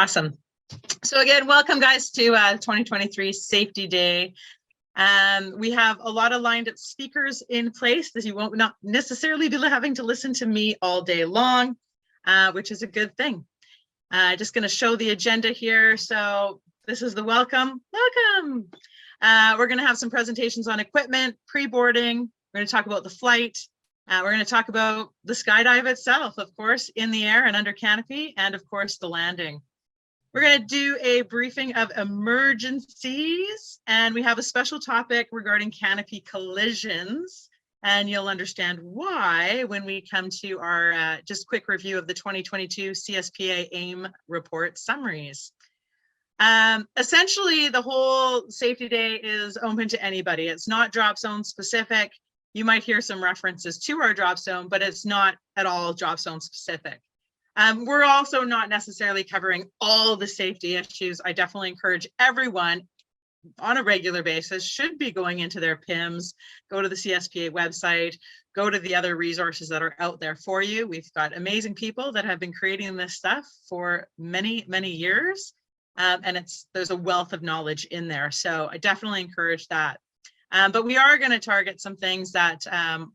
Awesome. So again, welcome guys to 2023 Safety Day. We have a lot of lined up speakers in place that you won't not necessarily be having to listen to me all day long, which is a good thing. Just going to show the agenda here. So this is the welcome. Welcome. We're going to have some presentations on equipment, pre-boarding. We're going to talk about the flight. We're going to talk about the skydive itself, of course, in the air and under canopy, and of course, the landing. We're going to do a briefing of emergencies, and we have a special topic regarding canopy collisions, and you'll understand why when we come to our just quick review of the 2022 CSPA AIM report summaries. Essentially, the whole safety day is open to anybody. It's not drop zone specific. You might hear some references to our drop zone, but it's not at all drop zone specific. We're also not necessarily covering all the safety issues. I definitely encourage everyone on a regular basis should be going into their PIMS, go to the CSPA website, go to the other resources that are out there for you. We've got amazing people that have been creating this stuff for many, many years. And there's a wealth of knowledge in there. So I definitely encourage that. But we are going to target some things that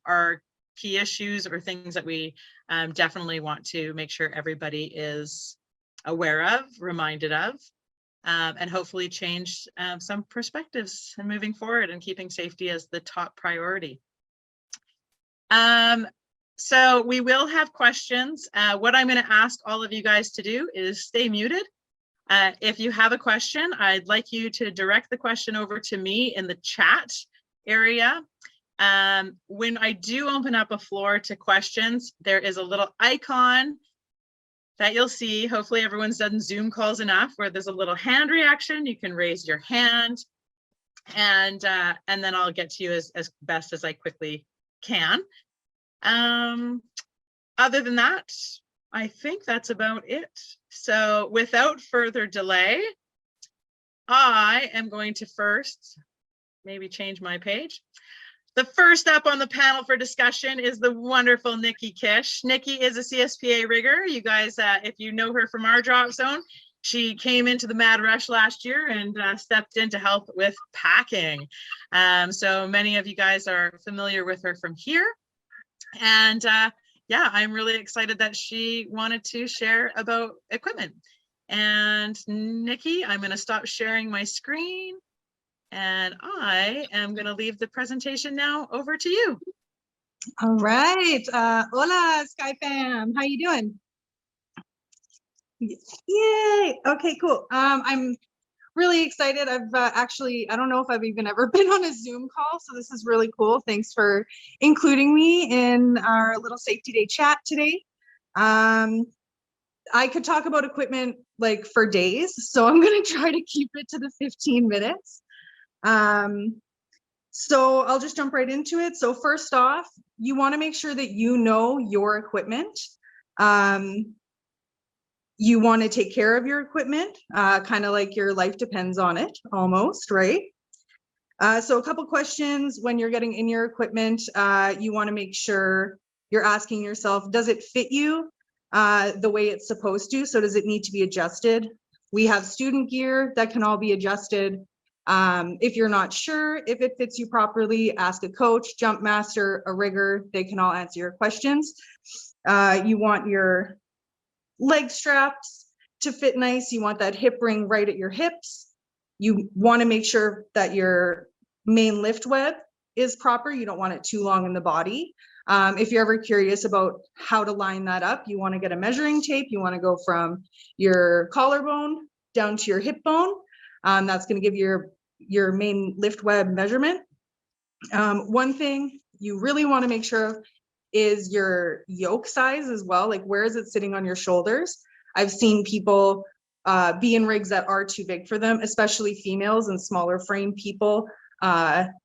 are key issues or things that we definitely want to make sure everybody is aware of, reminded of, and hopefully change some perspectives and moving forward and keeping safety as the top priority. So we will have questions. What I'm going to ask all of you guys to do is stay muted. If you have a question, I'd like you to direct the question over to me in the chat area. When I do open up a floor to questions, there is a little icon that you'll see. Hopefully everyone's done Zoom calls enough where there's a little hand reaction. You can raise your hand and then I'll get to you as best as I quickly can. Other than that, I think that's about it. So without further delay, I am going to first maybe change my page. The first up on the panel for discussion is the wonderful Nikki Kish. Nikki is a CSPA rigger. You guys, if you know her from our drop zone, she came into the Mad Rush last year and stepped in to help with packing. So many of you guys are familiar with her from here. And yeah, I'm really excited that she wanted to share about equipment. And Nikki, I'm going to stop sharing my screen. And I am going to leave the presentation now over to you. All right. Hola, Sky fam. How you doing? Yay. Okay, cool. I'm really excited. I've actually, I don't know if I've even ever been on a Zoom call, so this is really cool. Thanks for including me in our little safety day chat today. I could talk about equipment like for days, so I'm going to try to keep it to the 15 minutes. So I'll just jump right into it. So first off, you want to make sure that you know your equipment. You want to take care of your equipment, kind of like your life depends on it almost, right? So a couple questions when you're getting in your equipment, you want to make sure you're asking yourself, does it fit you the way it's supposed to? So does it need to be adjusted? We have student gear that can all be adjusted. If you're not sure if it fits you properly, ask a coach, jump master, a rigger. They can all answer your questions. You want your leg straps to fit nice. You want that hip ring right at your hips. You want to make sure that your main lift web is proper. You don't want it too long in the body. If you're ever curious about how to line that up, you want to get a measuring tape. You want to go from your collarbone down to your hip bone. That's going to give you your main lift web measurement. One thing you really want to make sure of is your yoke size as well. Like, where is it sitting on your shoulders? I've seen people be in rigs that are too big for them, especially females and smaller frame people.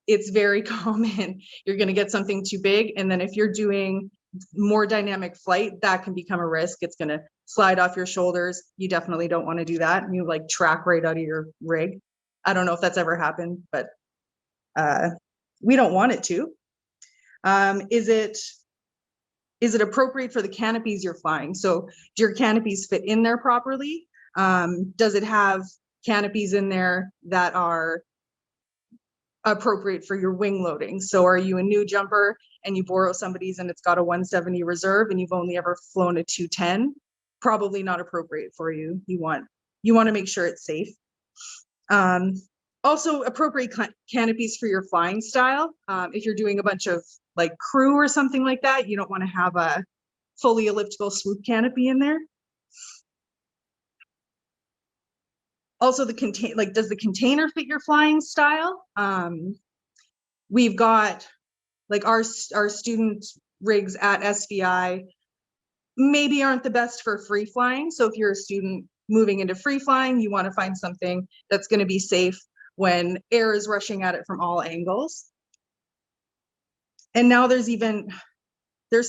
It's very common. You're going to get something too big. And then if you're doing more dynamic flight, that can become a risk. It's going to slide off your shoulders. You definitely don't want to do that. And you like track right out of your rig. I don't know if that's ever happened, but we don't want it to. Is it appropriate for the canopies you're flying? So do your canopies fit in there properly? Does it have canopies in there that are appropriate for your wing loading? So are you a new jumper and you borrow somebody's and it's got a 170 reserve and you've only ever flown a 210? Probably not appropriate for you. You want to make sure it's safe. Also appropriate canopies for your flying style. If you're doing a bunch of like crew or something like that, you don't want to have a fully elliptical swoop canopy in there. Also does the container fit your flying style? We've got like our student rigs at SVI maybe aren't the best for free flying. So if you're a student moving into free flying, you want to find something that's going to be safe when air is rushing at it from all angles. And now there's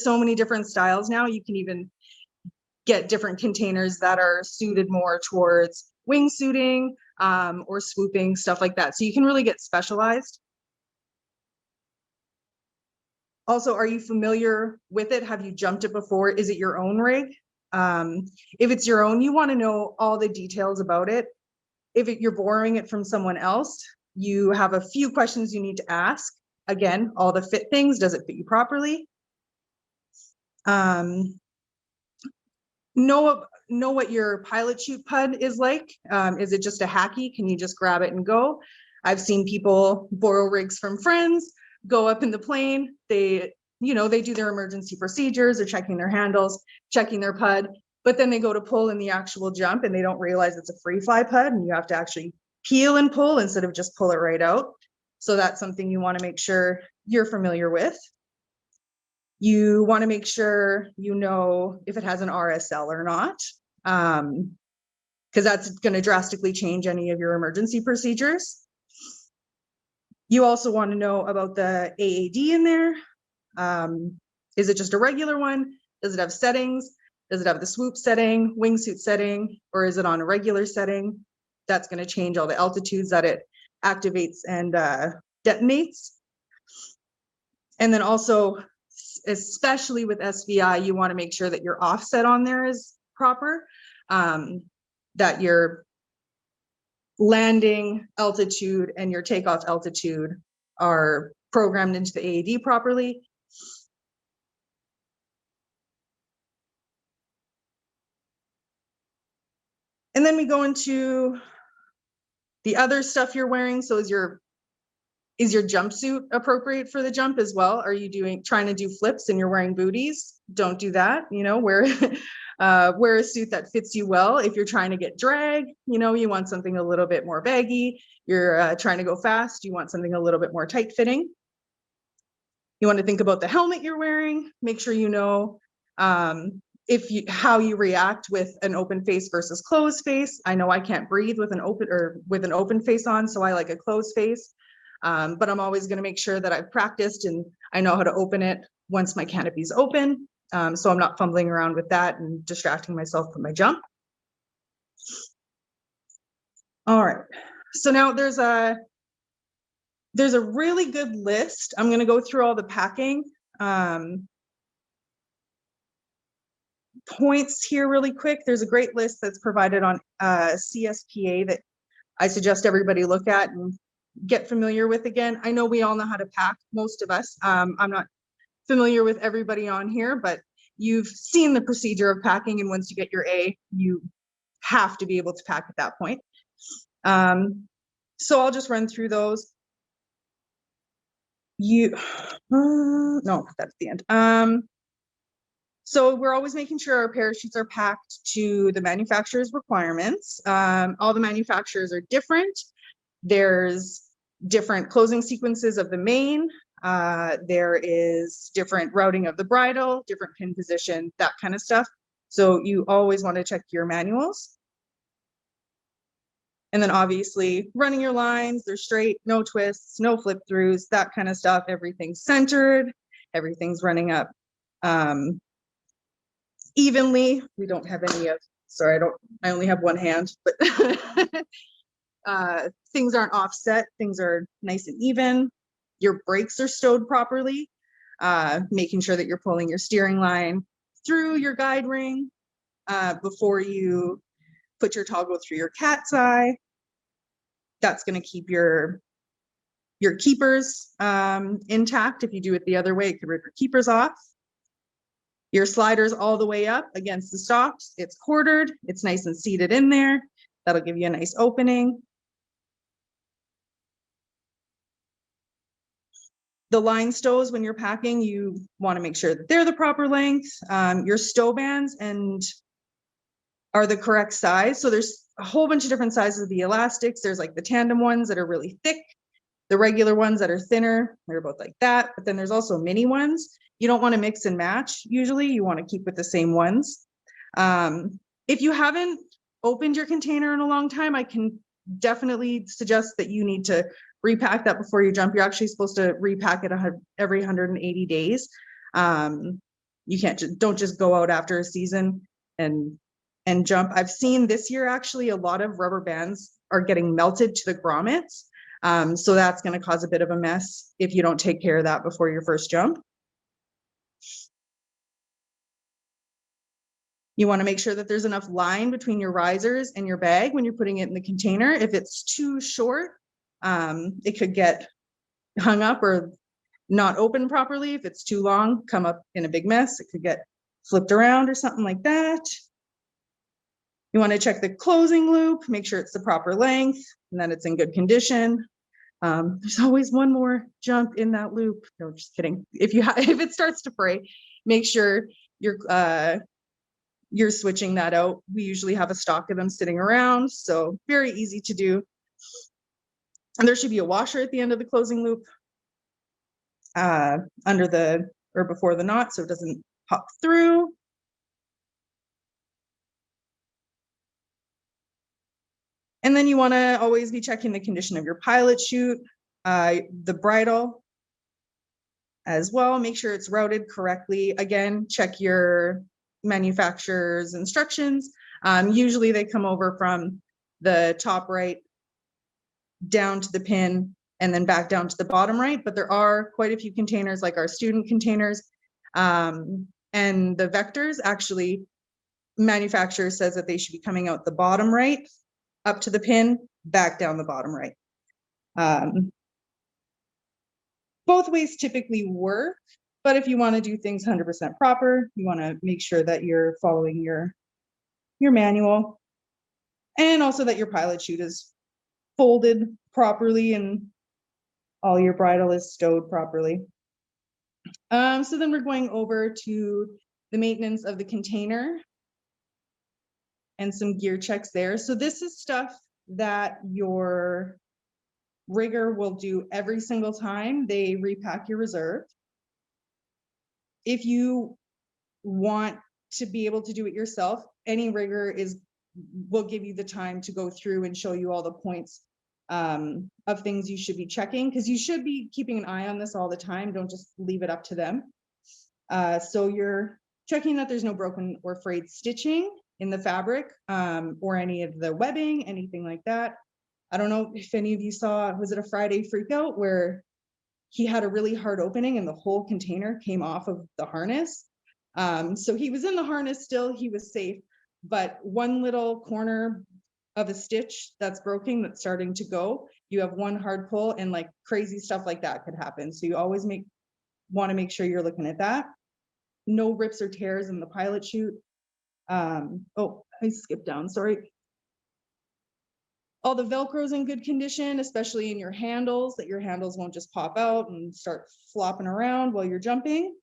so many different styles now. You can even get different containers that are suited more towards wingsuiting or swooping, stuff like that. So you can really get specialized. Also, are you familiar with it? Have you jumped it before? Is it your own rig? If it's your own, you want to know all the details about it. If you're borrowing it from someone else, you have a few questions you need to ask. Again, all the fit things, does it fit you properly? Know what your pilot chute PUD is like. Is it just a hacky? Can you just grab it and go? I've seen people borrow rigs from friends, go up in the plane. They do their emergency procedures, they're checking their handles, checking their PUD, but then they go to pull in the actual jump and they don't realize it's a free fly PUD and you have to actually peel and pull instead of just pull it right out. So that's something you want to make sure you're familiar with. You want to make sure you know if it has an RSL or not, because that's going to drastically change any of your emergency procedures. You also want to know about the AAD in there. Is it just a regular one? Does it have settings? Does it have the swoop setting, wingsuit setting, or is it on a regular setting? That's going to change all the altitudes that it activates and detonates. And then also, especially with SVI, you want to make sure that your offset on there is proper, that your landing altitude and your takeoff altitude are programmed into the AAD properly. And then we go into the other stuff you're wearing. So is your jumpsuit appropriate for the jump as well? Are you trying to do flips and you're wearing booties? Don't do that. Wear a suit that fits you well. If you're trying to get drag, you want something a little bit more baggy. You're trying to go fast, you want something a little bit more tight fitting. You want to think about the helmet you're wearing. Make sure you know how you react with an open face versus closed face. I know I can't breathe with an open face on, so I like a closed face. But I'm always going to make sure that I've practiced and I know how to open it once my canopy's open. So I'm not fumbling around with that and distracting myself from my jump. All right, so now there's a really good list. I'm going to go through all the packing points here really quick. There's a great list that's provided on CSPA that I suggest everybody look at and get familiar with again. I know we all know how to pack, most of us. I'm not familiar with everybody on here, but you've seen the procedure of packing, and once you get your A, you have to be able to pack at that point. So I'll just run through those. No, that's the end. So we're always making sure our parachutes are packed to the manufacturer's requirements. All the manufacturers are different. There's different closing sequences of the main. There is different routing of the bridle, different pin position, that kind of stuff. So you always want to check your manuals. And then obviously running your lines, they're straight, no twists, no flip throughs, that kind of stuff. Everything's centered, everything's running up evenly. We don't have any of, sorry, I only have one hand, but things aren't offset, things are nice and even. Your brakes are stowed properly, making sure that you're pulling your steering line through your guide ring before you Put your toggle through your cat's eye. That's going to keep your keepers intact. If you do it the other way, it could rip your keepers off. Your sliders all the way up against the stocks. It's quartered. It's nice and seated in there. That'll give you a nice opening. The line stows, when you're packing, you want to make sure that they're the proper length. Your stow bands are the correct size. So there's a whole bunch of different sizes of the elastics. There's like the tandem ones that are really thick. The regular ones that are thinner, they're both like that. But then there's also mini ones. You don't want to mix and match. Usually you want to keep with the same ones. If you haven't opened your container in a long time, I can definitely suggest that you need to repack that before you jump. You're actually supposed to repack it every 180 days. You don't just go out after a season and jump. I've seen this year, actually, a lot of rubber bands are getting melted to the grommets. So that's going to cause a bit of a mess if you don't take care of that before your first jump. You want to make sure that there's enough line between your risers and your bag when you're putting it in the container. If it's too short, it could get hung up or not open properly. If it's too long, come up in a big mess. It could get flipped around or something like that. You want to check the closing loop, make sure it's the proper length and that it's in good condition. There's always one more jump in that loop. No, just kidding. If it starts to fray, make sure you're switching that out. We usually have a stock of them sitting around, so very easy to do. And there should be a washer at the end of the closing loop, before the knot, so it doesn't pop through. And then you want to always be checking the condition of your pilot chute, the bridle as well. Make sure it's routed correctly. Again, check your manufacturer's instructions. Usually they come over from the top right down to the pin and then back down to the bottom right, but there are quite a few containers like our student containers, and the vectors, actually manufacturer says that they should be coming out the bottom right up to the pin, back down the bottom right. Both ways typically work, but if you want to do things 100% proper, you want to make sure that you're following your manual, and also that your pilot chute is folded properly and all your bridle is stowed properly. So then we're going over to the maintenance of the container and some gear checks there. So this is stuff that your rigger will do every single time they repack your reserve. If you want to be able to do it yourself, any rigger will give you the time to go through and show you all the points of things you should be checking, because you should be keeping an eye on this all the time. Don't just leave it up to them. So you're checking that there's no broken or frayed stitching in the fabric, or any of the webbing, anything like that. I don't know if any of you saw, was it a Friday Freakout where he had a really hard opening and the whole container came off of the harness? So he was in the harness still, he was safe, but one little corner of a stitch that's broken, that's starting to go, you have one hard pull and like crazy stuff like that could happen. So you always want to make sure you're looking at that. No rips or tears in the pilot chute. Oh, I skipped down, sorry. All the Velcro's in good condition, especially in your handles, that your handles won't just pop out and start flopping around while you're jumping.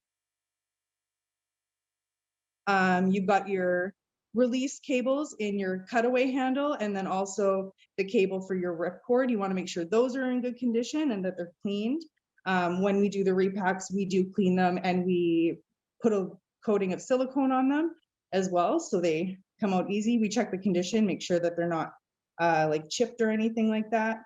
You've got your release cables in your cutaway handle, and then also the cable for your ripcord. You want to make sure those are in good condition and that they're cleaned. When we do the repacks, we do clean them and we put a coating of silicone on them as well, so they come out easy. We check the condition, make sure that they're not like chipped or anything like that.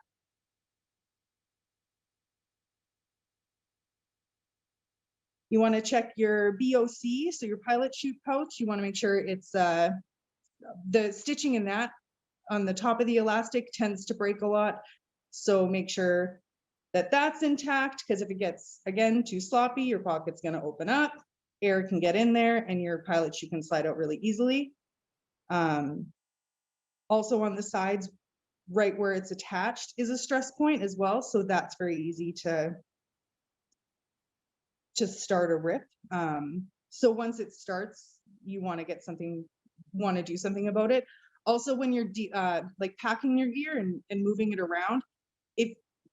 You want to check your BOC, so your pilot chute pouch. You want to make sure it's the stitching in that on the top of the elastic tends to break a lot. So make sure that that's intact, because if it gets, again, too sloppy, your pocket's going to open up, air can get in there, and your pilot chute can slide out really easily. Also on the sides, right where it's attached is a stress point as well. So that's very easy to start a rip. So once it starts, you want to do something about it. Also, when you're like packing your gear and moving it around,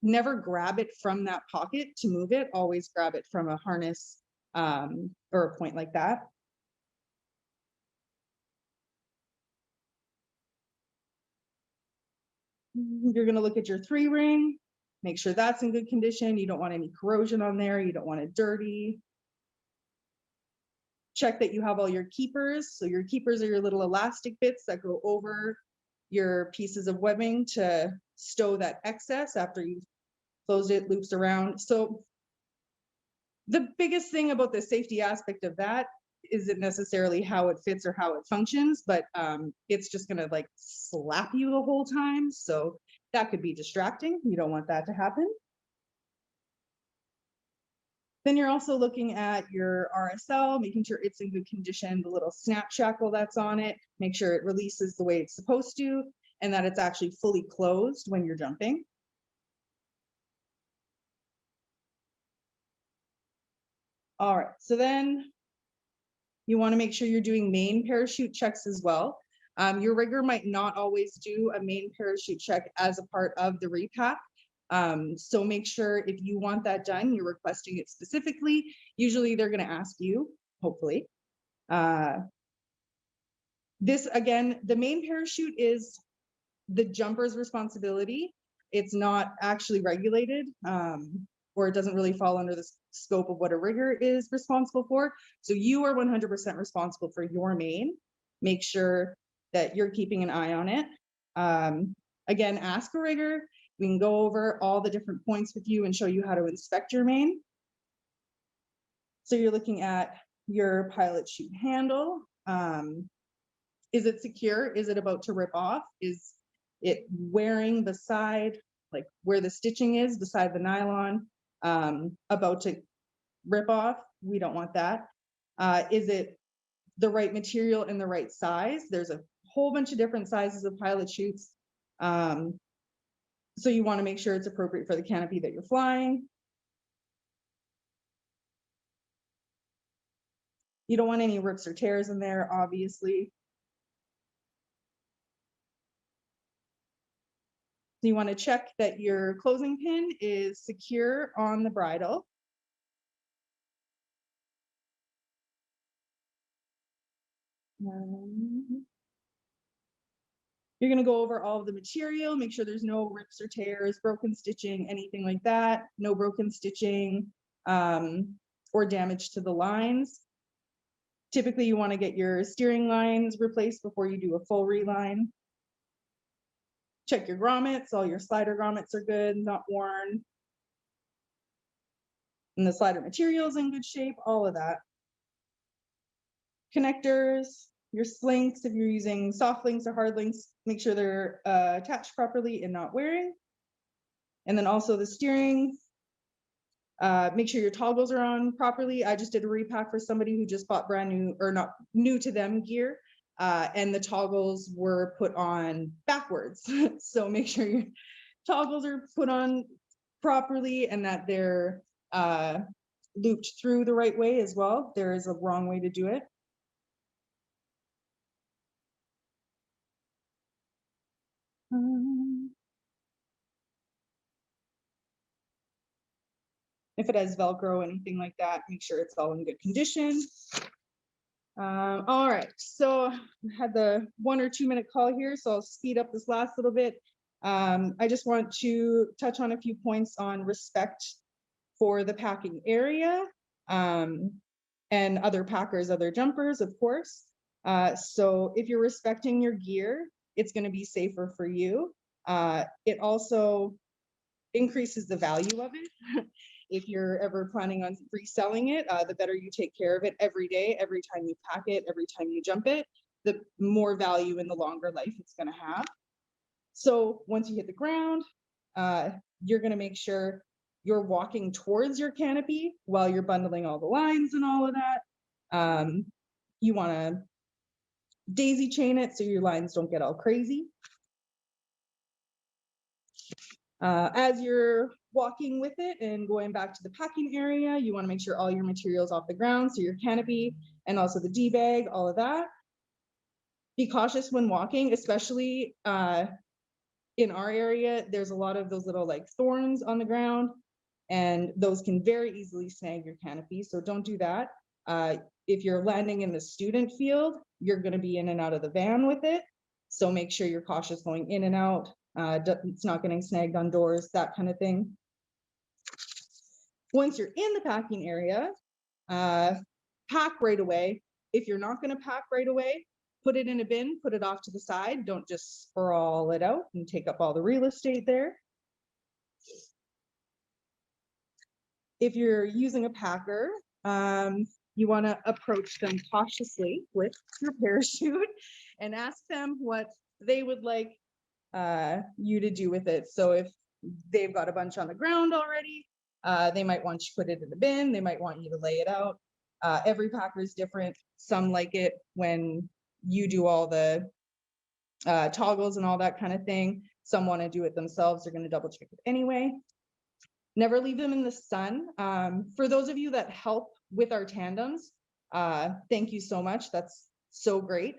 never grab it from that pocket to move it. Always grab it from a harness or a point like that. You're going to look at your 3-ring, make sure that's in good condition. You don't want any corrosion on there. You don't want it dirty. Check that you have all your keepers. So your keepers are your little elastic bits that go over your pieces of webbing to stow that excess after you've closed it, loops around. So the biggest thing about the safety aspect of that isn't necessarily how it fits or how it functions, but it's just gonna like slap you the whole time. So that could be distracting. You don't want that to happen. Then you're also looking at your RSL, making sure it's in good condition, the little snap shackle that's on it, make sure it releases the way it's supposed to, and that it's actually fully closed when you're jumping. All right, so then you want to make sure you're doing main parachute checks as well. Your rigger might not always do a main parachute check as a part of the repack. So make sure if you want that done, you're requesting it specifically. Usually they're going to ask you, hopefully. This, again, the main parachute is the jumper's responsibility. It's not actually regulated, or it doesn't really fall under the scope of what a rigger is responsible for. So you are 100% responsible for your main. Make sure that you're keeping an eye on it. Again, ask a rigger. We can go over all the different points with you and show you how to inspect your main. So you're looking at your pilot chute handle. Is it secure? Is it about to rip off? Is it wearing beside, like where the stitching is beside the nylon, about to rip off? We don't want that. Is it the right material and the right size? There's a whole bunch of different sizes of pilot chutes. So you want to make sure it's appropriate for the canopy that you're flying. You don't want any rips or tears in there, obviously. So you want to check that your closing pin is secure on the bridle. You're going to go over all of the material, make sure there's no rips or tears, broken stitching, anything like that. No broken stitching or damage to the lines. Typically, you want to get your steering lines replaced before you do a full reline. Check your grommets. All your slider grommets are good, not worn. And the slider material is in good shape, all of that. Connectors, your slinks, if you're using soft links or hard links, make sure they're attached properly and not wearing. And then also the steering, make sure your toggles are on properly. I just did a repack for somebody who just bought brand new, or not new to them gear, and the toggles were put on backwards. So make sure your toggles are put on properly and that they're looped through the right way as well. There is a wrong way to do it. If it has Velcro, anything like that, make sure it's all in good condition. All right, so I had the 1 or 2 minute call here, so I'll speed up this last little bit. I just want to touch on a few points on respect for the packing area and other packers, other jumpers, of course. So if you're respecting your gear, it's going to be safer for you. It also increases the value of it. If you're ever planning on reselling it, the better you take care of it every day, every time you pack it, every time you jump it, the more value and the longer life it's going to have. So once you hit the ground, you're going to make sure you're walking towards your canopy while you're bundling all the lines and all of that. You want to daisy chain it so your lines don't get all crazy. As you're walking with it and going back to the packing area, you want to make sure all your materials off the ground, so your canopy and also the D bag, all of that. Be cautious when walking, especially in our area. There's a lot of those little like thorns on the ground, and those can very easily snag your canopy, so don't do that. If you're landing in the student field, you're going to be in and out of the van with it, so make sure you're cautious going in and out. It's not getting snagged on doors, that kind of thing. Once you're in the packing area, pack right away. If you're not going to pack right away, put it in a bin, put it off to the side. Don't just sprawl it out and take up all the real estate there. If you're using a packer, you want to approach them cautiously with your parachute and ask them what they would like you to do with it. So if they've got a bunch on the ground already, they might want you to put it in the bin. They might want you to lay it out. Every packer is different. Some like it when you do all the toggles and all that kind of thing. Some want to do it themselves. They're going to double check it anyway. Never leave them in the sun. For those of you that help with our tandems, thank you so much. That's so great.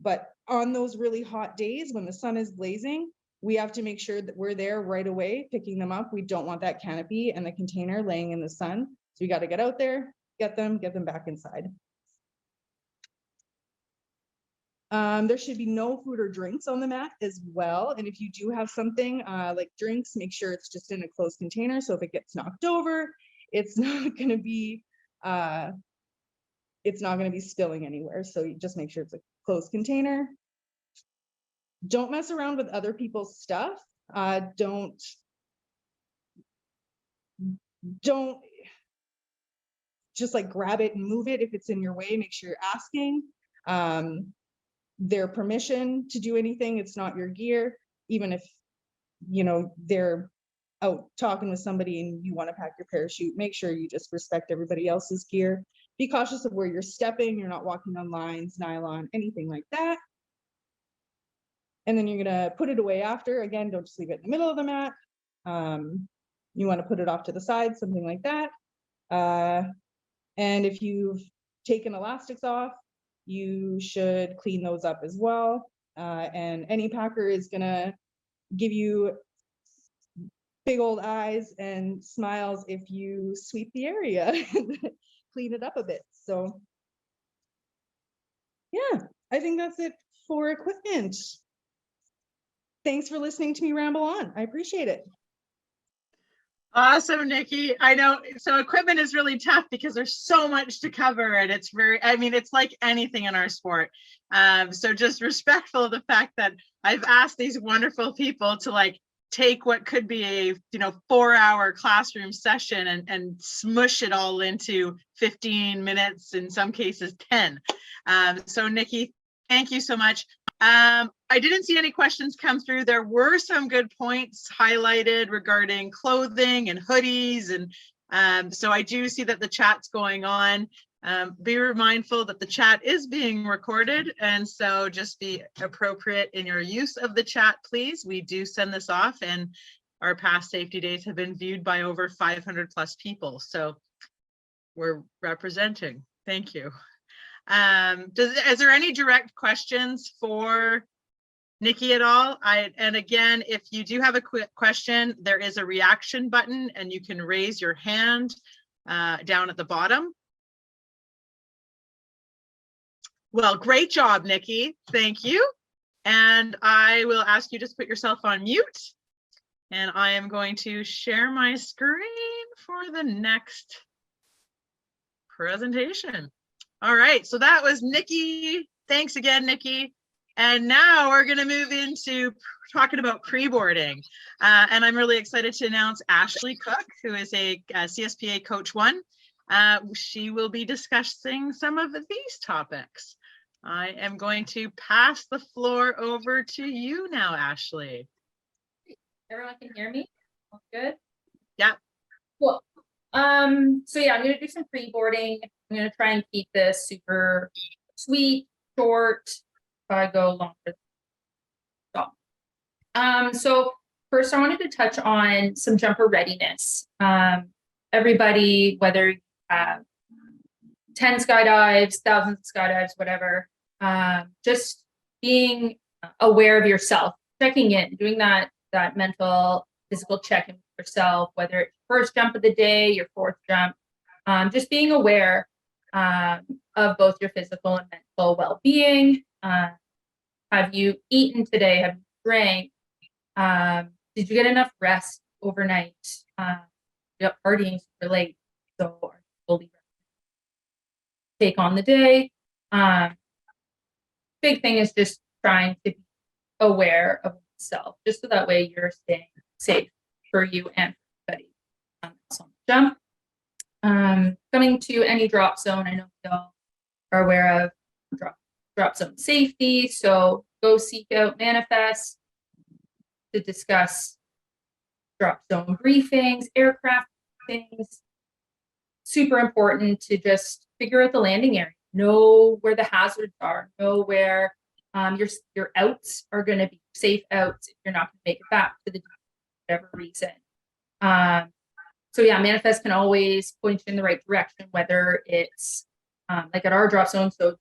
But on those really hot days when the sun is blazing, we have to make sure that we're there right away picking them up. We don't want that canopy and the container laying in the sun. So we got to get out there, get them back inside. There should be no food or drinks on the mat as well. And if you do have something like drinks, make sure it's just in a closed container. So if it gets knocked over, it's not going to be spilling anywhere. So you just make sure it's a closed container. Don't mess around with other people's stuff. Don't just like grab it and move it. If it's in your way, make sure you're asking their permission to do anything. It's not your gear. Even if, you know, they're out talking with somebody and you want to pack your parachute, make sure you just respect everybody else's gear. Be cautious of where you're stepping. You're not walking on lines, nylon, anything like that. And then you're going to put it away after. Again, don't just leave it in the middle of the mat. You want to put it off to the side, something like that. And if you've taken elastics off, you should clean those up as well. And any packer is going to give you big old eyes and smiles if you sweep the area and clean it up a bit. So yeah, I think that's it for equipment. Thanks for listening to me ramble on. I appreciate it. Awesome, Nikki. I know. So equipment is really tough because there's so much to cover, and it's very, I mean, it's like anything in our sport. So just respectful of the fact that I've asked these wonderful people to like take what could be a, you know, 4-hour classroom session and smush it all into 15 minutes, in some cases 10. So Nikki, thank you so much. I didn't see any questions come through. There were some good points highlighted regarding clothing and hoodies. And so I do see that the chat's going on. Be mindful that the chat is being recorded. And so just be appropriate in your use of the chat, please. We do send this off, and our past safety days have been viewed by over 500 plus people. So we're representing. Thank you. Is there any direct questions for Nikki at all? And again, if you do have a quick question, there is a reaction button and you can raise your hand down at the bottom. Well, great job, Nikki. Thank you. And I will ask you to put yourself on mute. And I am going to share my screen for the next presentation. All right, so that was Nikki. Thanks again, Nikki. And now we're going to move into talking about pre-boarding. And I'm really excited to announce Ashley Cook, who is a CSPA Coach 1. She will be discussing some of these topics. I am going to pass the floor over to you now, Ashley. Everyone can hear me? All good? Yeah. Cool. So yeah, I'm going to do some pre-boarding. I'm going to try and keep this super sweet, short, I go longer. So first I wanted to touch on some jumper readiness. Everybody, whether you have 10 skydives, thousands of skydives, whatever, just being aware of yourself, checking in, doing that mental, physical check-in with yourself, whether it's first jump of the day, your fourth jump, just being aware of both your physical and mental well-being. Have you eaten today? Have you drank? Did you get enough rest overnight? You up partying super late, so are you fully take on the day. Big thing is just trying to be aware of yourself, just so that way you're staying safe for you and for everybody. So on the jump. Coming to any drop zone, I know we all are aware of drop zone safety, so go seek out Manifest to discuss drop zone briefings, aircraft things. Super important to just figure out the landing area, know where the hazards are, know where your outs are going to be safe outs if you're not going to make it back to the whatever reason. So yeah, Manifest can always point you in the right direction, whether it's like at our drop zone, so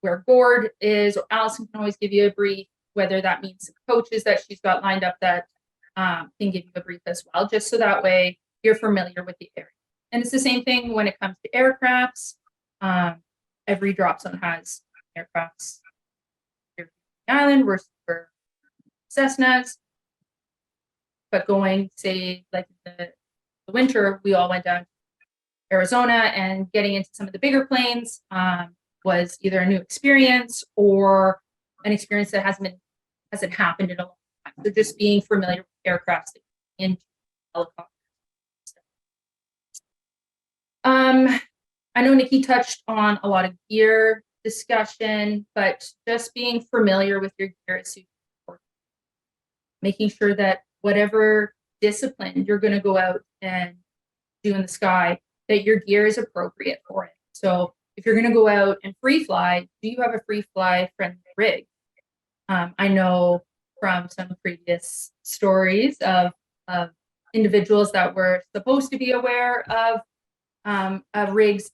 where Gord is, or Allison can always give you a brief, whether that means some coaches that she's got lined up that can give you a brief as well, just so that way you're familiar with the area. And it's the same thing when it comes to aircrafts. Every drop zone has aircrafts. Here on the island, we're Cessnas, but going, say, like the winter, we all went down to Arizona, and getting into some of the bigger planes was either a new experience or an experience that hasn't happened in a long time. So just being familiar with aircrafts and helicopters. I know Nikki touched on a lot of gear discussion, but just being familiar with your gear is super important. Making sure that whatever discipline you're going to go out and do in the sky, that your gear is appropriate for it. So if you're going to go out and free fly, do you have a free fly friendly rig? I know from some previous stories of individuals that were supposed to be aware of rigs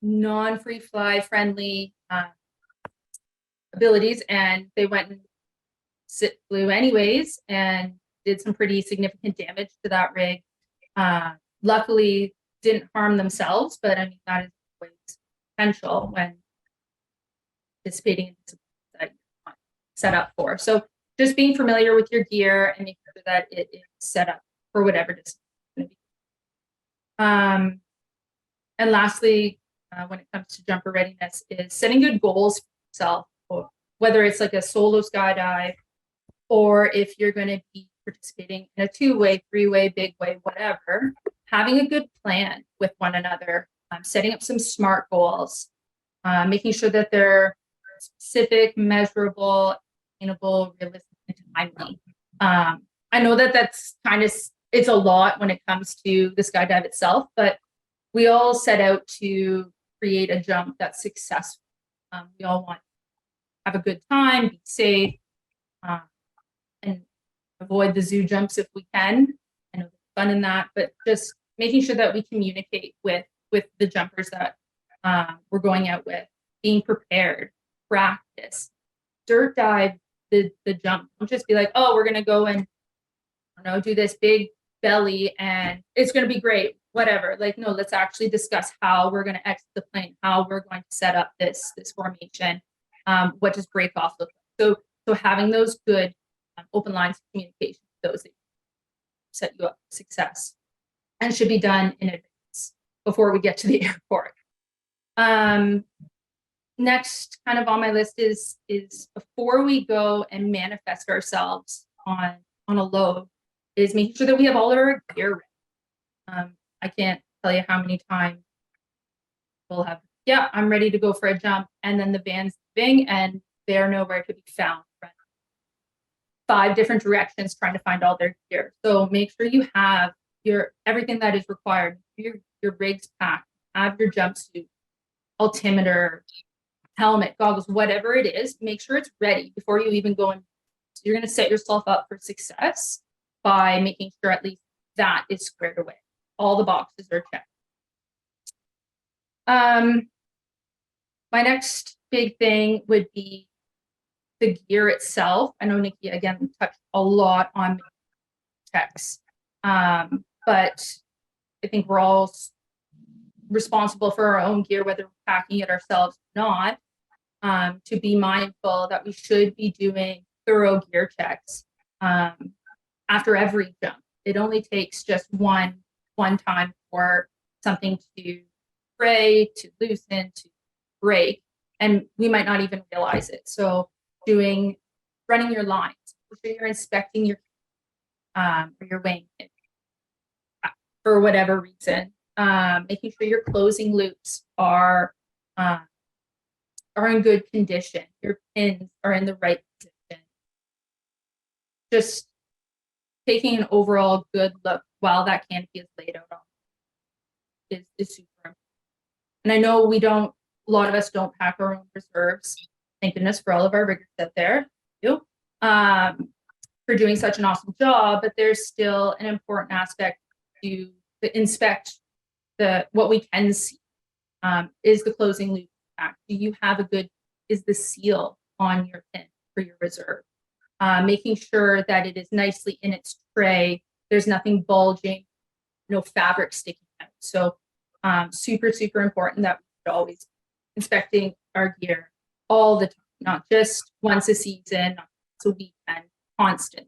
non-free fly friendly abilities, and they went and flew anyways and did some pretty significant damage to that rig. Luckily didn't harm themselves, but I mean that is always potential when participating in that you're set up for. So just being familiar with your gear and making sure that it is set up for whatever distance it's going to be. And lastly, when it comes to jumper readiness, is setting good goals for yourself, whether it's like a solo skydive, or if you're going to be participating in a 2-way, 3-way, big way, whatever, having a good plan with one another, setting up some SMART goals, making sure that they're specific, measurable, attainable, realistic, and timely. I know that that's kind of, it's a lot when it comes to the skydive itself, but we all set out to create a jump that's successful. We all want to have a good time, be safe, and avoid the zoo jumps if we can. I know there's fun in that, but just making sure that we communicate with the jumpers that we're going out with, being prepared, practice, dirt dive the jump. Don't just be like, oh, we're gonna go and do this big belly and it's gonna be great, whatever. Like, no, let's actually discuss how we're gonna exit the plane, how we're going to set up this formation, what does break off look like. So having those good open lines of communication, those that set you up for success, and should be done in advance before we get to the airport. Next kind of on my list is before we go and manifest ourselves on a load, is making sure that we have all our gear ready. I can't tell you how many times we'll have, yeah, I'm ready to go for a jump, and then the van's leaving and they're nowhere to be found. 5 different directions trying to find all their gear. So make sure you have everything that is required. Your rigs packed, have your jumpsuit, altimeter, helmet, goggles, whatever it is, make sure it's ready before you even go in. So you're going to set yourself up for success by making sure at least that is squared away. All the boxes are checked. My next big thing would be the gear itself. I know Nikki, again, touched a lot on checks, but I think we're all responsible for our own gear, whether we're packing it ourselves or not, to be mindful that we should be doing thorough gear checks after every jump. It only takes just one time for something to fray, to loosen, to break, and we might not even realize it. So running your lines, make sure you're inspecting your or your weighing it for whatever reason, making sure your closing loops are in good condition, your pins are in the right position. Just taking an overall good look while that canopy is laid out on is super important. And I know a lot of us don't pack our own reserves. Thank goodness for all of our riggers out there, for doing such an awesome job, but there's still an important aspect to inspect what we can see. Is the closing loop packed? Do you have is the seal on your pin for your reserve? Making sure that it is nicely in its tray. There's nothing bulging, no fabric sticking out. So super, super important that we're always inspecting our gear all the time, not just once a season, not once a weekend, constant.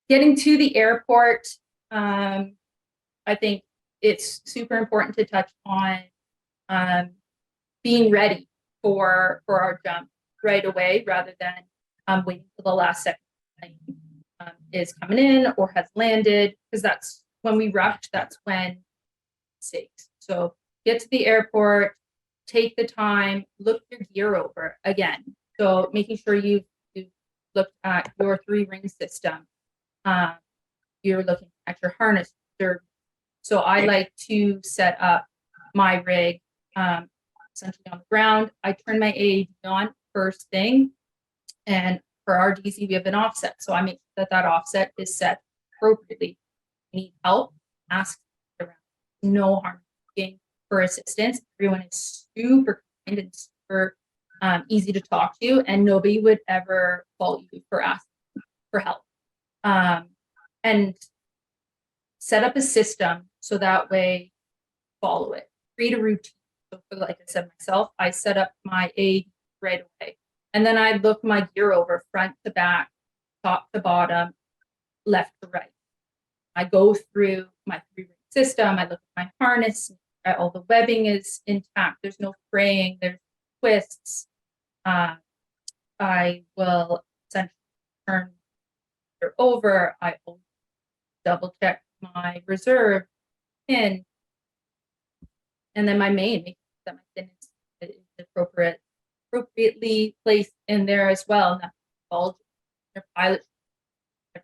Getting to the airport, I think it's super important to touch on being ready for our jump right away, rather than waiting for the last second is coming in or has landed, because that's when we rush, that's when mistakes. So get to the airport, take the time, look your gear over again. So making sure you've looked at your 3-ring system. You're looking at your harness. So I like to set up my rig essentially on the ground. I turn my AED on first thing, and for our DZ we have an offset, so I make sure that offset is set appropriately. If you need help, ask around. No harm asking for assistance. Everyone is super kind and super easy to talk to, and nobody would ever fault you for asking for help. And set up a system so that way follow it. Create a routine. So like I said myself, I set up my aid right away. And then I look my gear over front to back, top to bottom, left to right. I go through my 3-ring system. I look at my harness. All the webbing is intact. There's no fraying. There's twists. I will essentially turn it over. I will double check my reserve pin, and then my main, make sure that my pin is appropriately placed in there as well. Not bulge your pilot,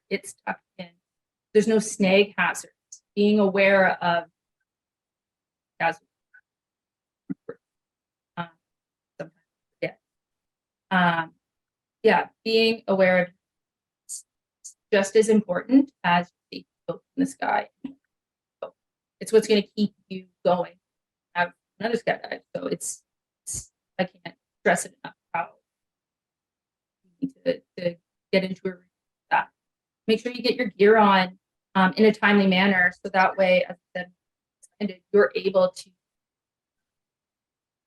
it's tucked in. There's no snag hazards. Being aware of hazards. Being aware of it's just as important as the boat in the sky. It's what's going to keep you going. I have another skydive, so it's I can't stress it enough how you need to get into a routine like that. Make sure you get your gear on in a timely manner, so that way, as I said, you're able to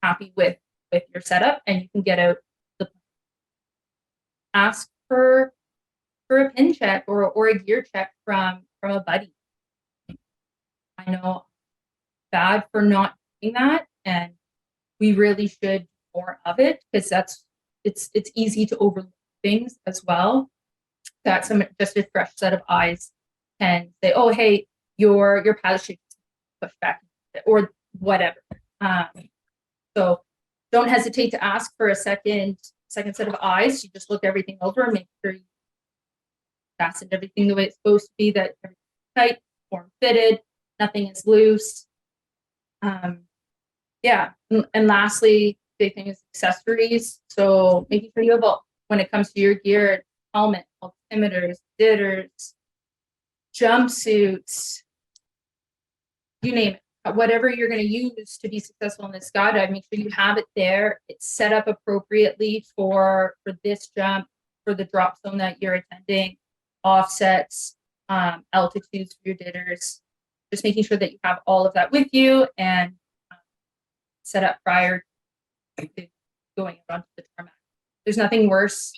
happy with your setup, and you can get out the ask for a pin check or a gear check from a buddy. I know bad for not doing that, and we really should do more of it, because it's easy to overlook things as well. That just a fresh set of eyes can say, oh hey, your paddle should push back or whatever. So don't hesitate to ask for a second set of eyes. You just look everything over and make sure you fasten everything the way it's supposed to be, that everything's tight, form fitted, nothing is loose. Yeah, and lastly, big thing is accessories. So making sure you have all, when it comes to your gear, helmet, altimeters, ditters, jumpsuits, you name it, whatever you're going to use to be successful in this skydive, make sure you have it there. It's set up appropriately for this jump, for the drop zone that you're attending, offsets, altitudes for your ditters. Just making sure that you have all of that with you and set up prior to going onto the tarmac. There's nothing worse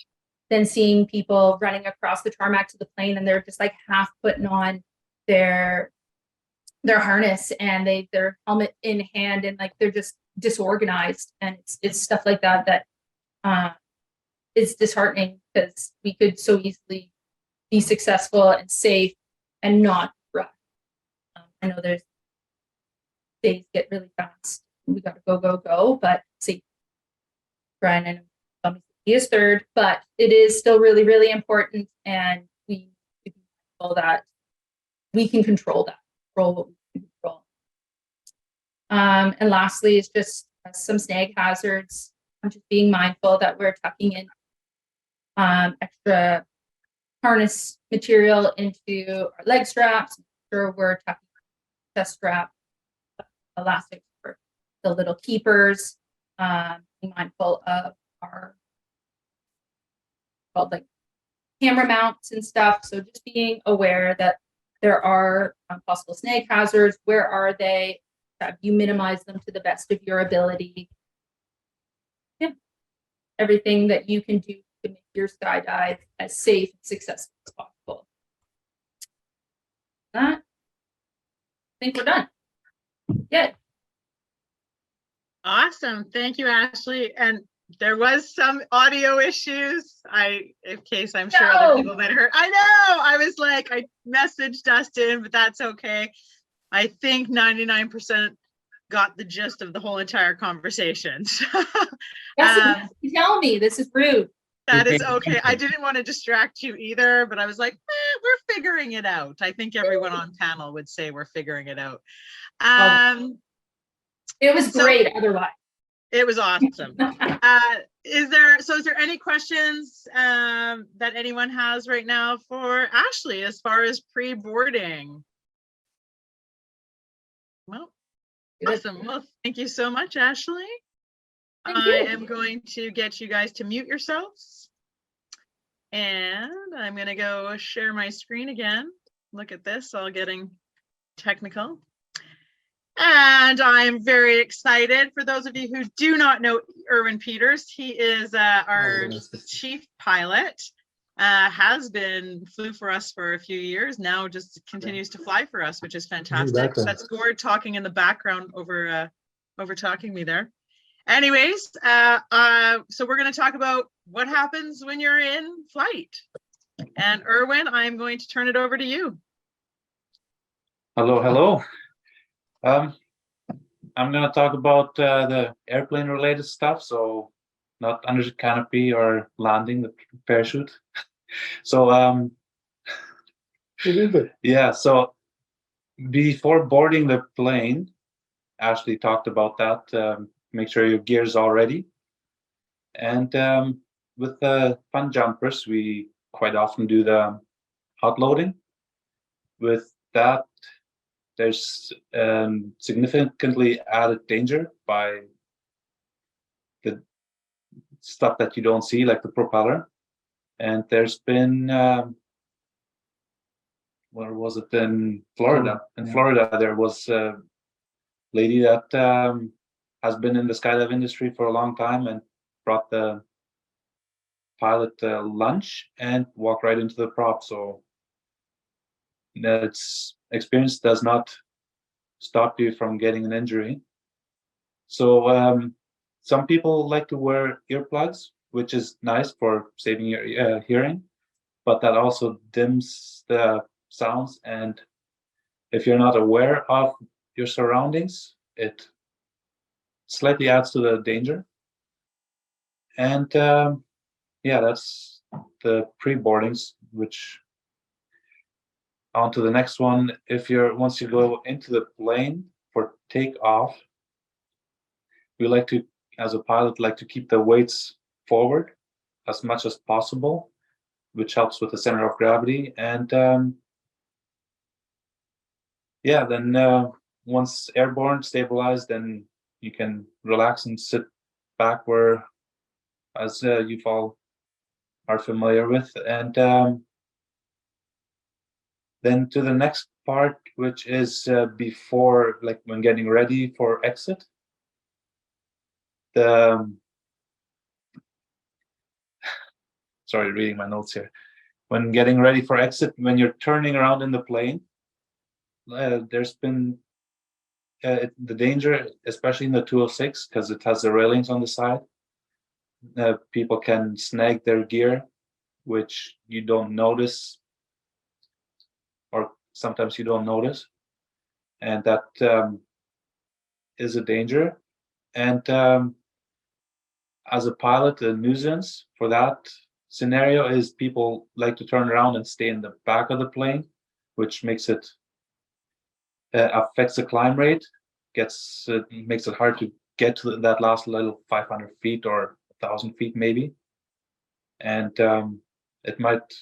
than seeing people running across the tarmac to the plane and they're just like half putting on their harness and their helmet in hand and like they're just disorganized, and it's stuff like that is disheartening because we could so easily be successful and safe and not rush. I know there's days get really fast. We got to go, but see, Brian and he is third, but it is still really, really important, and we be mindful that we can control that, control what we can control. And lastly is just some snag hazards. I'm just being mindful that we're tucking in extra harness material into our leg straps. Sure, we're tucking chest strap, elastic for the little keepers. Be mindful of our called like camera mounts and stuff. So just being aware that there are possible snag hazards. Where are they? Have you minimize them to the best of your ability? Yeah, everything that you can do to make your skydive as safe and successful as possible. That, I think we're done. Good. Awesome. Thank you, Ashley. And there was some audio issues. In case I'm sure other people might have heard. I know. I was like, I messaged Dustin, but that's okay. I think 99% got the gist of the whole entire conversation. You tell me this is rude. That is okay. I didn't want to distract you either, but I was like, we're figuring it out. I think everyone on panel would say we're figuring it out. It was great otherwise. It was awesome. Is there any questions that anyone has right now for Ashley as far as pre-boarding? Well, awesome. Well, thank you so much, Ashley. I am going to get you guys to mute yourselves. And I'm going to go share my screen again. Look at this, all getting technical. And I'm very excited. For those of you who do not know Erwin Peters, he is our chief pilot, flew for us for a few years, now just continues to fly for us, which is fantastic. That's Gord talking in the background over talking me there. Anyways, so we're going to talk about what happens when you're in flight. And Erwin, I'm going to turn it over to you. Hello. I'm going to talk about the airplane related stuff, so not under the canopy or landing the parachute. So yeah, so before boarding the plane, Ashley talked about that. Make sure your gear's all ready. And with the fun jumpers, we quite often do the hot loading. With that, there's significantly added danger by the stuff that you don't see, like the propeller. And there's been, where was it, in Florida? In Florida, there was a lady that has been in the skydive industry for a long time and brought the pilot lunch and walked right into the prop. So that's experience does not stop you from getting an injury. So some people like to wear earplugs, which is nice for saving your hearing, but that also dims the sounds. And if you're not aware of your surroundings, it slightly adds to the danger. And yeah, that's the pre-boardings, which on to the next one. Once you go into the plane for takeoff, we like to, as a pilot, like to keep the weights forward as much as possible, which helps with the center of gravity. And yeah, then once airborne, stabilized, then you can relax and sit back where, as you all are familiar with. And then to the next part, which is before, like when getting ready for exit. Sorry, reading my notes here. When getting ready for exit, when you're turning around in the plane, there's been the danger, especially in the 206, because it has the railings on the side. People can snag their gear, which you don't notice, or sometimes you don't notice, and that is a danger. And as a pilot, a nuisance for that scenario is people like to turn around and stay in the back of the plane, which makes it affects the climb rate, makes it hard to get to that last little 500 feet or 1,000 feet maybe. And it might,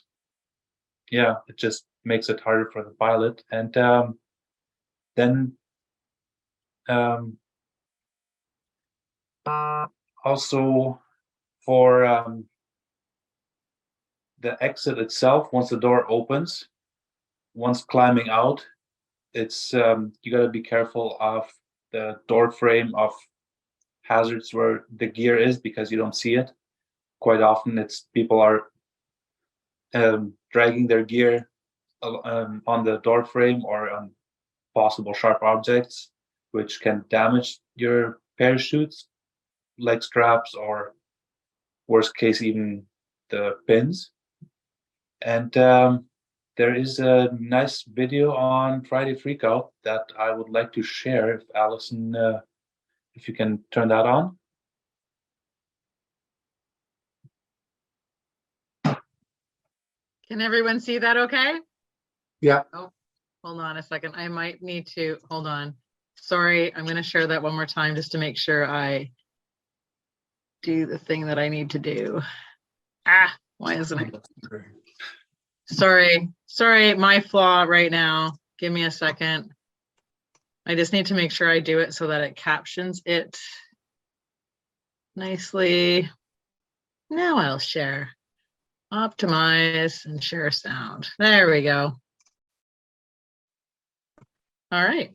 yeah, it just makes it harder for the pilot. And then also for the exit itself, once the door opens, once climbing out, it's you got to be careful of the door frame of hazards where the gear is, because you don't see it. Quite often it's people are dragging their gear on the door frame or on possible sharp objects, which can damage your parachutes, leg straps, or worst case, even the pins. And there is a nice video on Friday Freakout that I would like to share. If Allison, if you can turn that on. Can everyone see that okay? Yeah. Oh, hold on a second. I might need to, hold on. Sorry, I'm going to share that one more time just to make sure I do the thing that I need to do. Ah, why isn't it? Sorry, my flaw right now. Give me a second. I just need to make sure I do it so that it captions it nicely. Now I'll share. Optimize and share sound. There we go. All right.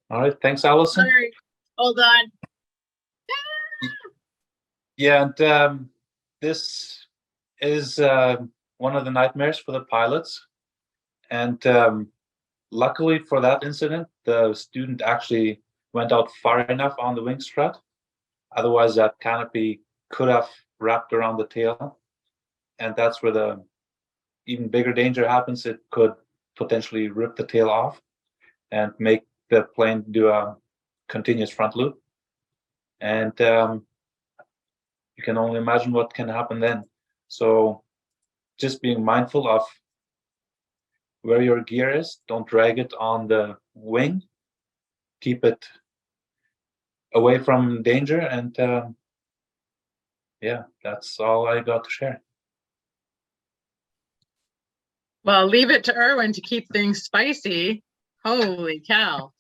All right, thanks, Allison. Sorry, hold on. Yeah, and this is one of the nightmares for the pilots. And luckily for that incident, the student actually went out far enough on the wing strut. Otherwise, that canopy could have wrapped around the tail. and that's where the even bigger danger happens. It could potentially rip the tail off and make the plane do a continuous front loop. And you can only imagine what can happen then. So just being mindful of where your gear is. Don't drag it on the wing. Keep it away from danger. And yeah, that's all I got to share. Well, leave it to Erwin to keep things spicy. Holy cow.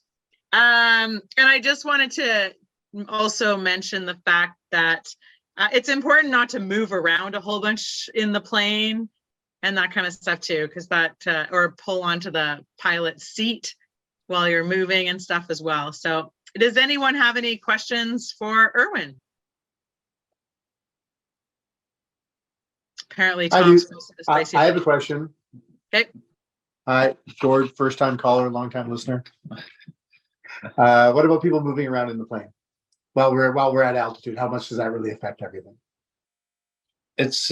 And I just wanted to also mention the fact that it's important not to move around a whole bunch in the plane and that kind of stuff too, because that, or pull onto the pilot's seat while you're moving and stuff as well. So does anyone have any questions for Erwin? Apparently I do. Tom's supposed to spicy. I have a question. Okay. Hi, Gord, first time caller, long time listener. What about people moving around in the plane while we're at altitude? How much does that really affect everything? It's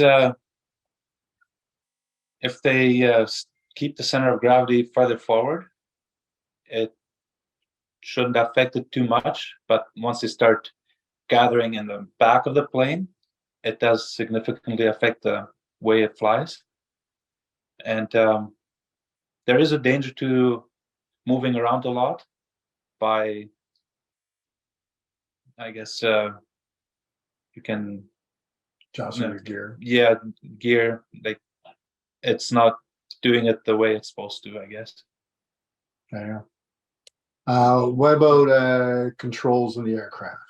if they keep the center of gravity further forward, it shouldn't affect it too much. But once they start gathering in the back of the plane, it does significantly affect the way it flies. And there is a danger to moving around a lot by, I guess, you can Jostle your gear. Yeah, gear, like it's not doing it the way it's supposed to, I guess. Yeah. What about controls in the aircraft?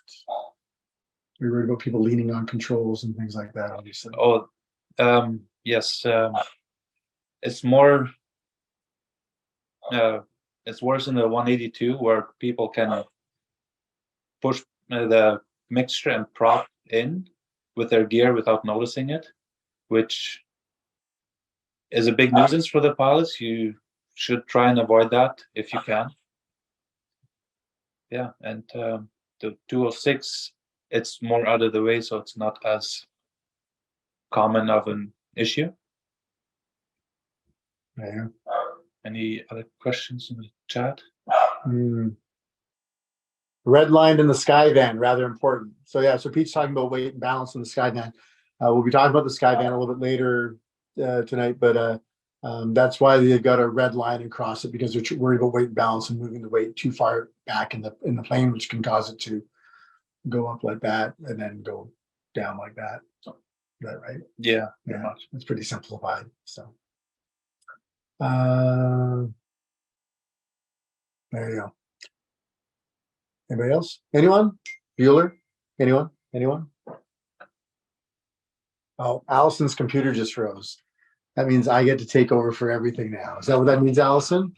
We worried about people leaning on controls and things like that, obviously. Oh, yes. It's more. It's worse in the 182 where people can push the mixture and prop in with their gear without noticing it, which is a big nuisance for the pilots. You should try and avoid that if you can. Yeah, and the 206, it's more out of the way, so it's not as common of an issue. Yeah. Any other questions in the chat? Red line in the Skyvan, rather important. So yeah, so Pete's talking about weight and balance in the Skyvan. We'll be talking about the Skyvan a little bit later tonight, but that's why they've got a red line across it, because they're worried about weight and balance and moving the weight too far back in the plane, which can cause it to go up like that and then go down like that. So is that right? Yeah, very Yeah, much. it's pretty simplified. So there you go. Anybody else? Anyone? Bueller? Anyone? Anyone? Oh, Allison's computer just froze. That means I get to take over for everything now. Is that what that means, Allison?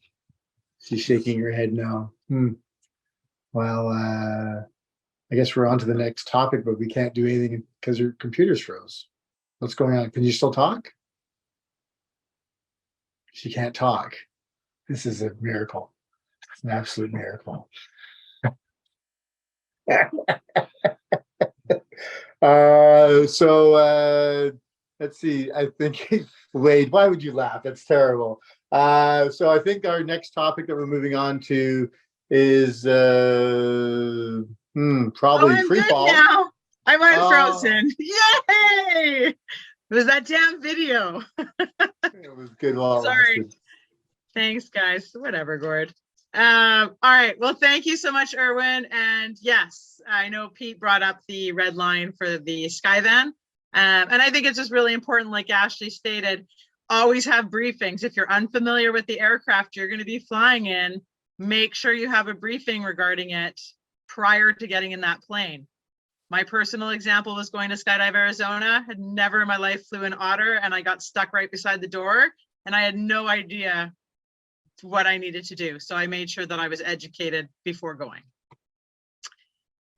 She's shaking her head no. Well, I guess we're on to the next topic, but we can't do anything because her computer's froze. What's going on? Can you still talk? She can't talk. This is a miracle. It's an absolute miracle. Let's see. I think Wade, why would you laugh? That's terrible. So I think our next topic that we're moving on to is probably I'm free good fall. now. I'm unfrozen. Yay! It was that damn video. It was good while it Sorry. lasted. Thanks, guys. Whatever, Gord. All right. Well, thank you so much, Erwin. And yes, I know Pete brought up the red line for the Skyvan. And I think it's just really important, like Ashley stated, always have briefings. If you're unfamiliar with the aircraft you're going to be flying in, make sure you have a briefing regarding it prior to getting in that plane. My personal example was going to Skydive Arizona. Had never in my life flew an otter, and I got stuck right beside the door, and I had no idea what I needed to do. So I made sure that I was educated before going.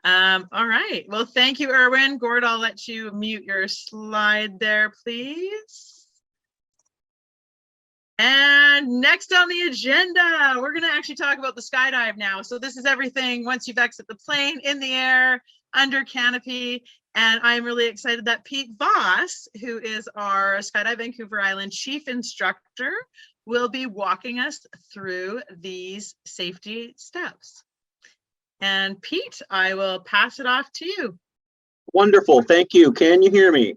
All right. Well, thank you, Erwin. Gord, I'll let you mute your slide there, please. And next on the agenda, we're going to actually talk about the skydive now. So this is everything once you've exited the plane, in the air, under canopy. And I'm really excited that Pete Voss, who is our Skydive Vancouver Island chief instructor, will be walking us through these safety steps. And Pete, I will pass it off to you. Wonderful, thank you. Can you hear me?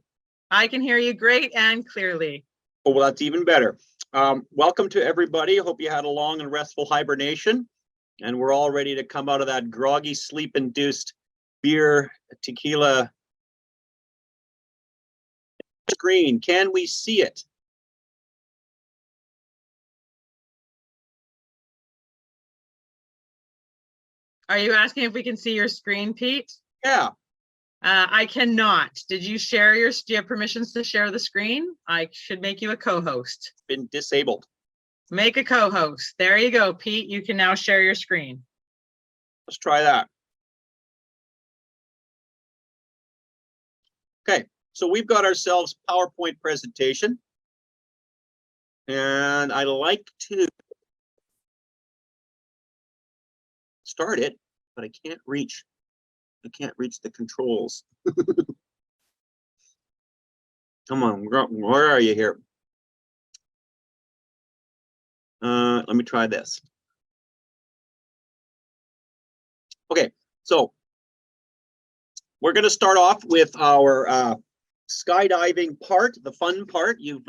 I can hear you great and clearly. Oh, well, that's even better. Welcome to everybody. I hope you had a long and restful hibernation, and we're all ready to come out of that groggy, sleep-induced beer, tequila screen. Can we see it? Are you asking if we can see your screen, Pete? Yeah. I cannot. Did you share do you have permissions to share the screen? I should make you a co-host. Been disabled. Make a co-host. There you go, Pete. You can now share your screen. Let's try that. Okay, so we've got ourselves PowerPoint presentation, and I like to start it, but I can't reach the controls. Come on, where are you here? Let me try this. Okay, so we're going to start off with our skydiving part, the fun part. You've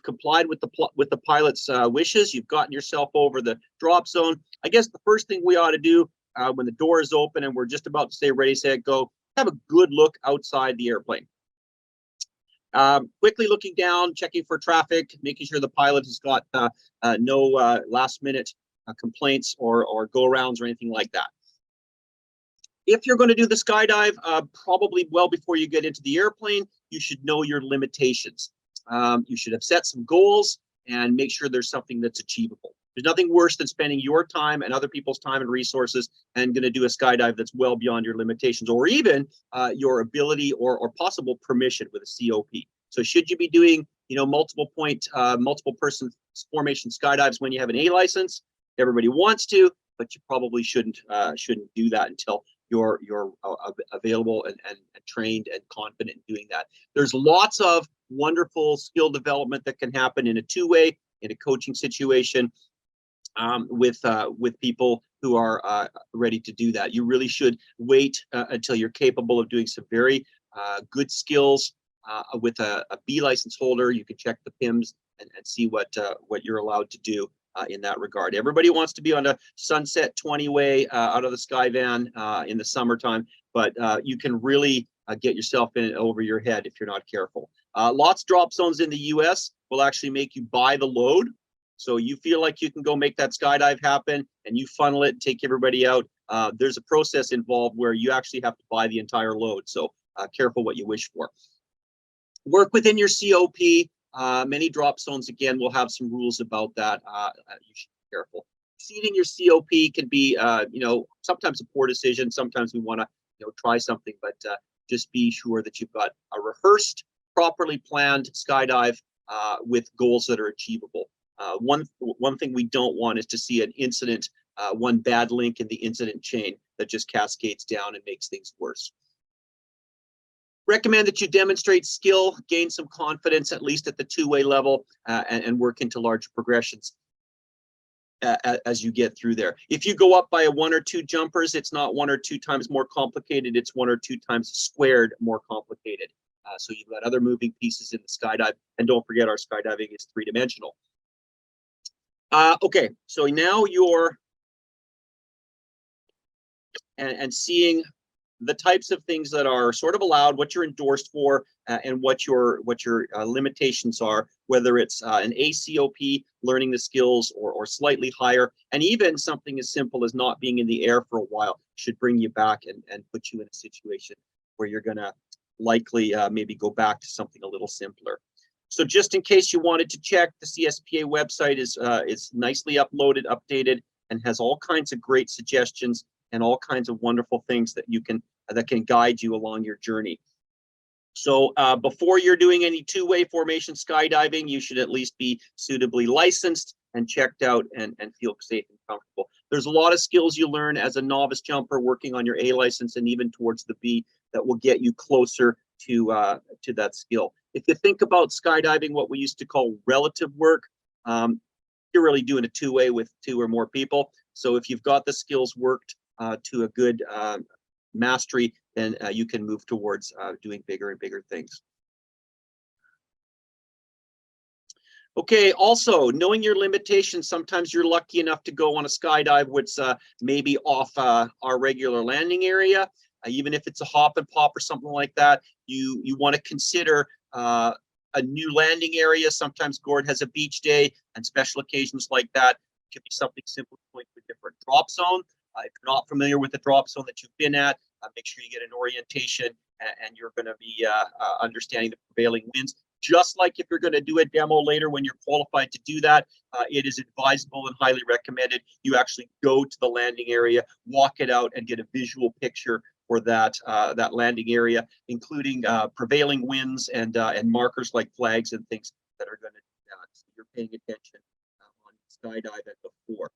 complied with the pilot's wishes. You've gotten yourself over the drop zone. I guess the first thing we ought to do when the door is open and we're just about to say ready, set, go, have a good look outside the airplane. Quickly looking down, checking for traffic, making sure the pilot has got no last minute complaints or go-arounds or anything like that. If you're going to do the skydive, probably well before you get into the airplane, you should know your limitations. You should have set some goals and make sure there's something that's achievable. There's nothing worse than spending your time and other people's time and resources and going to do a skydive that's well beyond your limitations, or even your ability or possible permission with a COP. So should you be doing, multiple person formation skydives when you have an A license? Everybody wants to, but you probably shouldn't do that until you're available and trained and confident in doing that. There's lots of wonderful skill development that can happen in a two-way, in a coaching situation, with people who are ready to do that. You really should wait until you're capable of doing some very good skills with a B license holder. You can check the PIMS and see what you're allowed to do in that regard. Everybody wants to be on a Sunset 20-way out of the Skyvan in the summertime, but you can really get yourself in over your head if you're not careful. Lots of drop zones in the US will actually make you buy the load. So you feel like you can go make that skydive happen and you funnel it, take everybody out. There's a process involved where you actually have to buy the entire load. So careful what you wish for. Work within your COP. Many drop zones, again, will have some rules about that. You should be careful. Exceeding your COP can be, sometimes a poor decision. Sometimes we want to, try something, but just be sure that you've got a rehearsed, properly planned skydive with goals that are achievable. One thing we don't want is to see an incident, one bad link in the incident chain that just cascades down and makes things worse. Recommend that you demonstrate skill, gain some confidence, at least at the two-way level, and work into larger progressions as you get through there. If you go up by a 1 or 2 jumpers, it's not 1 or 2 times more complicated, it's 1 or 2 times squared more complicated. So you've got other moving pieces in the skydive, and don't forget our skydiving is 3-dimensional. Okay, so now you're and seeing the types of things that are sort of allowed, what you're endorsed for, and what your limitations are, whether it's an ACOP, learning the skills, or slightly higher, and even something as simple as not being in the air for a while should bring you back and put you in a situation where you're going to likely maybe go back to something a little simpler. So just in case you wanted to check, the CSPA website is nicely uploaded, updated, and has all kinds of great suggestions and all kinds of wonderful things that can guide you along your journey. So before you're doing any two-way formation skydiving, you should at least be suitably licensed and checked out and feel safe and comfortable. There's a lot of skills you learn as a novice jumper working on your A license and even towards the B that will get you closer to that skill. If you think about skydiving, what we used to call relative work, you're really doing a two-way with 2 or more people. So if you've got the skills worked to a good mastery, then you can move towards doing bigger and bigger things. Okay, also knowing your limitations. Sometimes you're lucky enough to go on a skydive which maybe off our regular landing area. Even if it's a hop and pop or something like that, you want to consider a new landing area. Sometimes Gord has a beach day and special occasions like that. It could be something simple, going to a different drop zone. If you're not familiar with the drop zone that you've been at, make sure you get an orientation and you're going to be understanding the prevailing winds. Just like if you're going to do a demo later when you're qualified to do that, it is advisable and highly recommended you actually go to the landing area, walk it out, and get a visual picture for that landing area, including prevailing winds and markers like flags and things that are going to do that. So you're paying attention on skydive at before.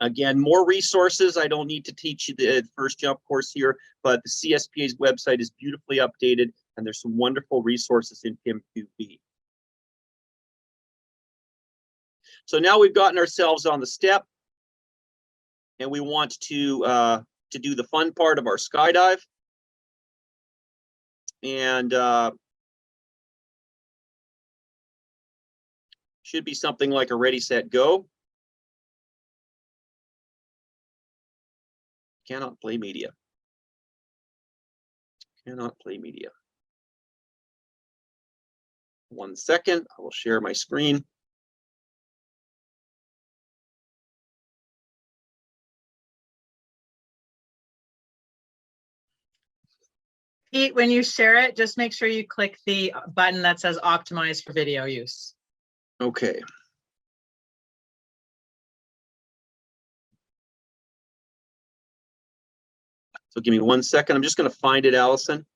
Again, more resources. I don't need to teach you the first jump course here, but the CSPA's website is beautifully updated and there's some wonderful resources in PIM 2B. So now we've gotten ourselves on the step and we want to do the fun part of our skydive. And should be something like a ready, set, go. Cannot play media. Cannot play media. 1 second, I will share my screen. Pete, when you share it, just make sure you click the button that says optimize for video use. Okay. So give me 1 second. I'm just going to find it, Allison.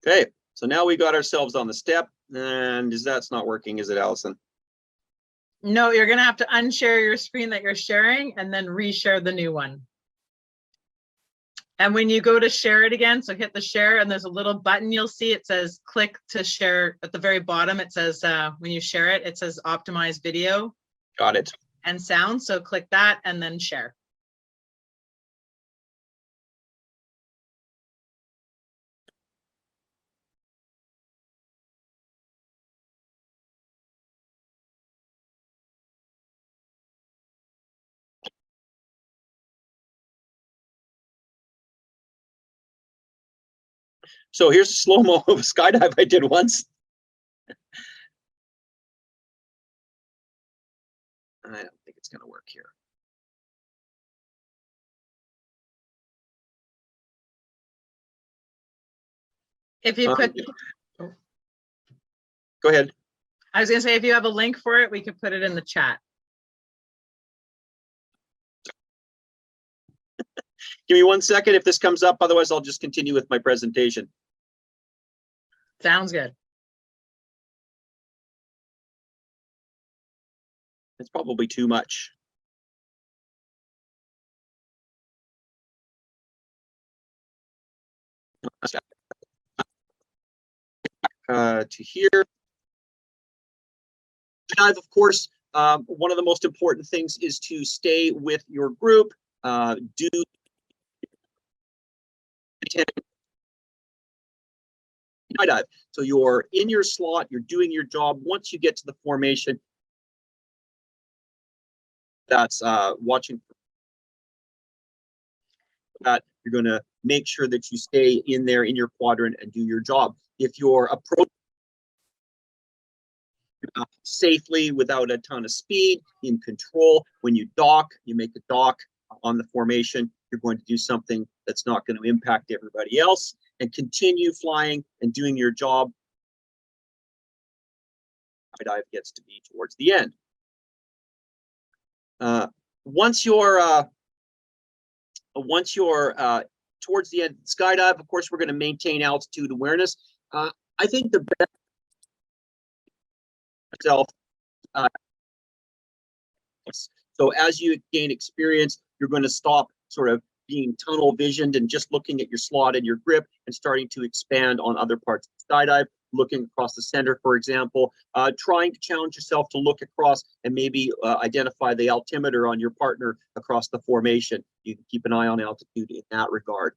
Okay, so now we got ourselves on the step, and that's not working, is it, Allison? No, you're going to have to unshare your screen that you're sharing and then reshare the new one. And when you go to share it again, so hit the share and there's a little button you'll see. It says click to share at the very bottom. It says when you share it, it says optimize video. Got it. And sound. So click that and then share. So here's a slow-mo of a skydive I did once. I don't think it's going to work here. If you put, Go ahead. I was going to say, if you have a link for it, we could put it in the chat. Give me 1 second if this comes up. Otherwise, I'll just continue with my presentation. Sounds good. It's probably too much. To here. Dive, of course, one of the most important things is to stay with your group. Do dive. So you're in your slot, you're doing your job. Once you get to the formation, that's watching that, you're going to make sure that you stay in there in your quadrant and do your job. If you're approaching safely without a ton of speed, in control, when you dock, you make a dock on the formation, you're going to do something that's not going to impact everybody else and continue flying and doing your job skydive gets to be towards the end. Once you're towards the end skydive, of course, we're going to maintain altitude awareness. I think the best self. So as you gain experience, you're going to stop sort of being tunnel visioned and just looking at your slot and your grip and starting to expand on other parts of the skydive, looking across the center, for example, trying to challenge yourself to look across and maybe identify the altimeter on your partner across the formation. You can keep an eye on altitude in that regard.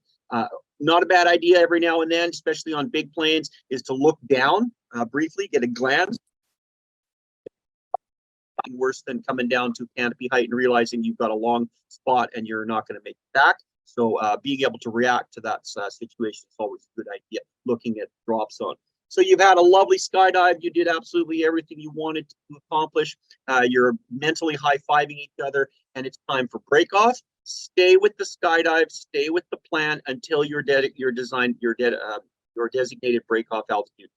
Not a bad idea every now and then, especially on big planes, is to look down briefly, get a glance. Worse than coming down to canopy height and realizing you've got a long spot and you're not going to make it back. So being able to react to that situation is always a good idea, looking at drop zone. So you've had a lovely skydive. You did absolutely everything you wanted to accomplish. You're mentally high-fiving each other, and it's time for break off. Stay with the skydive, stay with the plan until your designated break off altitude.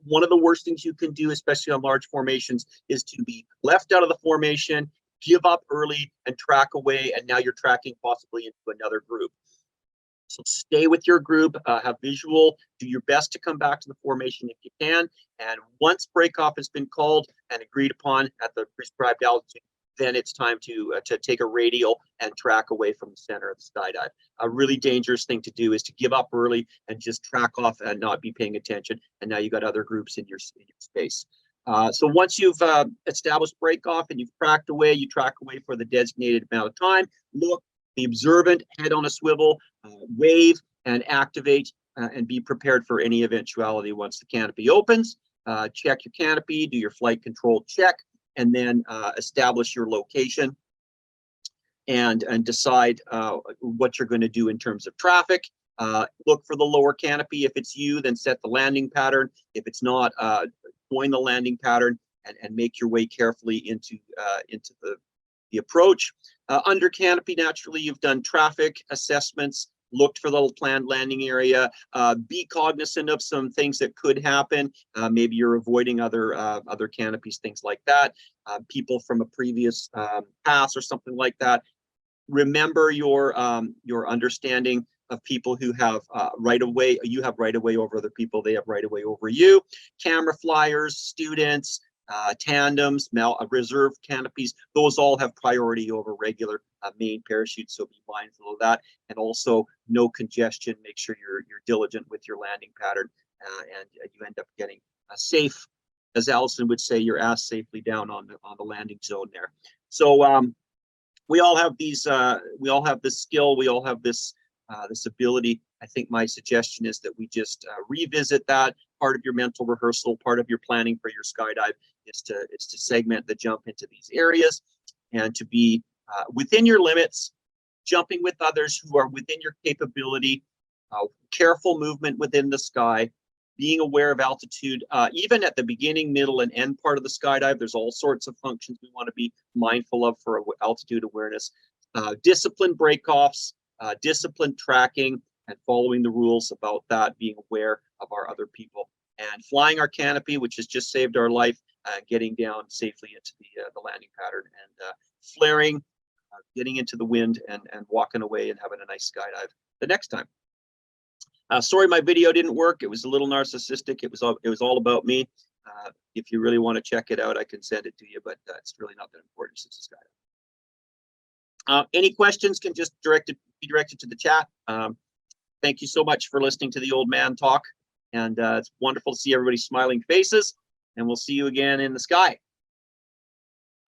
One of the worst things you can do, especially on large formations, is to be left out of the formation, give up early, and track away, and now you're tracking possibly into another group. So stay with your group, have visual, do your best to come back to the formation if you can, and once break off has been called and agreed upon at the prescribed altitude, then it's time to take a radial and track away from the center of the skydive. A really dangerous thing to do is to give up early and just track off and not be paying attention. And now you've got other groups in your space. So once you've established break off and you've tracked away, you track away for the designated amount of time. Look, be observant, head on a swivel, wave and activate and be prepared for any eventuality once the canopy opens. Check your canopy, do your flight control check, and then establish your location and decide what you're going to do in terms of traffic. Look for the lower canopy. If it's you, then set the landing pattern. If it's not, join the landing pattern and make your way carefully into the approach. Under canopy, naturally, you've done traffic assessments, looked for the planned landing area, be cognizant of some things that could happen. Maybe you're avoiding other canopies, things like that. People from a previous pass or something like that. Remember your understanding of people who have right of way. You have right of way over other people. They have right of way over you. Camera flyers, students, tandems, reserve canopies, those all have priority over regular main parachutes, so be mindful of that. And also no congestion. Make sure you're diligent with your landing pattern and you end up getting a safe, as Allison would say, your ass safely down on the landing zone there. So we all have these, we all have this skill, we all have this this ability. I think my suggestion is that we just revisit that. Part of your mental rehearsal, part of your planning for your skydive is to segment the jump into these areas and to be within your limits, jumping with others who are within your capability, careful movement within the sky, being aware of altitude, even at the beginning, middle, and end part of the skydive. There's all sorts of functions we want to be mindful of for altitude awareness. Disciplined breakoffs, disciplined tracking, and following the rules about that, being aware of our other people, and flying our canopy, which has just saved our life, getting down safely into the landing pattern, and flaring, getting into the wind, and walking away and having a nice skydive the next time. Sorry, my video didn't work. It was a little narcissistic. It was all about me. If you really want to check it out, I can send it to you, but it's really not that important since it's skydive. Any questions can just be directed to the chat. Thank you so much for listening to the old man talk. And it's wonderful to see everybody's smiling faces. And we'll see you again in the sky.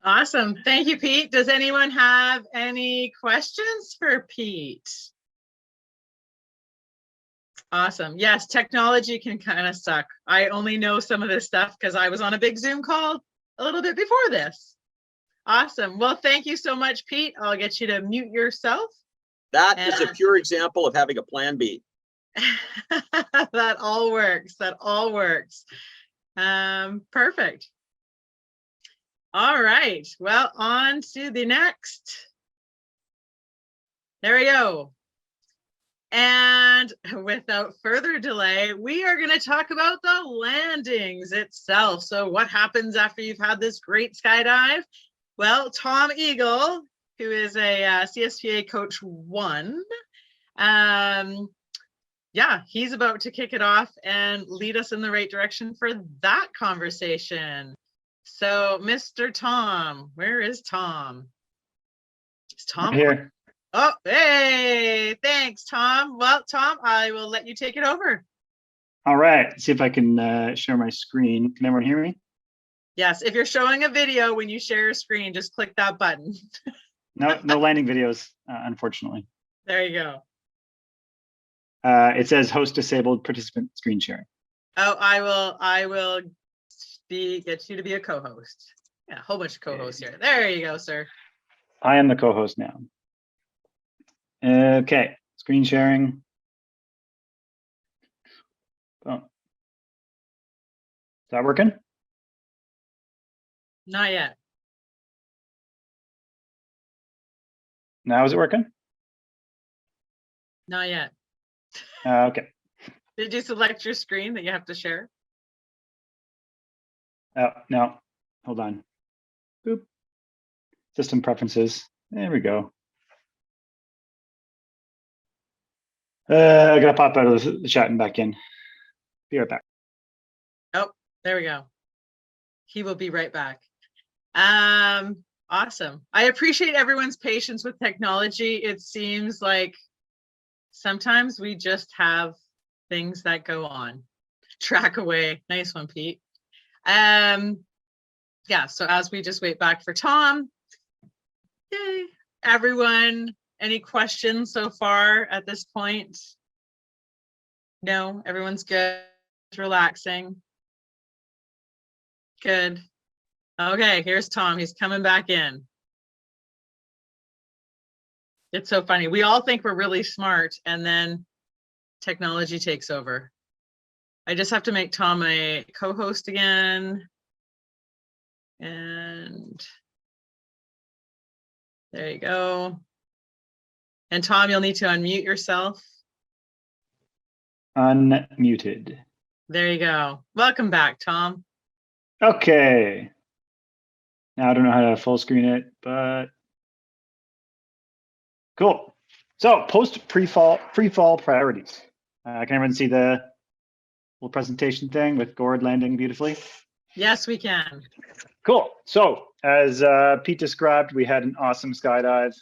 Awesome. Thank you, Pete. Does anyone have any questions for Pete? Awesome. Yes, technology can kind of suck. I only know some of this stuff because I was on a big Zoom call a little bit before this. Awesome. Well, thank you so much, Pete. I'll get you to mute yourself. That is a pure example of having a plan B. That all works. That all works. Perfect. All right. Well, on to the next. There we go. And And without further delay, we are going to talk about the landings itself. So what happens after you've had this great skydive? Well, Tom Eagle, who is a CSPA Coach 1, yeah, he's about to kick it off and lead us in the right direction for that conversation. So, Mr. Tom, where is Tom? Is Tom here? Oh, hey, thanks, Tom. Well, Tom, I will let you take it over. All right, let's see if I can share my screen. Can everyone hear me? Yes, if you're showing a video, when you share your screen, just click that button. No landing videos, unfortunately. There you go. It says host disabled, participant screen sharing. Oh, I will get you to be a co-host. Yeah, a whole bunch of co-hosts here. There you go, sir. I am the co-host now. Okay, screen sharing. Oh. Is that working? Not yet. Now is it working? Not yet. Okay. Did you select your screen that you have to share? Oh, no, hold on. Boop. System preferences. There we go. I gotta pop out of the chat and back in. Be right back. Oh, there we go. He will be right back. Awesome. I appreciate everyone's patience with technology. It seems like sometimes we just have things that go on. Track away. Nice one, Pete. Yeah, so as we just wait back for Tom, yay, everyone, any questions so far at this point? No, everyone's good, relaxing. Good. Okay, here's Tom. He's coming back in. It's so funny. We all think we're really smart and then technology takes over. I just have to make Tom a co-host again. And there you go. And Tom, you'll need to unmute yourself. Unmuted. There you go. Welcome back, Tom. Okay. Now I don't know how to full screen it, but cool. So post pre-fall priorities. Can everyone see the little presentation thing with Gord landing beautifully? Yes, we can. Cool. So as Pete described, we had an awesome skydive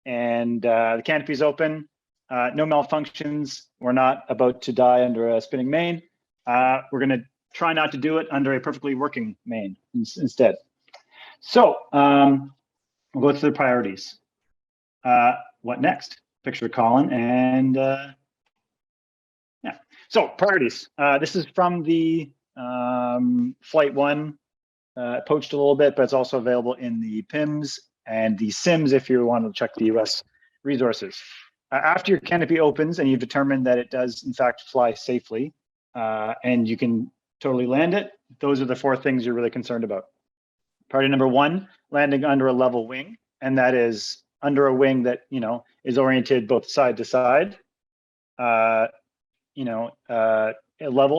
and the canopy's open. No malfunctions. We're not about to die under a spinning main. We're going to try not to do it under a perfectly working main instead. So we'll go through the priorities. What next? Picture of Colin and yeah. So priorities. This is from the Flight 1. Poached a little bit, but it's also available in the PIMS and the SIMS if you want to check the US resources. After your canopy opens and you've determined that it does in fact fly safely and you can totally land it, those are the 4 things you're really concerned about. Priority number 1, landing under a level wing, and that is under a wing that, you know, is oriented both side to side, level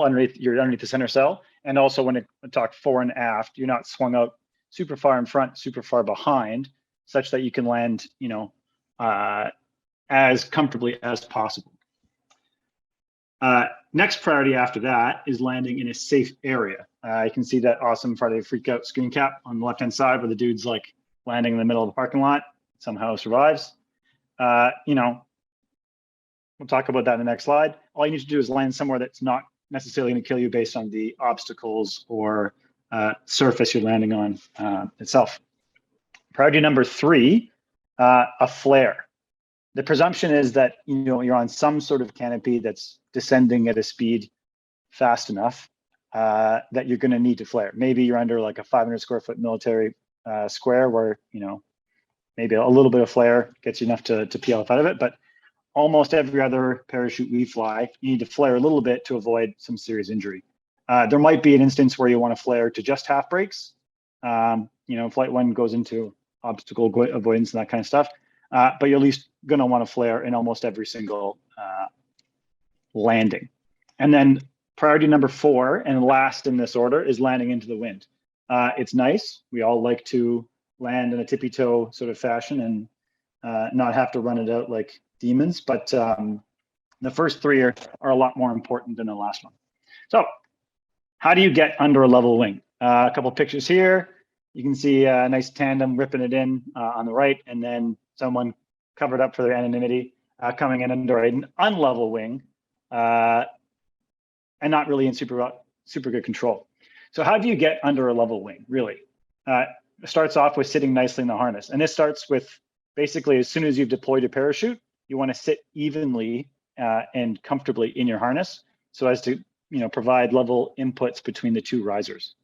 underneath the center cell. And also when it talk fore and aft, you're not swung out super far in front, super far behind, such that you can land, you know, as comfortably as possible. Next priority after that is landing in a safe area. You can see that awesome Friday Freak Out screen cap on the left-hand side where the dude's like landing in the middle of the parking lot, somehow survives. You know, we'll talk about that in the next slide. All you need to do is land somewhere that's not necessarily going to kill you based on the obstacles or surface you're landing on itself. Priority number 3, a flare. The presumption is that, you know, you're on some sort of canopy that's descending at a speed fast enough that you're going to need to flare. Maybe you're under like a 500 square foot military square where, you know, maybe a little bit of flare gets you enough to peel off out of it. But almost every other parachute we fly, you need to flare a little bit to avoid some serious injury. There might be an instance where you want to flare to just half brakes. You know, Flight 1 goes into obstacle avoidance and that kind of stuff. But you're at least going to want to flare in almost every single landing. And then priority number 4 and last in this order is landing into the wind. It's nice. We all like to land in a tippy toe sort of fashion and not have to run it out like demons, but the first 3 are a lot more important than the last one. So how do you get under a level wing? A couple of pictures here. You can see a nice tandem ripping it in on the right, and then someone covered up for their anonymity coming in under an unlevel wing and not really in super good control. So how do you get under a level wing, really? It starts off with sitting nicely in the harness. And this starts with basically as soon as you've deployed your parachute, you want to sit evenly and comfortably in your harness so as to provide level inputs between the 2 risers.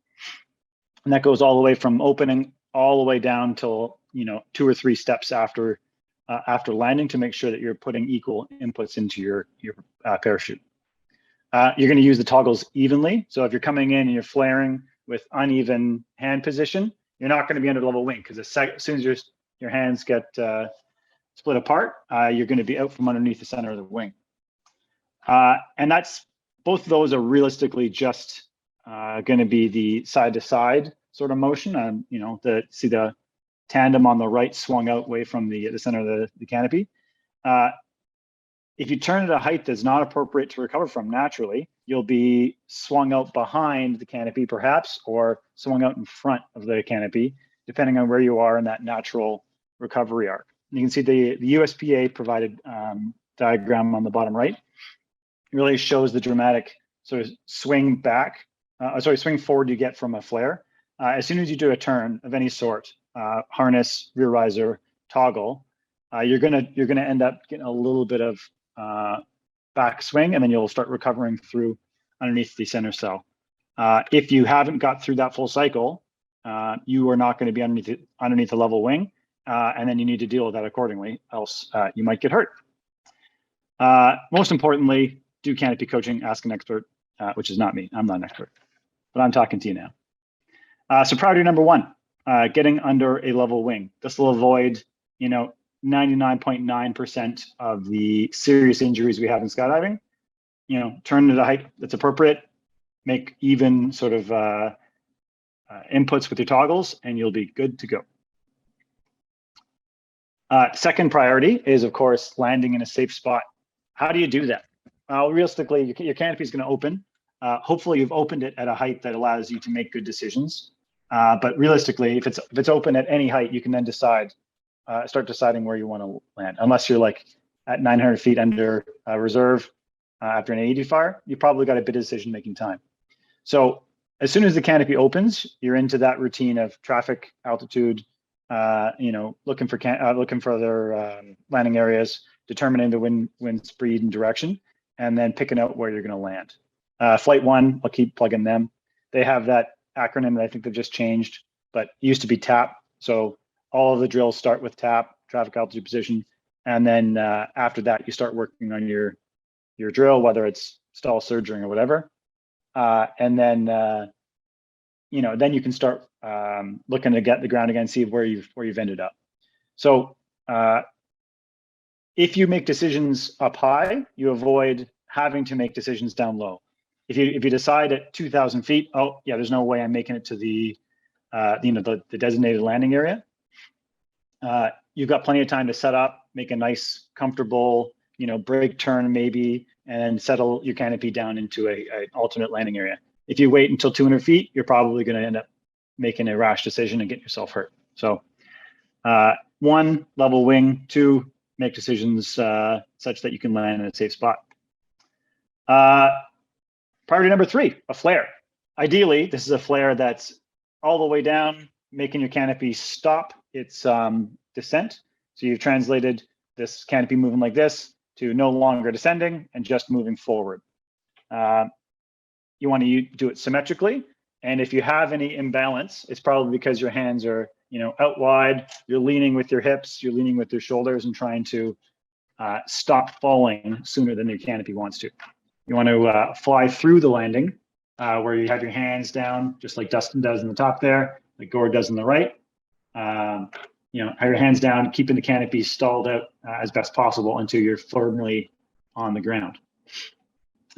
And that goes all the way from opening all the way down till 2 or 3 steps after landing to make sure that you're putting equal inputs into your parachute. You're going to use the toggles evenly. So if you're coming in and you're flaring with uneven hand position, you're not going to be under level wing, because as soon as your hands get split apart, you're going to be out from underneath the center of the wing. And that's both of those are realistically just going to be the side-to-side sort of motion. See the tandem on the right swung out away from the center of the canopy. If you turn at a height that's not appropriate to recover from naturally, you'll be swung out behind the canopy perhaps, or swung out in front of the canopy, depending on where you are in that natural recovery arc. And you can see the USPA provided diagram on the bottom right. It really shows the dramatic sort of swing forward you get from a flare. As soon as you do a turn of any sort, harness, rear riser, toggle, you're gonna end up getting a little bit of back swing, and then you'll start recovering through underneath the center cell. If you haven't got through that full cycle, you are not going to be underneath the level wing, and then you need to deal with that accordingly, else you might get hurt. Most importantly, do canopy coaching, ask an expert, which is not me. I'm not an expert, but I'm talking to you now. So priority number 1, getting under a level wing. This will avoid, 99.9% of the serious injuries we have in skydiving. Turn at a height that's appropriate, make even sort of inputs with your toggles, and you'll be good to go. Second priority is, of course, landing in a safe spot. How do you do that? Realistically, your canopy is going to open. Hopefully, you've opened it at a height that allows you to make good decisions. But realistically, if it's open at any height, you can then start deciding where you want to land. Unless you're like at 900 feet under reserve after an AED fire, you probably got a bit of decision-making time. So as soon as the canopy opens, you're into that routine of traffic, altitude, looking for other landing areas, determining the wind speed and direction, and then picking out where you're going to land. Flight 1, I'll keep plugging them. They have that acronym that I think they've just changed, but it used to be TAP. So all of the drills start with TAP, traffic, altitude, position, and then after that, you start working on your drill, whether it's stall, surging, or whatever. And then then you can start looking to get the ground again, see where you've ended up. So if you make decisions up high, you avoid having to make decisions down low. If you decide at 2,000 feet, oh yeah, there's no way I'm making it to the designated landing area. You've got plenty of time to set up, make a nice, comfortable, break turn maybe, and then settle your canopy down into an alternate landing area. If you wait until 200 feet, you're probably going to end up making a rash decision and get yourself hurt. So 1, level wing. 2, make decisions such that you can land in a safe spot. Priority number 3, a flare. Ideally, this is a flare that's all the way down, making your canopy stop its descent. So you've translated this canopy moving like this to no longer descending and just moving forward. You want to do it symmetrically. And if you have any imbalance, it's probably because your hands are out wide, you're leaning with your hips, you're leaning with your shoulders and trying to stop falling sooner than your canopy wants to. You want to fly through the landing where you have your hands down, just like Dustin does in the top there, like Gord does on the right. Have your hands down, keeping the canopy stalled out as best possible until you're firmly on the ground.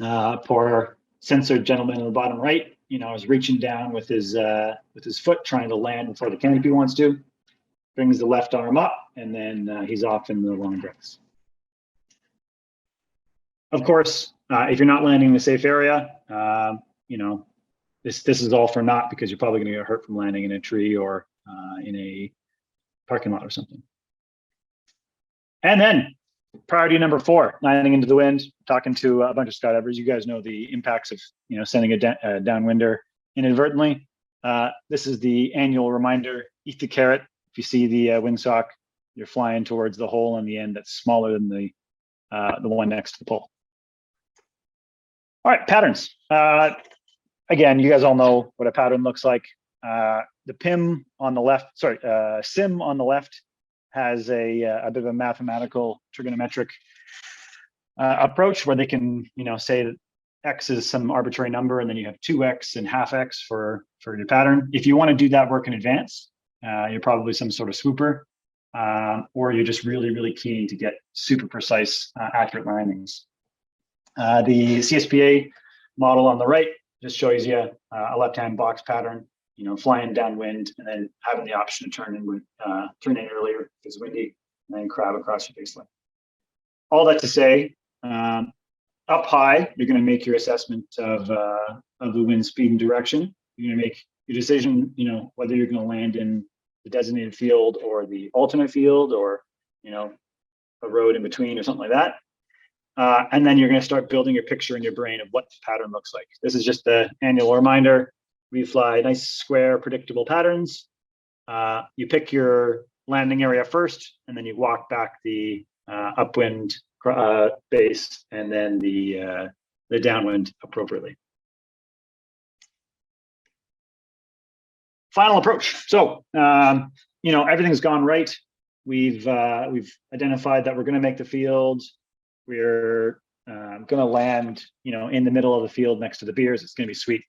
Poor censored gentleman in the bottom right, is reaching down with his foot trying to land before the canopy wants to. Brings the left arm up, and then he's off in the long grass. Of course, if you're not landing in a safe area, this is all for naught because you're probably going to get hurt from landing in a tree or in a parking lot or something. And then priority number 4, landing into the wind, talking to a bunch of skydivers. You guys know the impacts of sending a downwinder inadvertently. This is the annual reminder, eat the carrot. If you see the windsock, you're flying towards the hole on the end that's smaller than the one next to the pole. All right, patterns. Again, you guys all know what a pattern looks like. The PIM on the left, SIM on the left has a bit of a mathematical trigonometric approach where they can, say that X is some arbitrary number, and then you have 2X and half X for your pattern. If you want to do that work in advance, you're probably some sort of swooper, or you're just really, really keen to get super precise, accurate landings. The CSPA model on the right just shows you a left-hand box pattern, flying downwind and then having the option to turn in earlier if it's windy, and then crab across your baseline. All that to say, up high, you're going to make your assessment of the wind speed and direction. You're going to make your decision, whether you're going to land in the designated field or the alternate field, or a road in between or something like that. And then you're going to start building your picture in your brain of what the pattern looks like. This is just the annual reminder. We fly nice, square, predictable patterns. You pick your landing area first, and then you walk back the upwind base and then the downwind appropriately. Final approach. So, everything's gone right. We've identified that we're going to make the field. We're going to land, in the middle of the field next to the beers. It's going to be sweet.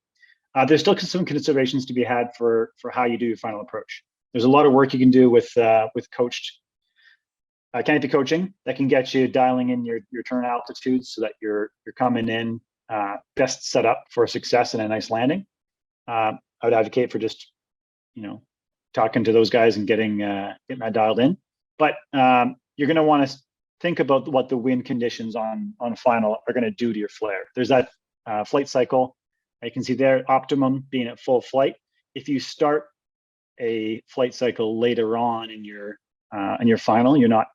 There's still some considerations to be had for how you do your final approach. There's a lot of work you can do with coached canopy coaching that can get you dialing in your turn altitudes so that you're coming in best set up for success and a nice landing. I would advocate for just talking to those guys and getting that dialed in. But you're going to want to think about what the wind conditions on final are going to do to your flare. There's that flight cycle. You can see there, optimum being at full flight. If you start a flight cycle later on in your final, you're not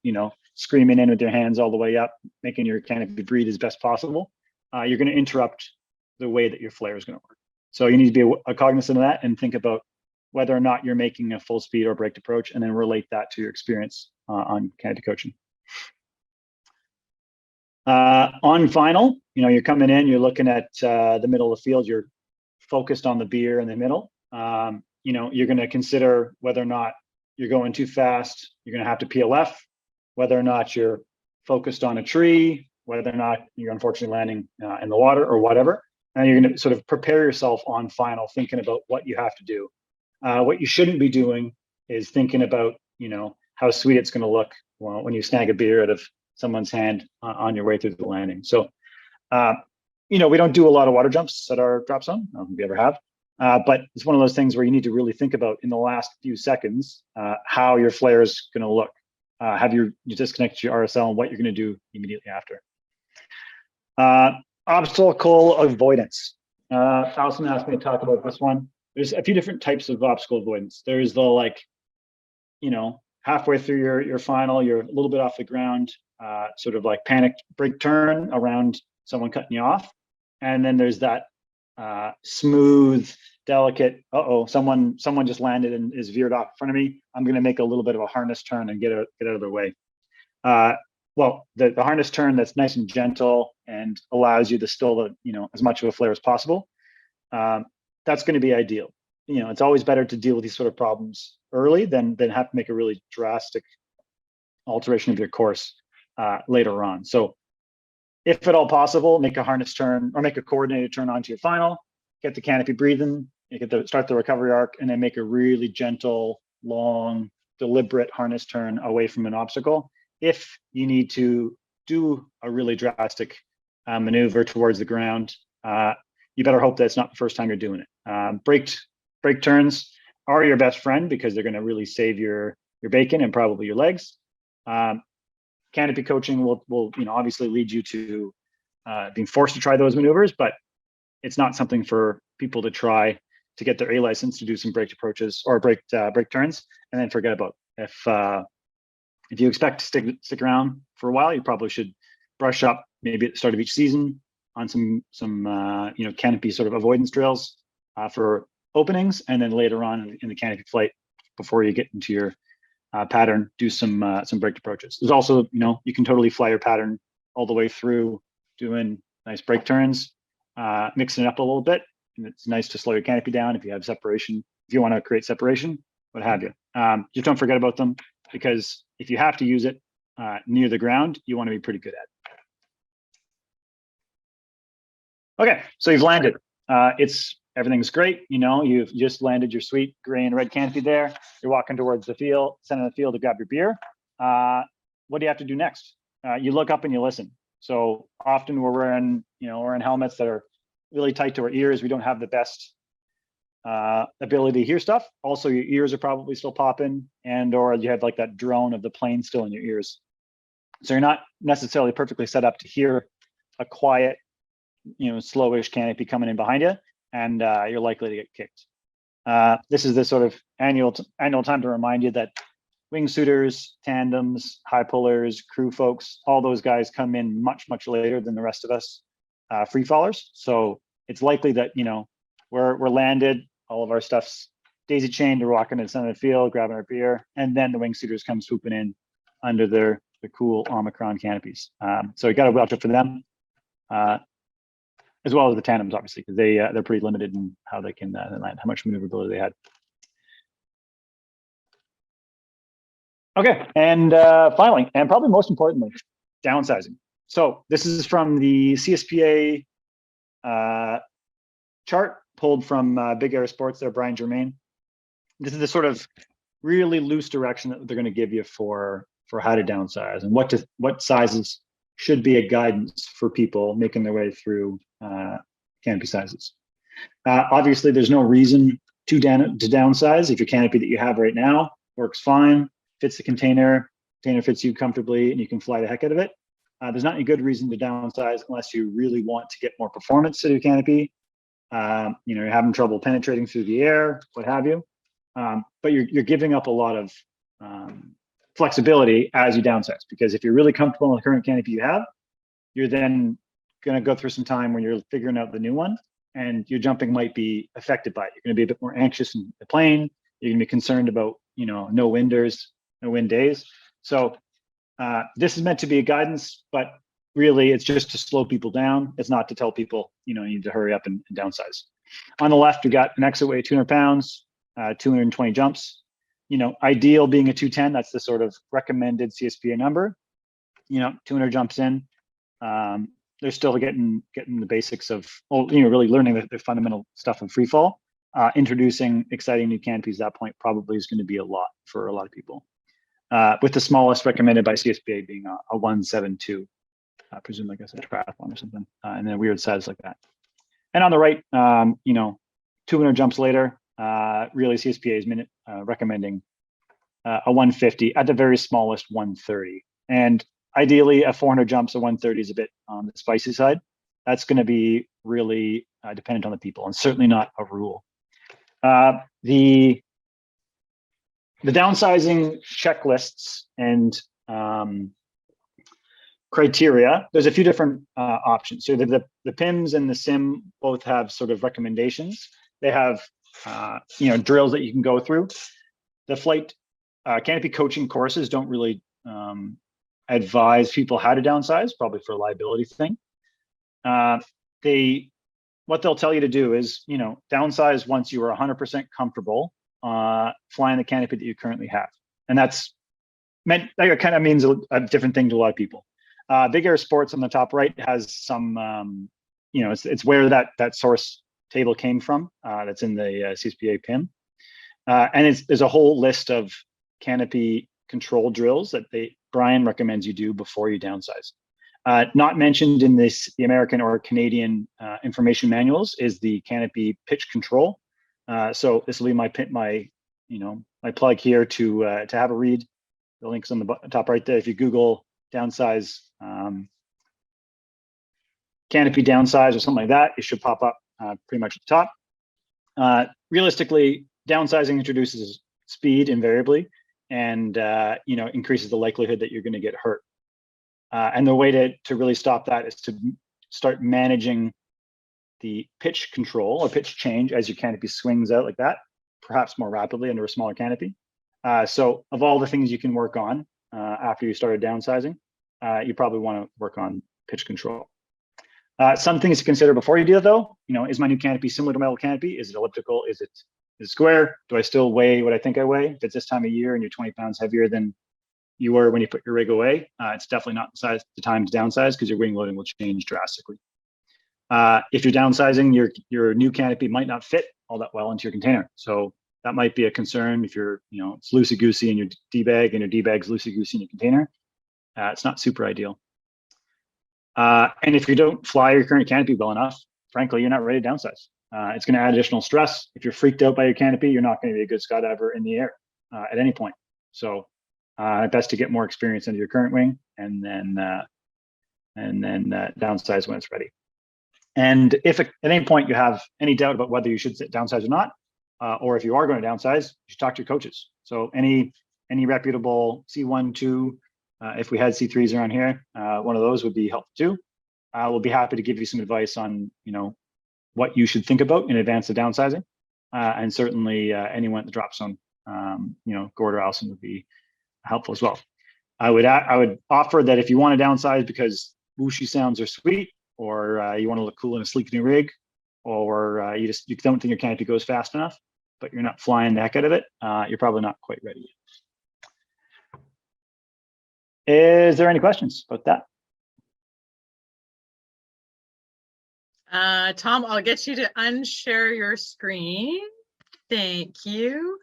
screaming in with your hands all the way up, making your canopy breathe as best possible. You're going to interrupt the way that your flare is going to work. So you need to be cognizant of that and think about whether or not you're making a full speed or braked approach, and then relate that to your experience on canopy coaching. On final, you're coming in, you're looking at the middle of the field, you're focused on the beer in the middle. You're going to consider whether or not you're going too fast, you're going to have to PLF, whether or not you're focused on a tree, whether or not you're unfortunately landing in the water or whatever. And you're going to sort of prepare yourself on final, thinking about what you have to do. What you shouldn't be doing is thinking about, how sweet it's going to look when you snag a beer out of someone's hand on your way through the landing. So, we don't do a lot of water jumps at our drop zone. I don't think we ever have. But it's one of those things where you need to really think about in the last few seconds how your flare is going to look. Have you disconnected your RSL and what you're going to do immediately after. Obstacle avoidance. Allison asked me to talk about this one. There's a few different types of obstacle avoidance. There's the halfway through your final, you're a little bit off the ground, sort of like panicked brake turn around someone cutting you off. And then there's that smooth, delicate, someone just landed and is veered off in front of me. I'm going to make a little bit of a harness turn and get out of their way. Well, the harness turn that's nice and gentle and allows you to still, as much of a flare as possible. That's going to be ideal. It's always better to deal with these sort of problems early than have to make a really drastic alteration of your course later on. So if at all possible, make a harness turn or make a coordinated turn onto your final, get the canopy breathing, start the recovery arc, and then make a really gentle, long, deliberate harness turn away from an obstacle. If you need to do a really drastic maneuver towards the ground, you better hope that it's not the first time you're doing it. Brake turns are your best friend because they're going to really save your bacon and probably your legs. Canopy coaching will obviously lead you to being forced to try those maneuvers, but it's not something for people to try to get their A license to do some brake approaches or brake turns and then forget about it. If you expect to stick around for a while, you probably should brush up maybe at the start of each season on some canopy sort of avoidance drills for openings, and then later on in the canopy flight before you get into your pattern, do some brake approaches. There's also, you can totally fly your pattern all the way through doing nice brake turns, mixing it up a little bit. And it's nice to slow your canopy down if you have separation, if you want to create separation, what have you. Just don't forget about them, because if you have to use it near the ground, you want to be pretty good at it. Okay, so you've landed. Everything's great. You've just landed your sweet gray and red canopy there. You're walking towards the field, center of the field to grab your beer. What do you have to do next? You look up and you listen. So often we're wearing helmets that are really tight to our ears. We don't have the best ability to hear stuff. Also, your ears are probably still popping, or you have like that drone of the plane still in your ears. So you're not necessarily perfectly set up to hear a quiet, slowish canopy coming in behind you, and you're likely to get kicked. This is the sort of annual time to remind you that wingsuiters, tandems, high pullers, crew folks, all those guys come in much, much later than the rest of us free fallers. So it's likely that, we're landed, all of our stuff's daisy chained, we're walking to the center of the field, grabbing our beer, and then the wingsuiters come swooping in under the cool Omicron canopies. So you got to watch out for them, as well as the tandems, obviously, because they're pretty limited in how they can land, how much maneuverability they had. Okay, and finally, and probably most importantly, downsizing. So this is from the CSPA chart pulled from Big Air Sports there, Brian Germain. This is the sort of really loose direction that they're going to give you for how to downsize and what sizes should be a guidance for people making their way through canopy sizes. Obviously, there's no reason to downsize if your canopy that you have right now works fine, fits the container fits you comfortably, and you can fly the heck out of it. There's not any good reason to downsize unless you really want to get more performance to your canopy. You're having trouble penetrating through the air, what have you. But you're giving up a lot of flexibility as you downsize, because if you're really comfortable in the current canopy you have, you're then going to go through some time when you're figuring out the new one, and your jumping might be affected by it. You're going to be a bit more anxious in the plane. You're going to be concerned about, no wind days. So this is meant to be a guidance, but really it's just to slow people down. It's not to tell people, you need to hurry up and downsize. On the left, we got an exit weight, 200 pounds, 220 jumps. Ideal being a 210, that's the sort of recommended CSPA number. 200 jumps in. They're still getting the basics of, really learning the fundamental stuff of free fall. Introducing exciting new canopies at that point probably is going to be a lot for a lot of people. With the smallest recommended by CSPA being a 172, I presume like a triathlon or something, and then a weird size like that. And on the right, 200 jumps later, really CSPA is recommending a 150, at the very smallest 130. And ideally a 400 jumps, a 130 is a bit on the spicy side. That's going to be really dependent on the people, and certainly not a rule. The downsizing checklists and criteria, there's a few different options. So the PIMS and the SIM both have sort of recommendations. They have drills that you can go through. The flight canopy coaching courses don't really advise people how to downsize, probably for a liability thing. What they'll tell you to do is, downsize once you are 100% comfortable flying the canopy that you currently have. And that kind of means a different thing to a lot of people. Big Air Sports on the top right has some, it's where that source table came from. That's in the CSPA PIM. And there's a whole list of canopy control drills that Brian recommends you do before you downsize. Not mentioned in the American or Canadian information manuals is the canopy pitch control. So this will be my plug here to have a read. The link's on the top right there. If you Google downsize, canopy downsize or something like that, it should pop up pretty much at the top. Realistically, downsizing introduces speed invariably, and increases the likelihood that you're going to get hurt. And the way to really stop that is to start managing the pitch control or pitch change as your canopy swings out like that, perhaps more rapidly under a smaller canopy. So of all the things you can work on after you started downsizing, you probably want to work on pitch control. Some things to consider before you do it though, is my new canopy similar to my old canopy? Is it elliptical? Is it square? Do I still weigh what I think I weigh? If it's this time of year and you're 20 pounds heavier than you were when you put your rig away, it's definitely not the time to downsize because your wing loading will change drastically. If you're downsizing, your new canopy might not fit all that well into your container. So that might be a concern if you're, it's loosey-goosey in your D-bag and your D-bag's loosey-goosey in your container. It's not super ideal. And if you don't fly your current canopy well enough, frankly, you're not ready to downsize. It's going to add additional stress. If you're freaked out by your canopy, you're not going to be a good skydiver in the air at any point. So best to get more experience into your current wing and then downsize when it's ready. And if at any point you have any doubt about whether you should downsize or not, or if you are going to downsize, you should talk to your coaches. So any reputable C1, 2, if we had C3s around here, one of those would be helpful too. We'll be happy to give you some advice on, what you should think about in advance of downsizing. And certainly anyone at the drop zone, Gord or Allison would be helpful as well. I would offer that if you want to downsize because whooshy sounds are sweet, or you want to look cool in a sleek new rig, or you don't think your canopy goes fast enough, but you're not flying the heck out of it, you're probably not quite ready yet. Is there any questions about that? Tom, I'll get you to unshare your screen. Thank you.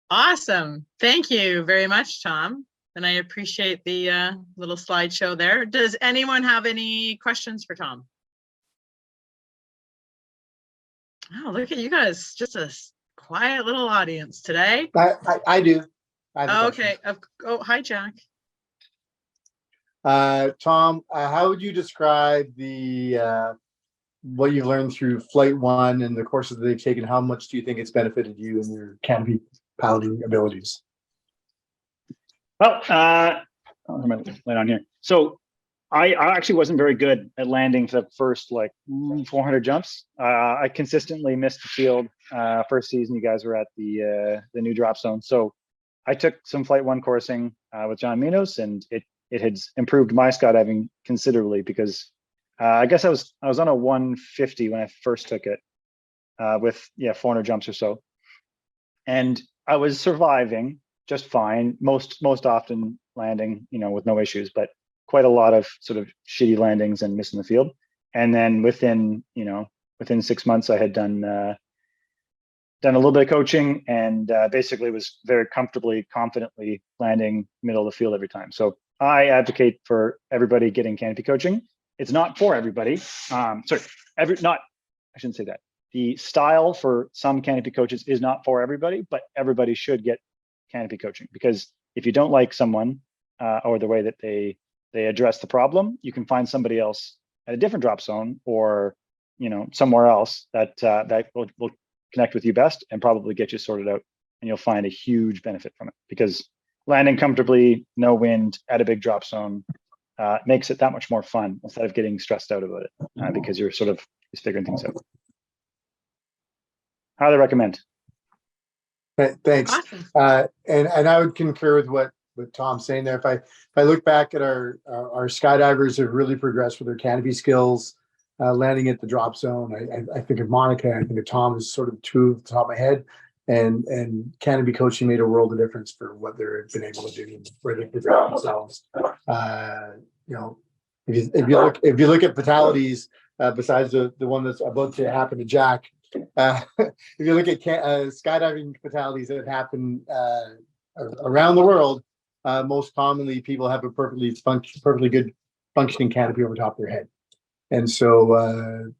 Awesome. Thank you very much, Tom. And I appreciate the little slideshow there. Does anyone have any questions for Tom? Oh, look at you guys. Just a quiet little audience today. I do. I have a Okay. Oh, hi, Jack. Tom, how would you describe the what you've learned through Flight 1 and the courses that they've taken? How much do you think it's benefited you in your canopy piloting abilities? Well, I'm going to lay on here. So I actually wasn't very good at landing for the first 400 jumps. I consistently missed the field. First season, you guys were at the new drop zone. So I took some Flight 1 coursing with John Minos, and it had improved my skydiving considerably because I guess I was on a 150 when I first took it with 400 jumps or so, and I was surviving just fine. Most often landing, with no issues, but quite a lot of sort of shitty landings and missing the field. And then within 6 months, I had done a little bit of coaching and basically was very comfortably, confidently landing middle of the field every time. So I advocate for everybody getting canopy coaching. It's not for everybody. I shouldn't say that. The style for some canopy coaches is not for everybody, but everybody should get canopy coaching, because if you don't like someone or the way that they address the problem, you can find somebody else at a different drop zone or somewhere else that will connect with you best and probably get you sorted out, and you'll find a huge benefit from it, because landing comfortably, no wind at a big drop zone makes it that much more fun instead of getting stressed out about it because you're sort of just figuring things out. Highly recommend. Thanks. Awesome. And I would concur with what Tom's saying there. If I look back at our skydivers have really progressed with their canopy skills, landing at the drop zone. I think of Monica, I think of Tom as sort of two off the top of my head, and canopy coaching made a world of difference for what they've been able to do, where they progress themselves. If you look at fatalities, besides the one that's about to happen to Jack, if you look at skydiving fatalities that happen around the world, most commonly people have a perfectly good functioning canopy over top of their head. And so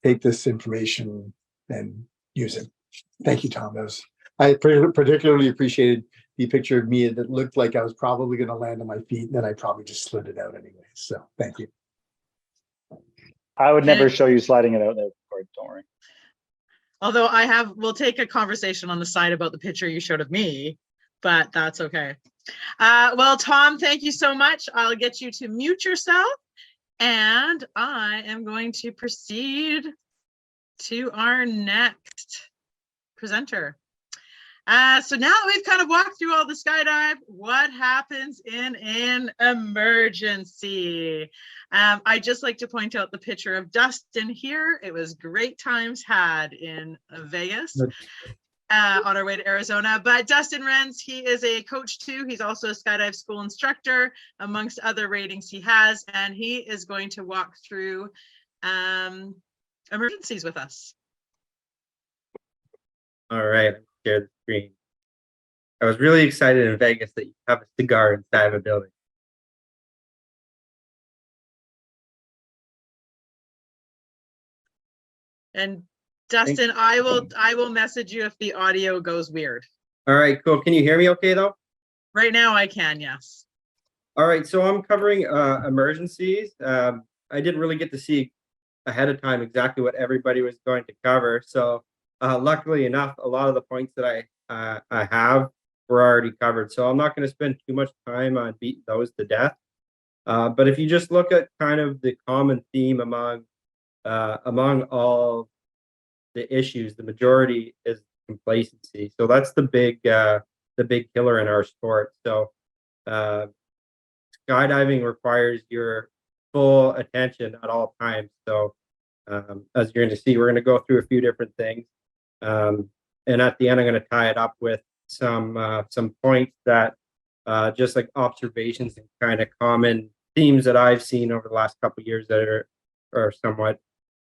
take this information and use it. Thank you, Tom. I particularly appreciated the picture of me that looked like I was probably going to land on my feet, and then I probably just slid it out anyway. So thank you. I would never show you sliding it out there, Cord, don't worry. Although we'll take a conversation on the side about the picture you showed of me, but that's okay. Well, Tom, thank you so much. I'll get you to mute yourself, and I am going to proceed to our next presenter. So now that we've kind of walked through all the skydive, what happens in an emergency? I just like to point out the picture of Dustin here. It was great times had in Vegas on our way to Arizona. But Dustin Renz, he is a coach too. He's also a skydive school instructor, amongst other ratings he has, and he is going to walk through emergencies with us. All right, share the screen. I was really excited in Vegas that you have a cigar inside of a building. And Dustin, I will message you if the audio goes weird. All right, cool. Can you hear me okay though? Right now I can, yes. All right, so I'm covering emergencies. I didn't really get to see ahead of time exactly what everybody was going to cover. So luckily enough, a lot of the points that I have were already covered. So I'm not going to spend too much time on beating those to death. But if you just look at kind of the common theme among all the issues, the majority is complacency. So that's the big killer in our sport. So skydiving requires your full attention at all times. So as you're going to see, we're going to go through a few different things. And at the end, I'm going to tie it up with some points that just like observations and kind of common themes that I've seen over the last couple of years that are somewhat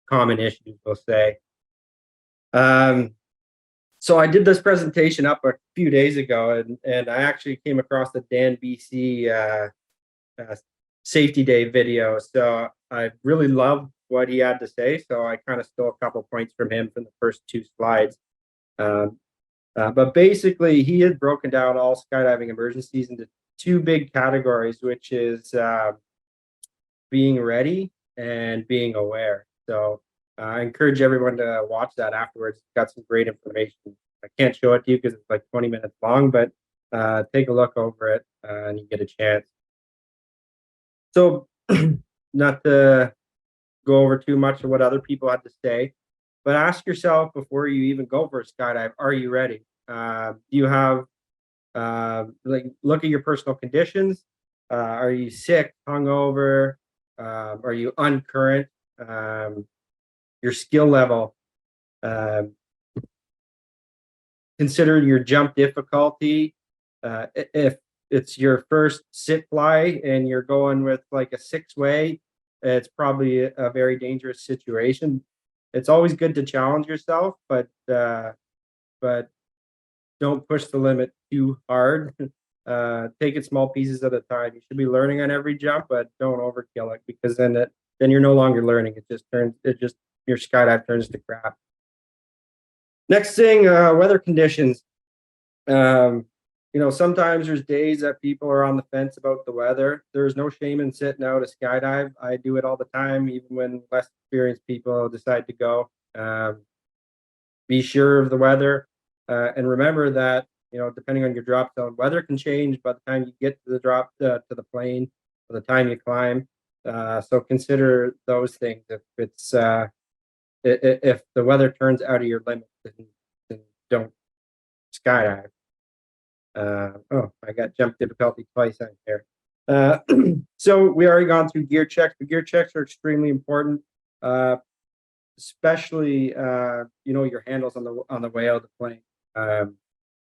common issues, we'll say. So I did this presentation up a few days ago, and I actually came across the Dan BC Safety Day video. So I really loved what he had to say. So I kind of stole a couple points from him from the first two slides. But basically, he had broken down all skydiving emergencies into two big categories, which is being ready and being aware. So I encourage everyone to watch that afterwards. It's got some great information. I can't show it to you because it's like 20 minutes long, but take a look over it and you get a chance. So not to go over too much of what other people had to say, but ask yourself before you even go for a skydive, are you ready? Do you have, look at your personal conditions. Are you sick, hungover? Are you uncurrent? Your skill level. Consider your jump difficulty. If it's your first sit fly and you're going with like a 6-way, it's probably a very dangerous situation. It's always good to challenge yourself, but don't push the limit too hard. Take it small pieces at a time. You should be learning on every jump, but don't overkill it, because then you're no longer learning. Your skydive turns to crap. Next thing, weather conditions. Sometimes there's days that people are on the fence about the weather. There's no shame in sitting out a skydive. I do it all the time, even when less experienced people decide to go. Be sure of the weather, and remember that depending on your drop zone, weather can change by the time you get to the drop to the plane, by the time you climb. So consider those things. If the weather turns out of your limit, then don't skydive. I got jump difficulty twice out there. So we already gone through gear checks. The gear checks are extremely important, especially your handles on the way out of the plane. I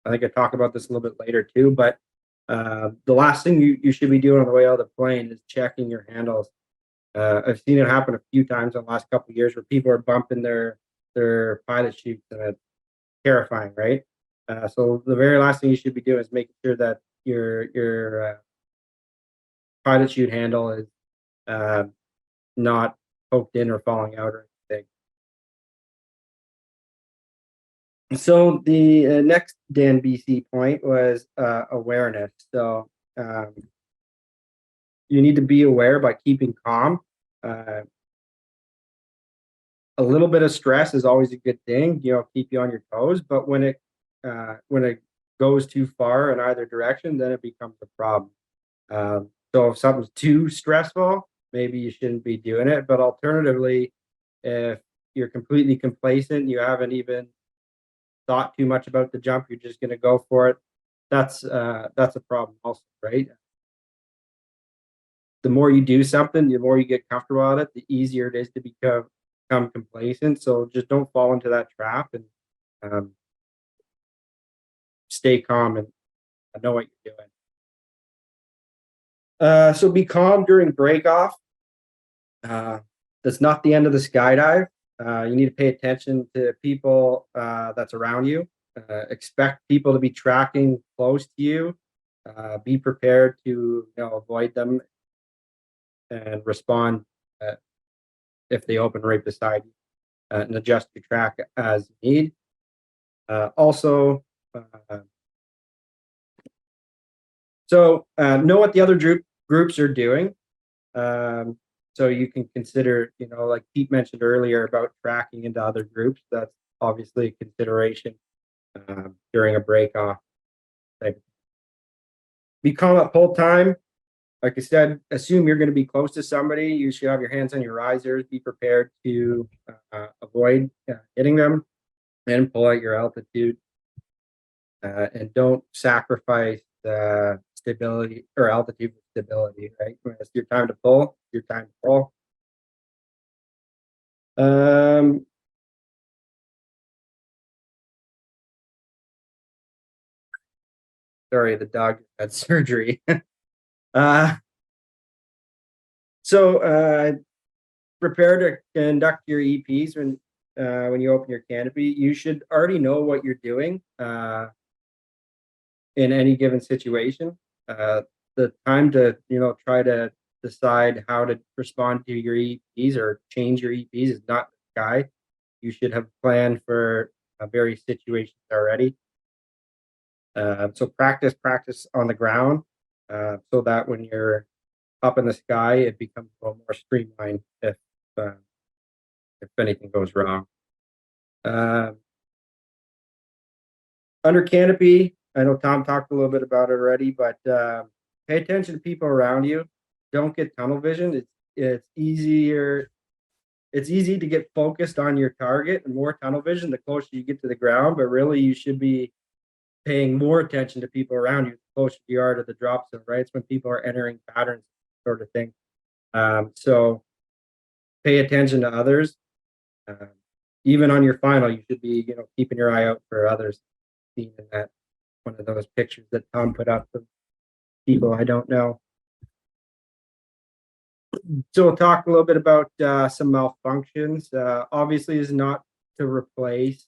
think I talk about this a little bit later too, but the last thing you should be doing on the way out of the plane is checking your handles. I've seen it happen a few times in the last couple of years where people are bumping their pilot chutes, and it's terrifying, right? So the very last thing you should be doing is making sure that your pilot chute handle is not poked in or falling out or anything. So the next Dan BC point was awareness. So you need to be aware by keeping calm. A little bit of stress is always a good thing, keep you on your toes. But when it goes too far in either direction, then it becomes a problem. So if something's too stressful, maybe you shouldn't be doing it. But alternatively, if you're completely complacent, you haven't even thought too much about the jump, you're just going to go for it. That's a problem also, right? The more you do something, the more you get comfortable at it, the easier it is to become complacent. So just don't fall into that trap, and stay calm and know what you're doing. So be calm during break off. That's not the end of the skydive. You need to pay attention to people that's around you. Expect people to be tracking close to you. Be prepared to avoid them and respond if they open right beside you, and adjust your track as you need. Also, know what the other groups are doing. So you can consider, like Pete mentioned earlier about tracking into other groups. That's obviously a consideration during a break off. Be calm at pull time. Like I said, assume you're going to be close to somebody. You should have your hands on your risers. Be prepared to avoid hitting them, and pull out your altitude. And don't sacrifice stability or altitude with stability, right? When it's your time to pull, your time to pull. Sorry, the dog had surgery. So prepare to conduct your EPs when you open your canopy. You should already know what you're doing in any given situation. The time to try to decide how to respond to your EPs or change your EPs is not the sky. You should have planned for various situations already. So practice on the ground, so that when you're up in the sky, it becomes a little more streamlined if anything goes wrong. Under canopy, I know Tom talked a little bit about it already, but pay attention to people around you. Don't get tunnel vision. It's easier. It's easy to get focused on your target and more tunnel vision the closer you get to the ground, but really you should be paying more attention to people around you the closer you are to the drop zone, right? It's when people are entering patterns, sort of thing. So pay attention to others. Even on your final, you should be, keeping your eye out for others. Seen in that one of those pictures that Tom put up of people I don't know. So we'll talk a little bit about some malfunctions. Obviously, is not to replace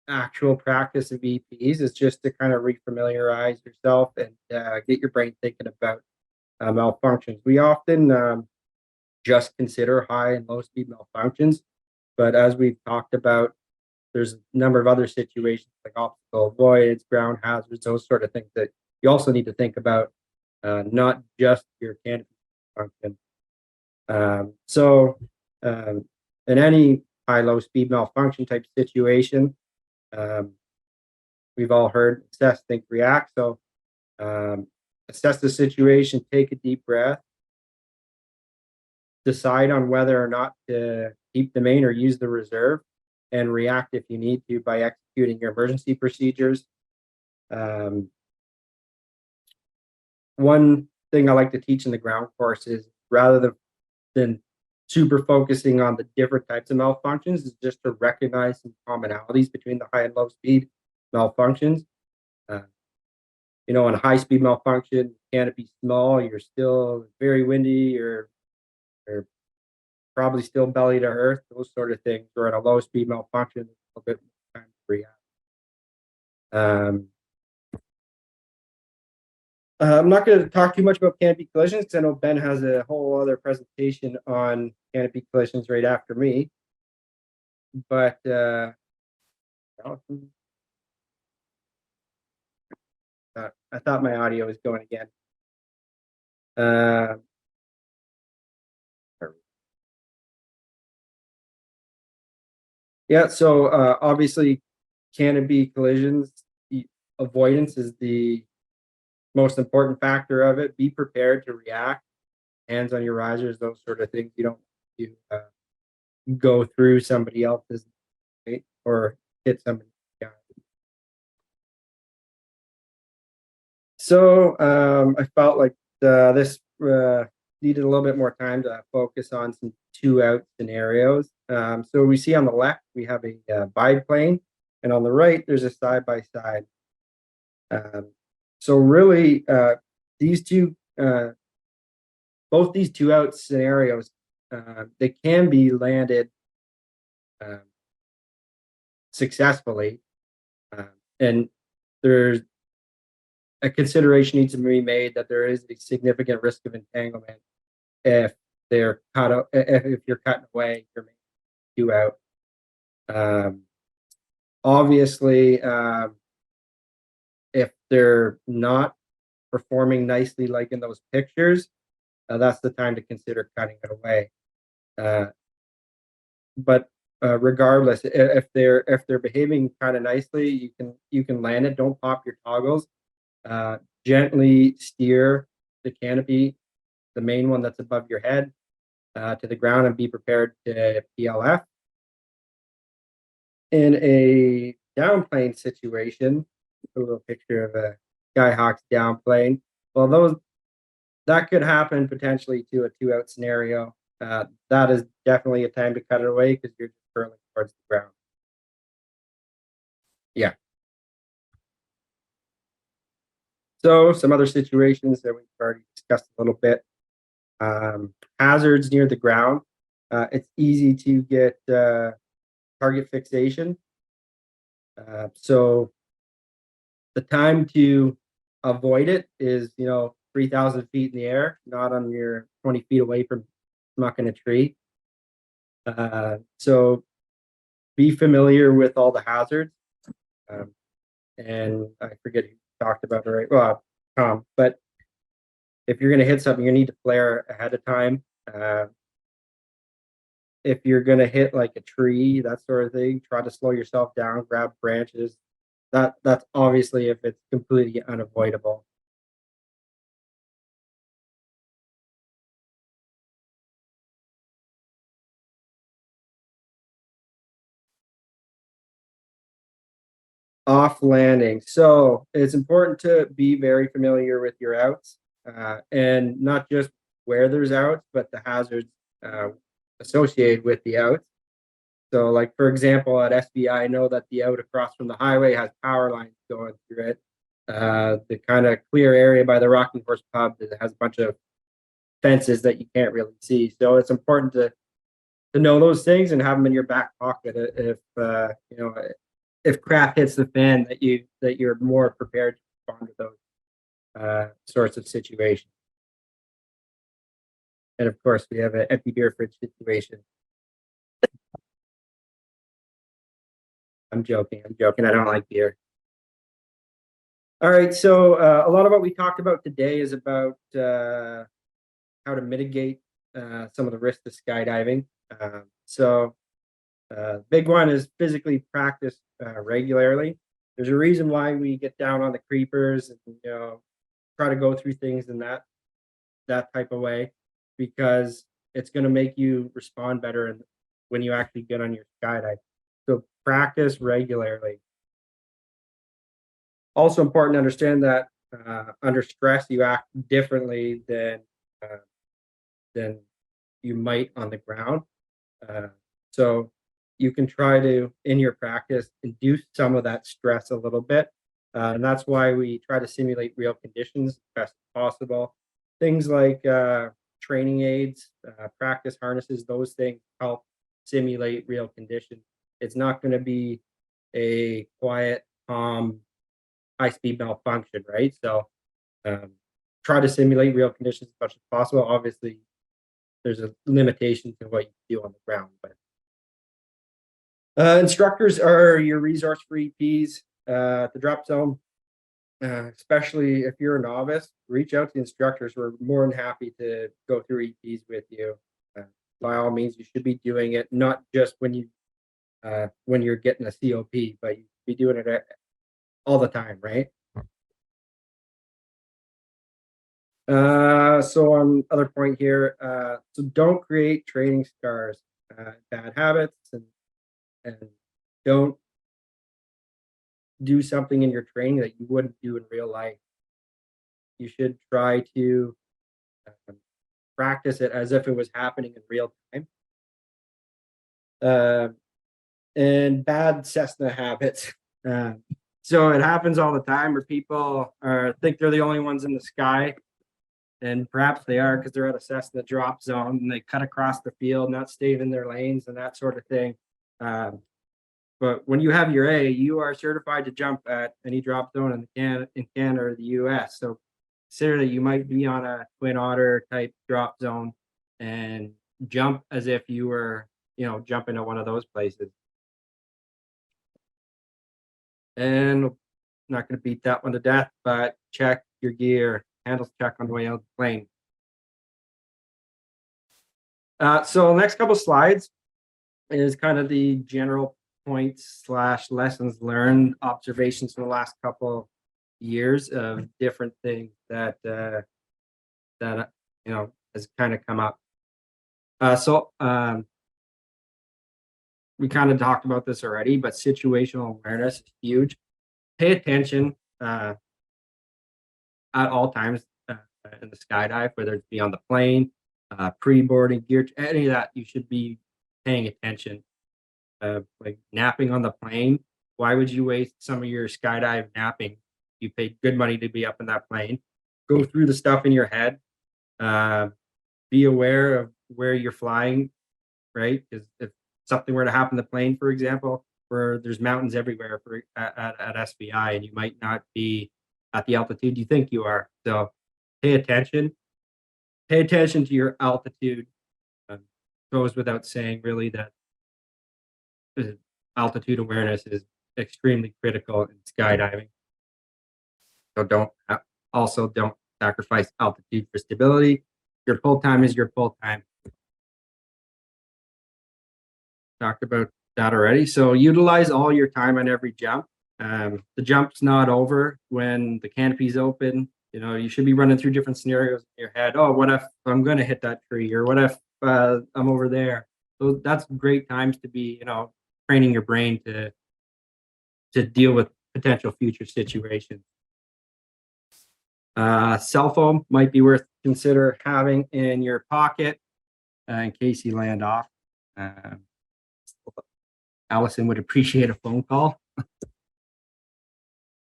actual practice of EPs. It's just to kind of refamiliarize yourself and get your brain thinking about malfunctions. We often just consider high and low speed malfunctions, but as we've talked about, there's a number of other situations like obstacle avoidance, ground hazards, those sort of things that you also need to think about, not just your canopy function. In any high-low speed malfunction type situation, we've all heard assess, think, react. So assess the situation, take a deep breath, decide on whether or not to keep the main or use the reserve, and react if you need to by executing your emergency procedures. One thing I like to teach in the ground course is rather than super focusing on the different types of malfunctions, is just to recognize some commonalities between the high and low speed malfunctions. In a high speed malfunction, canopy small, you're still very windy, you're probably still belly to earth, those sort of things. Or in a low speed malfunction, a little bit more time to react. I'm not going to talk too much about canopy collisions because I know Ben has a whole other presentation on canopy collisions right after me. But I thought my audio was going again. Yeah, so obviously canopy collisions, avoidance is the most important factor of it. Be prepared to react, hands on your risers, those sort of things. You don't you go through somebody else's, right, or hit somebody. Yeah. So I felt like this needed a little bit more time to focus on some 2-out scenarios. So we see on the left, we have a biplane, and on the right, there's a side-by-side. So really, these two, both these 2-out scenarios, they can be landed successfully, and there's a consideration needs to be made that there is a significant risk of entanglement if they're cut if you're cutting away, you're making 2-out. Obviously, if they're not performing nicely like in those pictures, that's the time to consider cutting it away. But regardless, if they're behaving kind of nicely, you can land it. Don't pop your toggles. Gently steer the canopy, the main one that's above your head, to the ground, and be prepared to PLF. In a downplane situation, a little picture of a Skyhawk's downplane. Well, that could happen potentially to a 2-out scenario. That is definitely a time to cut it away because you're just curling towards the ground. Yeah. So some other situations that we've already discussed a little bit. Hazards near the ground. It's easy to get target fixation. So the time to avoid it is, 3,000 feet in the air, not on your 20 feet away from smucking a tree. So be familiar with all the hazards. And I forget who talked about it, right? Well, Tom, but if you're going to hit something, you need to flare ahead of time. If you're going to hit like a tree, that sort of thing, try to slow yourself down, grab branches. That's obviously if it's completely unavoidable. Off landing. So it's important to be very familiar with your outs, and not just where there's outs, but the hazards associated with the outs. So like, for example, at SVI, I know that the out across from the highway has power lines going through it. The kind of clear area by the Rocking Horse pub that has a bunch of fences that you can't really see. So it's important to know those things and have them in your back pocket if crap hits the fan, that you're more prepared to respond to those sorts of situations. And of course, we have an empty beer fridge situation. I'm joking. I don't like beer. All right. So a lot of what we talked about today is about how to mitigate some of the risks of skydiving. Big one is physically practice regularly. There's a reason why we get down on the creepers and try to go through things in that type of way, because it's going to make you respond better when you actually get on your skydive. So practice regularly. Also important to understand that under stress you act differently than you might on the ground. So you can try to, in your practice, induce some of that stress a little bit. And that's why we try to simulate real conditions as best as possible. Things like training aids, practice harnesses, those things help simulate real conditions. It's not going to be a quiet, calm, high-speed malfunction, right? So try to simulate real conditions as much as possible. Obviously, there's a limitation to what you can do on the ground, but instructors are your resource for EPs at the drop zone. Especially if you're a novice, reach out to the instructors. We're more than happy to go through EPs with you. By all means, you should be doing it not just when you're getting a COP, but you should be doing it all the time, right? So on other point here, so don't create training scars, bad habits, and don't do something in your training that you wouldn't do in real life. You should try to practice it as if it was happening in real time. And bad Cessna habits. So it happens all the time where people think they're the only ones in the sky. And perhaps they are because they're at a Cessna drop zone and they cut across the field, not staying in their lanes and that sort of thing. But when you have your A, you are certified to jump at any drop zone in Canada or the US. So consider that you might be on a Twin Otter type drop zone and jump as if you were, jumping at one of those places. And I'm not going to beat that one to death, but check your gear, handles check on the way out of the plane. So next couple slides is kind of the general points / lessons learned, observations from the last couple years of different things that has kind of come up. We kind of talked about this already, but situational awareness is huge. Pay attention at all times in the skydive, whether it's be on the plane, pre-boarding gear, any of that, you should be paying attention. Like napping on the plane, why would you waste some of your skydive napping? You paid good money to be up in that plane. Go through the stuff in your head. Be aware of where you're flying, right? Because if something were to happen to the plane, for example, where there's mountains everywhere at SVI, and you might not be at the altitude you think you are. So pay attention. Pay attention to your altitude. Goes without saying, really, that altitude awareness is extremely critical in skydiving. So don't sacrifice altitude for stability. Your pull time is your pull time. Talked about that already. So utilize all your time on every jump. The jump's not over when the canopy's open. You should be running through different scenarios in your head. Oh, what if I'm going to hit that tree? Or what if I'm over there? So that's great times to be, training your brain to deal with potential future situations. Cell phone might be worth consider having in your pocket in case you land off. Allison would appreciate a phone call.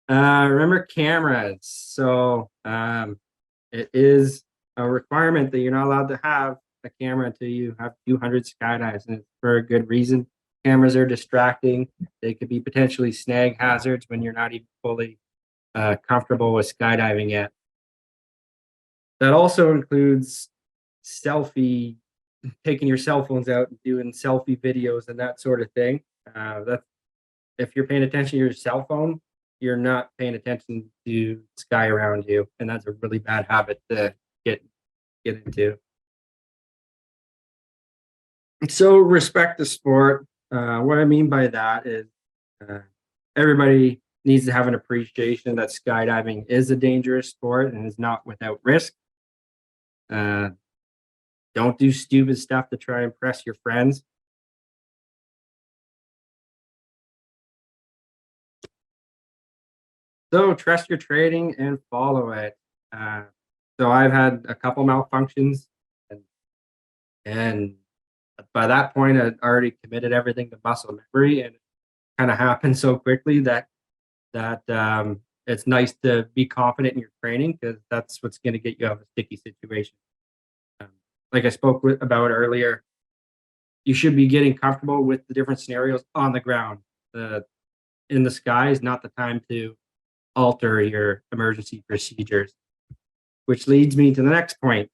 Remember cameras. So it is a requirement that you're not allowed to have a camera until you have 200 skydives, and it's for a good reason. Cameras are distracting. They could be potentially snag hazards when you're not even fully comfortable with skydiving yet. That also includes taking your cell phones out and doing selfie videos and that sort of thing. If you're paying attention to your cell phone, you're not paying attention to sky around you, and that's a really bad habit to get into. So respect the sport. What I mean by that is everybody needs to have an appreciation that skydiving is a dangerous sport and is not without risk. Don't do stupid stuff to try and impress your friends. So trust your training and follow it. So I've had a couple malfunctions, and by that point, I'd already committed everything to muscle memory, and it kind of happened so quickly that it's nice to be confident in your training, because that's what's going to get you out of a sticky situation. Like I spoke about earlier, you should be getting comfortable with the different scenarios on the ground. In the sky is not the time to alter your emergency procedures. which leads me to the next point.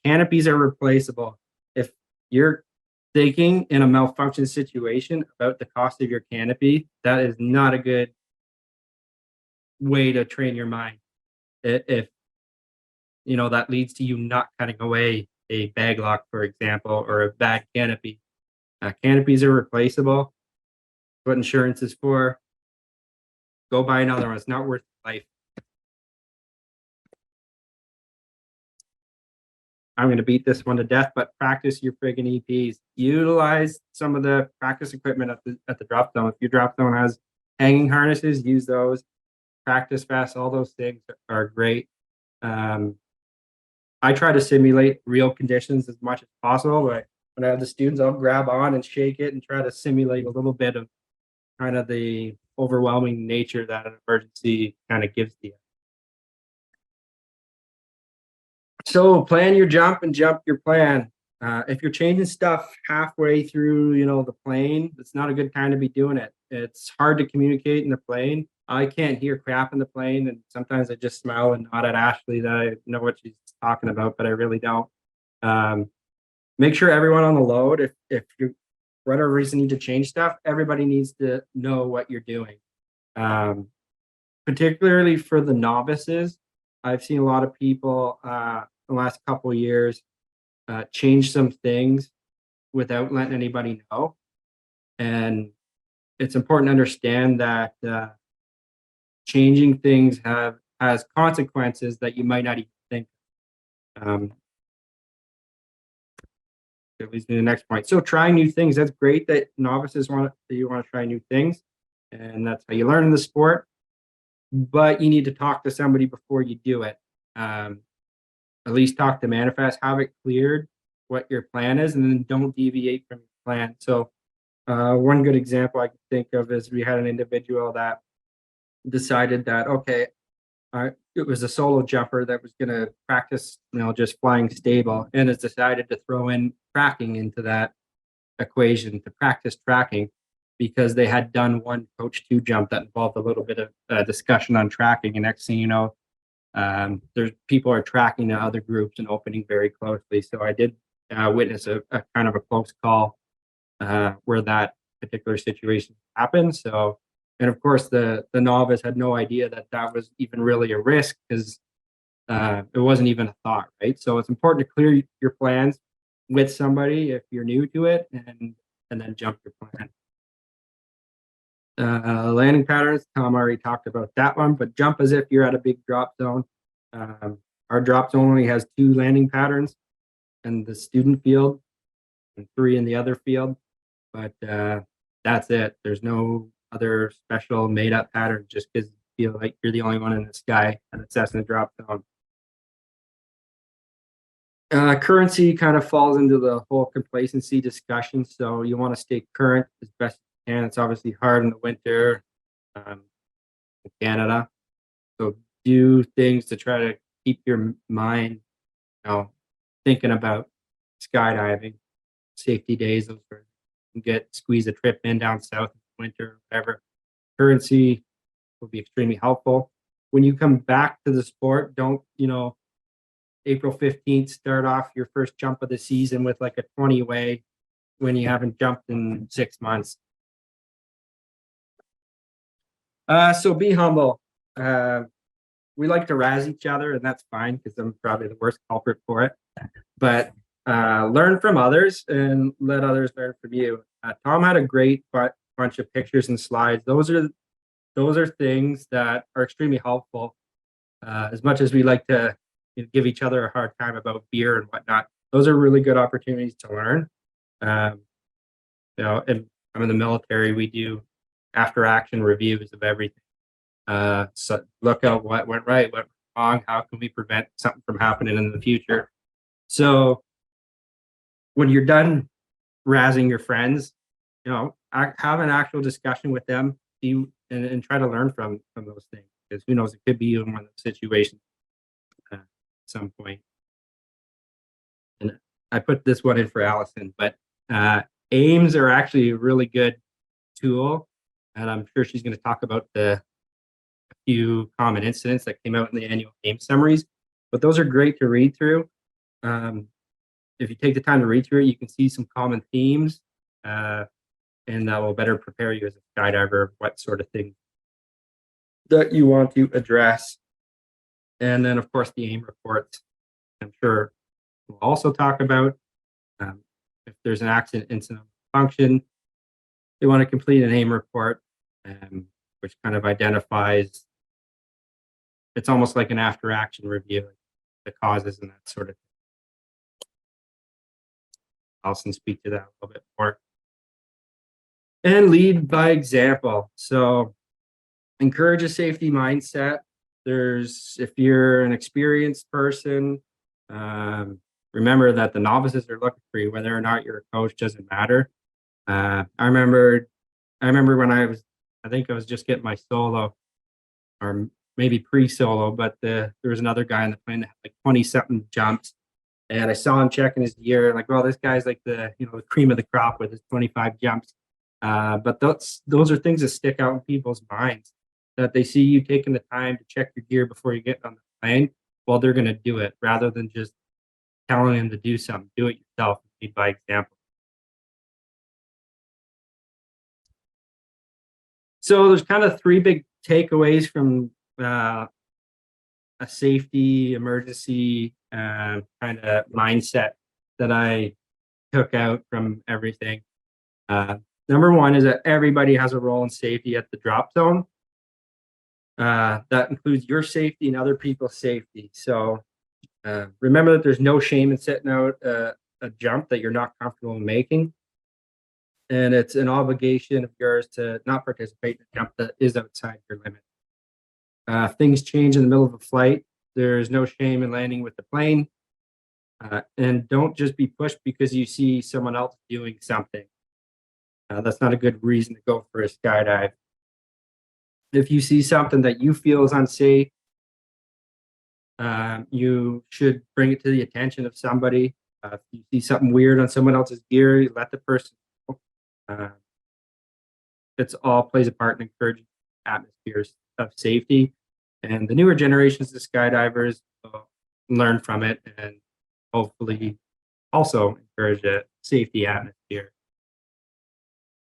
Canopies are replaceable. If you're thinking in a malfunction situation about the cost of your canopy, that is not a good way to train your mind. If you know that leads to you not cutting away a bag lock, for example, or a bad canopy. Canopies are replaceable. What insurance is for. Go buy another one. It's not worth life. I'm going to beat this one to death, but practice your friggin' EPs. Utilize some of the practice equipment at the drop zone. If your drop zone has hanging harnesses, use those. Practice fast. All those things are great. I try to simulate real conditions as much as possible, but when I have the students, I'll grab on and shake it and try to simulate a little bit of kind of the overwhelming nature that an emergency kind of gives to you. So plan your jump and jump your plan. If you're changing stuff halfway through, the plane, it's not a good time to be doing it. It's hard to communicate in the plane. I can't hear crap in the plane, and sometimes I just smile and nod at Ashley that I know what she's talking about, but I really don't. Make sure everyone on the load, if you for whatever reason need to change stuff, everybody needs to know what you're doing. Particularly for the novices, I've seen a lot of people the last couple of years change some things without letting anybody know. And it's important to understand that changing things has consequences that you might not even think. That leads me to the next point. So trying new things, that's great that novices want to try new things, and that's how you learn in the sport. But you need to talk to somebody before you do it. At least talk to Manifest, have it cleared what your plan is, and then don't deviate from your plan. So one good example I can think of is we had an individual that decided that, okay, it was a solo jumper that was going to practice, just flying stable, and has decided to throw in tracking into that equation to practice tracking because they had done one coach 2 jump that involved a little bit of discussion on tracking. And next thing you know, there's people are tracking to other groups and opening very closely. So I did witness a kind of a close call where that particular situation happened. So, and of course, the novice had no idea that was even really a risk because it wasn't even a thought, right? So it's important to clear your plans with somebody if you're new to it, and then jump your plan. Landing patterns, Tom already talked about that one, but jump as if you're at a big drop zone. Our drop zone only has 2 landing patterns in the student field and 3 in the other field, but that's it. There's no other special made up pattern just because you feel like you're the only one in the sky and it's in the drop zone. Currency kind of falls into the whole complacency discussion. So you want to stay current as best you can. It's obviously hard in the winter in Canada. So do things to try to keep your mind, thinking about skydiving, safety days, those sort of things. Squeeze a trip in down south in the winter, whatever. Currency will be extremely helpful. When you come back to the sport, don't, April 15th, start off your first jump of the season with like a 20 way when you haven't jumped in 6 months. So be humble. We like to razz each other, and that's fine because I'm probably the worst culprit for it. But learn from others and let others learn from you. Tom had a great bunch of pictures and slides. Those are things that are extremely helpful. As much as we like to give each other a hard time about beer and whatnot, those are really good opportunities to learn. And I'm in the military. We do after action reviews of everything. So look at what went right, what went wrong, how can we prevent something from happening in the future. So when you're done razzing your friends, have an actual discussion with them and try to learn from those things, because who knows, it could be you in one of those situations at some point. And I put this one in for Allison, but aims are actually a really good tool, and I'm sure she's going to talk about a few common incidents that came out in the annual aim summaries. but those are great to read through. If you take the time to read through it, you can see some common themes, and that will better prepare you as a skydiver of what sort of thing that you want to address. And then, of course, the AIM reports, I'm sure we'll also talk about. If there's an accident, incident, function, they want to complete an AIM report, which kind of identifies, it's almost like an after action review, the causes and that sort of thing. I'll speak to that a little bit more. And lead by example. So encourage a safety mindset. If you're an experienced person, remember that the novices are looking for you. Whether or not you're a coach doesn't matter. I remember when I think I was just getting my solo, or maybe pre-solo, but there was another guy on the plane that had like 20-something jumps, and I saw him checking his gear. Like, well, this guy's like the cream of the crop with his 25 jumps. But those are things that stick out in people's minds, that they see you taking the time to check your gear before you get on the plane. Well, they're going to do it rather than just telling them to do something. Do it yourself, lead by example. So there's kind of three big takeaways from a safety emergency kind of mindset that I took out from everything. Number one is that everybody has a role in safety at the drop zone. That includes your safety and other people's safety. So remember that there's no shame in setting out a jump that you're not comfortable in making. And it's an obligation of yours to not participate in a jump that is outside your limit. If things change in the middle of a flight, there's no shame in landing with the plane. And don't just be pushed because you see someone else doing something. That's not a good reason to go for a skydive. If you see something that you feel is unsafe, you should bring it to the attention of somebody. If you see something weird on someone else's gear, let the person know. It's all plays a part in encouraging atmospheres of safety. And the newer generations of skydivers will learn from it and hopefully also encourage a safety atmosphere.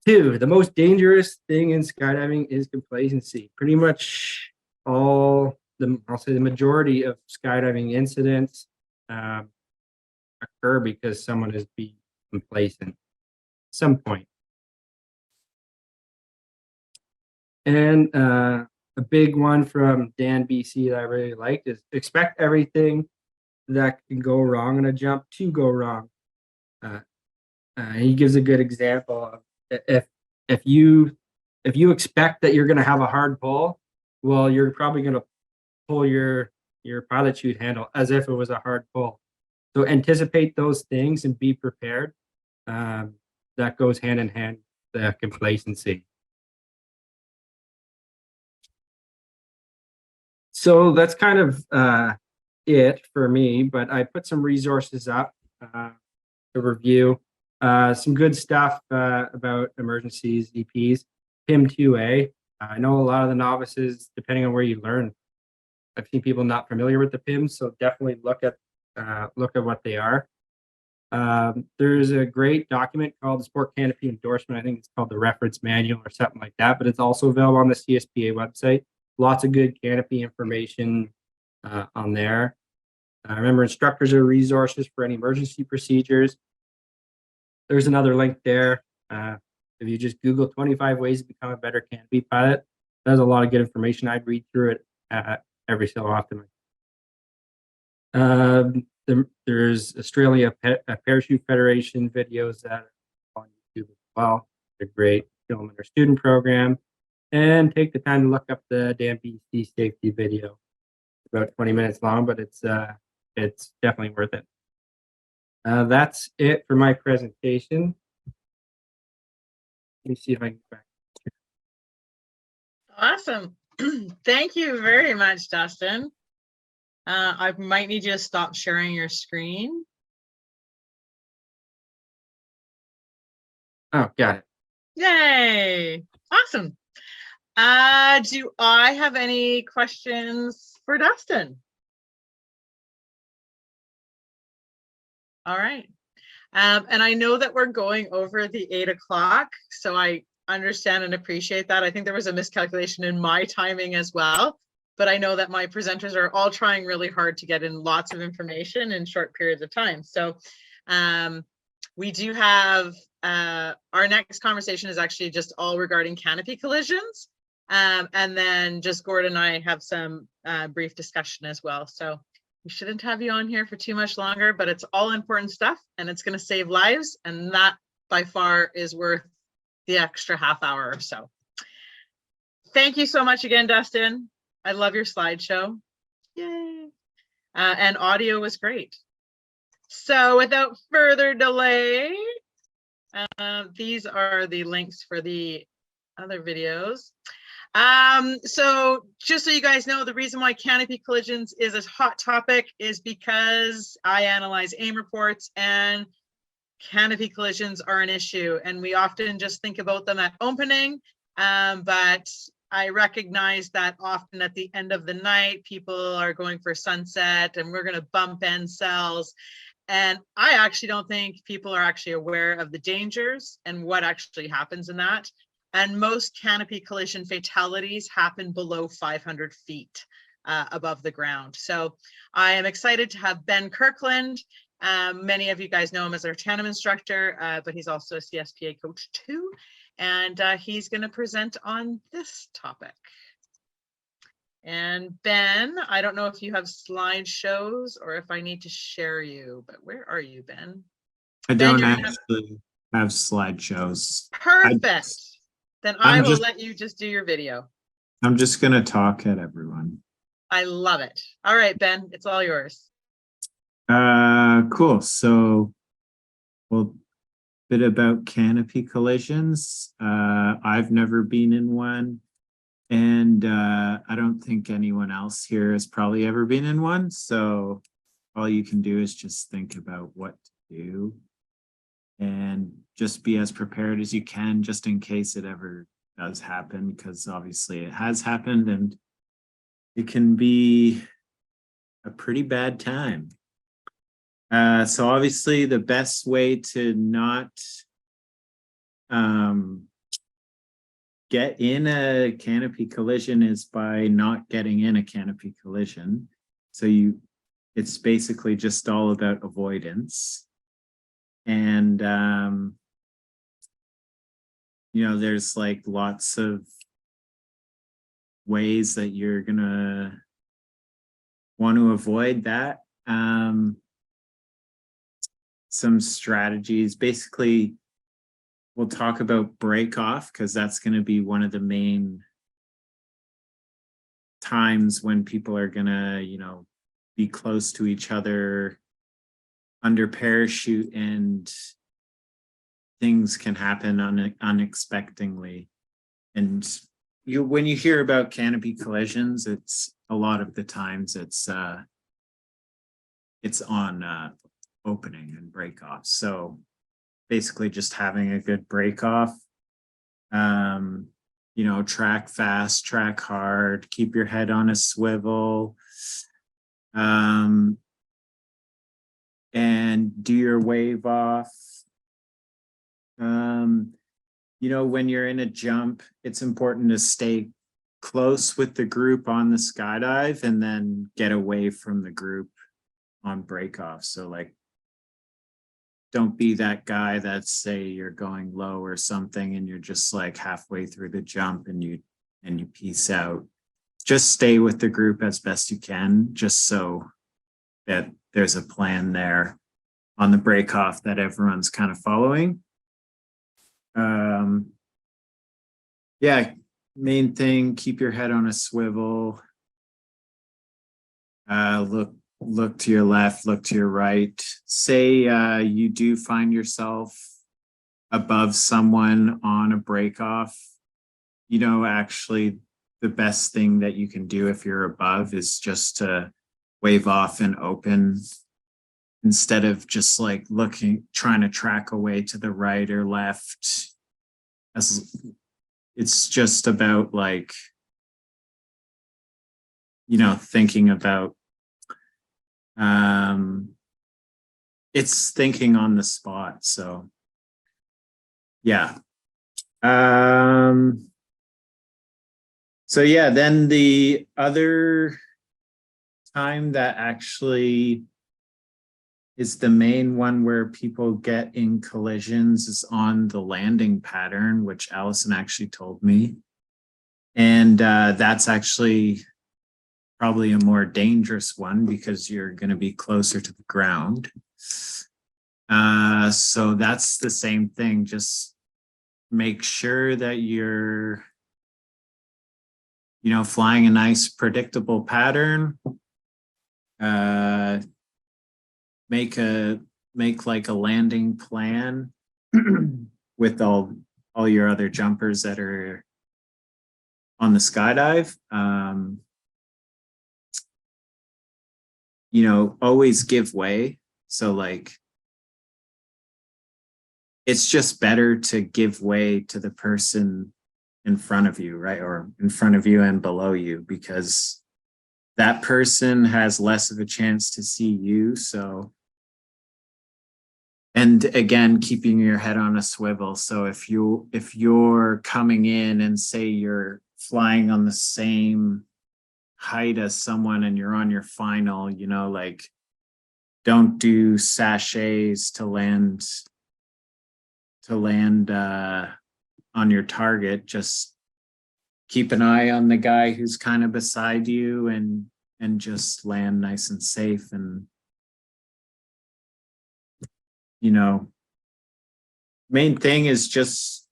2, the most dangerous thing in skydiving is complacency. Pretty much I'll say the majority of skydiving incidents occur because someone is being complacent at some point. And a big one from Dan BC that I really liked is expect everything that can go wrong in a jump to go wrong. He gives a good example of if you expect that you're going to have a hard pull, well, you're probably going to pull your pilot chute handle as if it was a hard pull. So anticipate those things and be prepared. That goes hand in hand with the complacency. So that's kind of it for me, but I put some resources up to review. Some good stuff about emergencies, EPs, PIM 2A. I know a lot of the novices, depending on where you learn, I've seen people not familiar with the PIMs, so definitely look at what they are. There's a great document called the Sport Canopy Endorsement. I think it's called the Reference Manual or something like that, but it's also available on the CSPA website. Lots of good canopy information on there. Remember, instructors are resources for any emergency procedures. There's another link there. If you just Google 25 ways to become a better canopy pilot, there's a lot of good information. I'd read through it every so often. There's Australia Parachute Federation videos that are on YouTube as well. They're great. Film in our student program. And take the time to look up the Dan BC safety video. It's about 20 minutes long, but it's definitely worth it. That's it for my presentation. Let me see if I can get back. Awesome. Thank you very much, Dustin. I might need you to stop sharing your screen. Oh, got it. Yay. Awesome. Do I have any questions for Dustin? All right. And I know that we're going over the 8 o'clock, so I understand and appreciate that. I think there was a miscalculation in my timing as well, but I know that my presenters are all trying really hard to get in lots of information in short periods of time. So we do have, our next conversation is actually just all regarding canopy collisions. And then just Gordon and I have some brief discussion as well. So we shouldn't have you on here for too much longer, but it's all important stuff and it's going to save lives. And that by far is worth the extra half hour or so. Thank you so much again, Dustin. I love your slideshow. Yay. And audio was great. So without further delay, these are the links for the other videos. So just so you guys know, the reason why canopy collisions is a hot topic is because I analyze AIM reports and canopy collisions are an issue. And we often just think about them at opening, but I recognize that often at the end of the night, people are going for sunset and we're going to bump end cells. And I actually don't think people are actually aware of the dangers and what actually happens in that. And most canopy collision fatalities happen below 500 feet above the ground. So I am excited to have Ben Kirkland. Many of you guys know him as our tandem instructor, but he's also a CSPA coach too. And he's going to present on this topic. And Ben, I don't know if you have slideshows or if I need to share you, but where are you, Ben? I Ben, don't you're gonna actually have slideshows. Perfect. Then I I'm will just- let you just do your video. I'm just going to talk at everyone. I love it. All right, Ben, it's all yours. Cool. So, well, bit about canopy collisions. I've never been in one, and I don't think anyone else here has probably ever been in one. So all you can do is just think about what to do and just be as prepared as you can just in case it ever does happen, because obviously it has happened and it can be a pretty bad time. So obviously the best way to not get in a canopy collision is by not getting in a canopy collision. So it's basically just all about avoidance. And, there's like lots of ways that you're gonna want to avoid that. Some strategies, basically, we'll talk about break off because that's going to be one of the main times when people are going to, be close to each other under parachute and things can happen unexpectedly. And when you hear about canopy collisions, it's a lot of the times it's on opening and break off. So basically just having a good break off, track fast, track hard, keep your head on a swivel, and do your wave off. When you're in a jump, it's important to stay close with the group on the skydive and then get away from the group on break off. So like, don't be that guy that say you're going low or something and you're just like halfway through the jump and you peace out. Just stay with the group as best you can, just so that there's a plan there on the break off that everyone's kind of following. Main thing, keep your head on a swivel. Look to your left, look to your right. Say you do find yourself above someone on a break off. Actually, the best thing that you can do if you're above is just to wave off and open instead of just like trying to track away to the right or left. It's just about like, thinking about it's thinking on the spot. So yeah. So yeah, then the other time that actually is the main one where people get in collisions is on the landing pattern, which Allison actually told me. And that's actually probably a more dangerous one because you're going to be closer to the ground. So that's the same thing. Just make sure that you're, flying a nice predictable pattern. Make like a landing plan with all your other jumpers that are on the skydive. Always give way. So like, it's just better to give way to the person in front of you, right? Or in front of you and below you, because that person has less of a chance to see you. So, and again, keeping your head on a swivel. So if you're coming in and say you're flying on the same height as someone and you're on your final, like, don't do sachets to land on your target. Just keep an eye on the guy who's kind of beside you and just land nice and safe. And main thing is just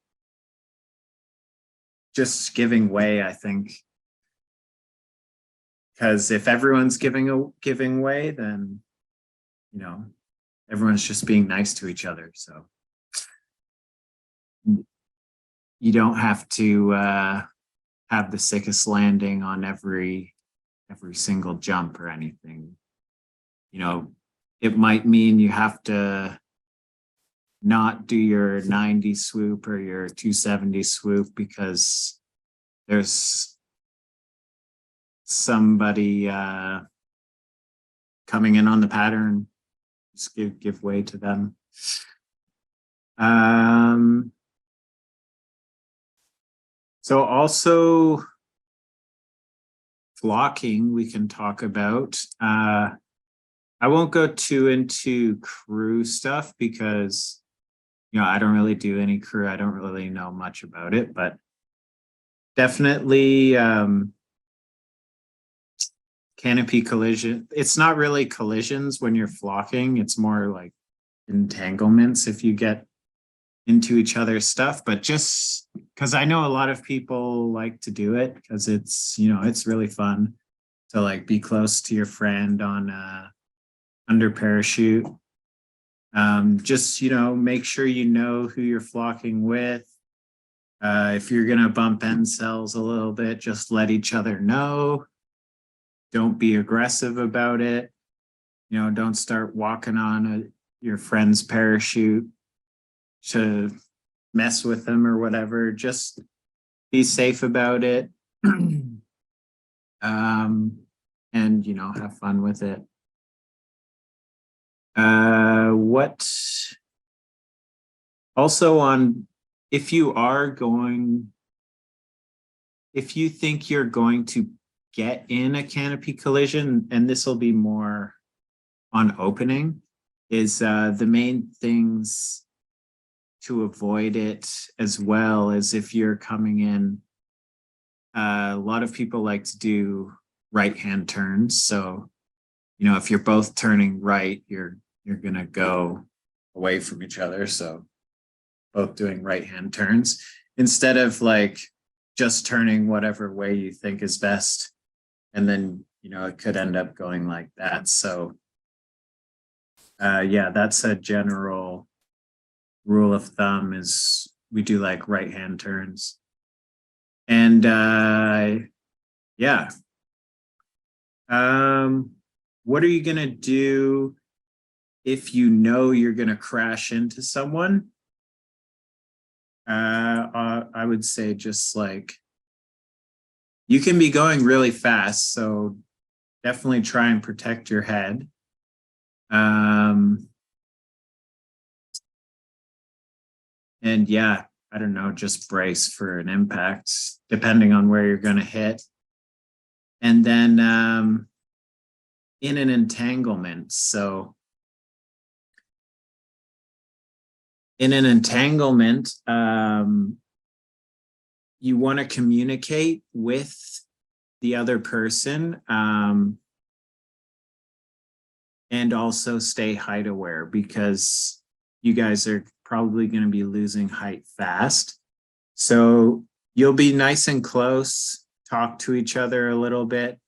giving way, I think, because if everyone's giving way, then everyone's just being nice to each other. So you don't have to have the sickest landing on every single jump or anything. It might mean you have to not do your 90 swoop or your 270 swoop because there's somebody coming in on the pattern. Just give way to them. So also flocking we can talk about. I won't go too into crew stuff because I don't really do any crew. I don't really know much about it, but definitely canopy collision. It's not really collisions when you're flocking. It's more like entanglements if you get into each other's stuff. But just because I know a lot of people like to do it because it's it's really fun to like be close to your friend on under parachute. Just make sure you know who you're flocking with. If you're gonna bump end cells a little bit, just let each other know. Don't be aggressive about it. Don't start walking on your friend's parachute to mess with them or whatever. Just be safe about it. And have fun with it. What also on if you think you're going to get in a canopy collision, and this will be more on opening, is the main things to avoid it as well as if you're coming in. A lot of people like to do right-hand turns. So, if you're both turning right, you're gonna go away from each other. So both doing right-hand turns instead of like just turning whatever way you think is best. And then, it could end up going like that. So yeah, that's a general rule of thumb is we do like right-hand turns. And yeah. What are you gonna do if you're gonna crash into someone? I would say just like you can be going really fast, so definitely try and protect your head. And yeah, I don't know, just brace for an impact depending on where you're going to hit. And then in an entanglement. So in an entanglement, you want to communicate with the other person and also stay height aware, because you guys are probably going to be losing height fast. So you'll be nice and close, talk to each other a little bit.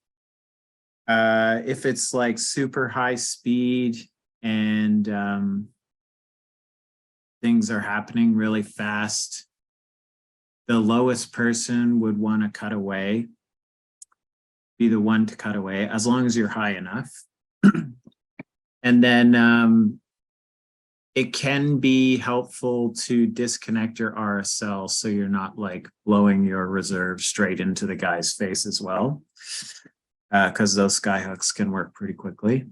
If it's like super high speed and things are happening really fast, the lowest person would want to cut away, be the one to cut away, as long as you're high enough. And then it can be helpful to disconnect your RSL so you're not like blowing your reserve straight into the guy's face as well, because those sky hooks can work pretty quickly.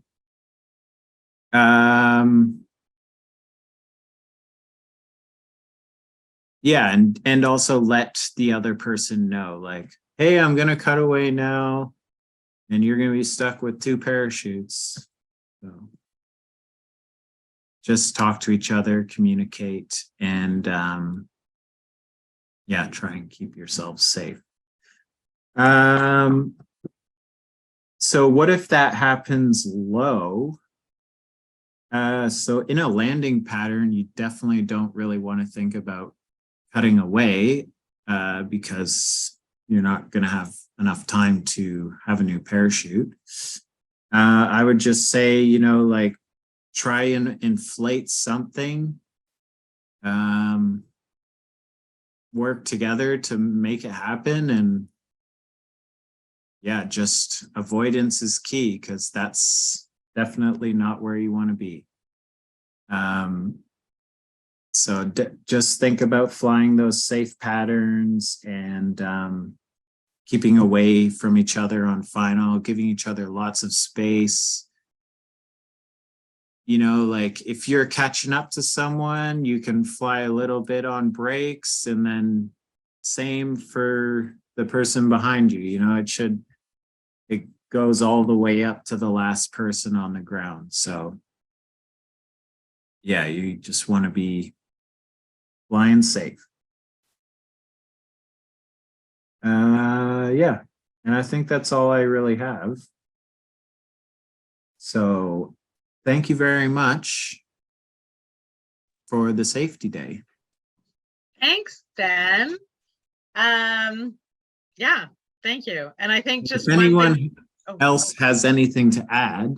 Yeah, and also let the other person know, like, hey, I'm gonna cut away now, and you're gonna be stuck with 2 parachutes. So just talk to each other, communicate, and yeah, try and keep yourselves safe. So what if that happens low? So in a landing pattern, you definitely don't really want to think about cutting away because you're not going to have enough time to have a new parachute. I would just say, you know, like, try and inflate something, work together to make it happen. And yeah, just avoidance is key, because that's definitely not where you want to be. So just think about flying those safe patterns and keeping away from each other on final, giving each other lots of space. You know, like if you're catching up to someone, you can fly a little bit on brakes, and then same for the person behind you. You know, it goes all the way up to the last person on the ground. So yeah, you just want to be flying safe. Yeah, and I think that's all I really have. So thank you very much for the safety day. Thanks, Ben. Yeah, thank you. And I think just If one anyone thing. Oh, else has anything to add,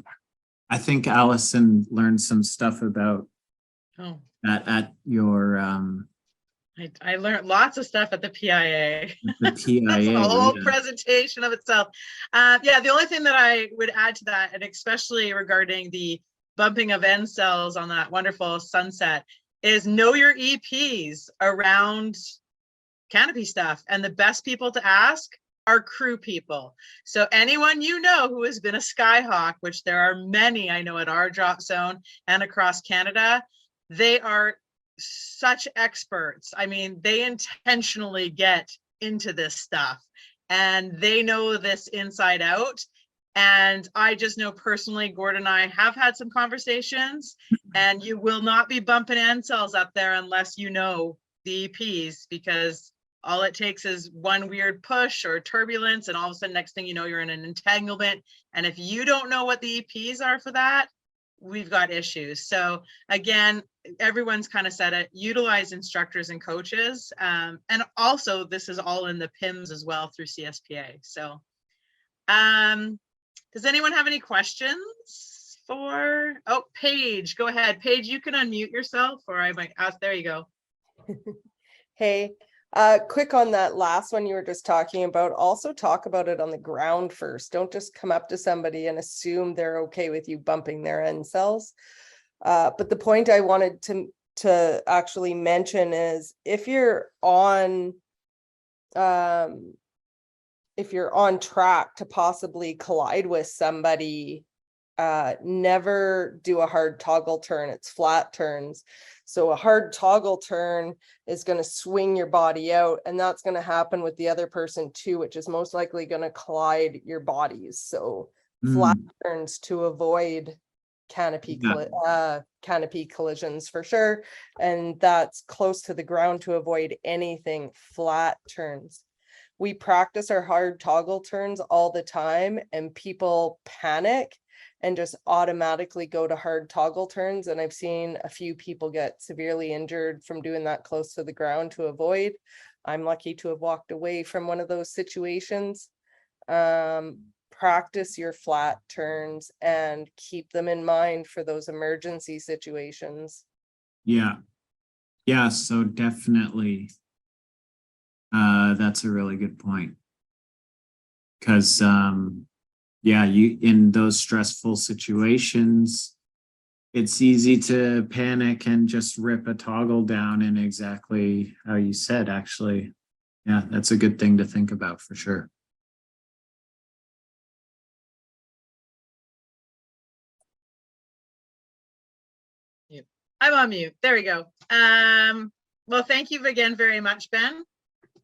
I think Allison learned some stuff about oh, that at your I learned lots of stuff at the PIA. the PIA. That's a whole Yeah. presentation of itself. Yeah, the only thing that I would add to that, and especially regarding the bumping of end cells on that wonderful sunset, is know your EPs around canopy stuff. And the best people to ask are crew people. So anyone you know who has been a Skyhawk, which there are many I know at our drop zone and across Canada, they are such experts. I mean, they intentionally get into this stuff and they know this inside out. And I just know personally, Gordon and I have had some conversations, and you will not be bumping end cells up there unless you know the EPs, because all it takes is one weird push or turbulence, and all of a sudden, next thing you know, you're in an entanglement. And if you don't know what the EPs are for that, we've got issues. So again, everyone's kind of said it, utilize instructors and coaches. And also this is all in the PIMS as well through CSPA. So does anyone have any questions for, oh, Paige, go ahead. Paige, you can unmute yourself, or I might ask, there you go. Hey, quick on that last one you were just talking about, also talk about it on the ground first. Don't just come up to somebody and assume they're okay with you bumping their end cells. But the point I wanted to actually mention is if you're on track to possibly collide with somebody never do a hard toggle turn. It's flat turns. So a hard toggle turn is going to swing your body out, and that's going to happen with the other person too, which is most likely going to collide your bodies. So flat turns to avoid canopy canopy collisions for sure, and that's close to the ground to avoid anything flat turns. We practice our hard toggle turns all the time, and people panic and just automatically go to hard toggle turns. And I've seen a few people get severely injured from doing that close to the ground to avoid. I'm lucky to have walked away from one of those situations. Practice your flat turns and keep them in mind for those emergency situations. Yeah. Yeah, so definitely. That's a really good point. Because yeah, you in those stressful situations, it's easy to panic and just rip a toggle down in exactly how you said, actually. Yeah, that's a good thing to think about for sure. I'm on mute. There we go. Well, thank you again very much, Ben.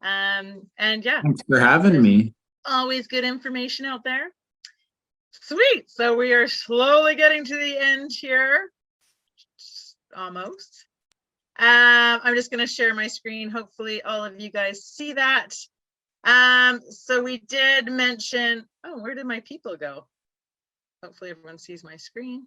And yeah. Thanks for having me. Always good information out there. Sweet. So we are slowly getting to the end here. Almost. I'm just going to share my screen. Hopefully all of you guys see that. So we did mention, oh, where did my people go? Hopefully everyone sees my screen.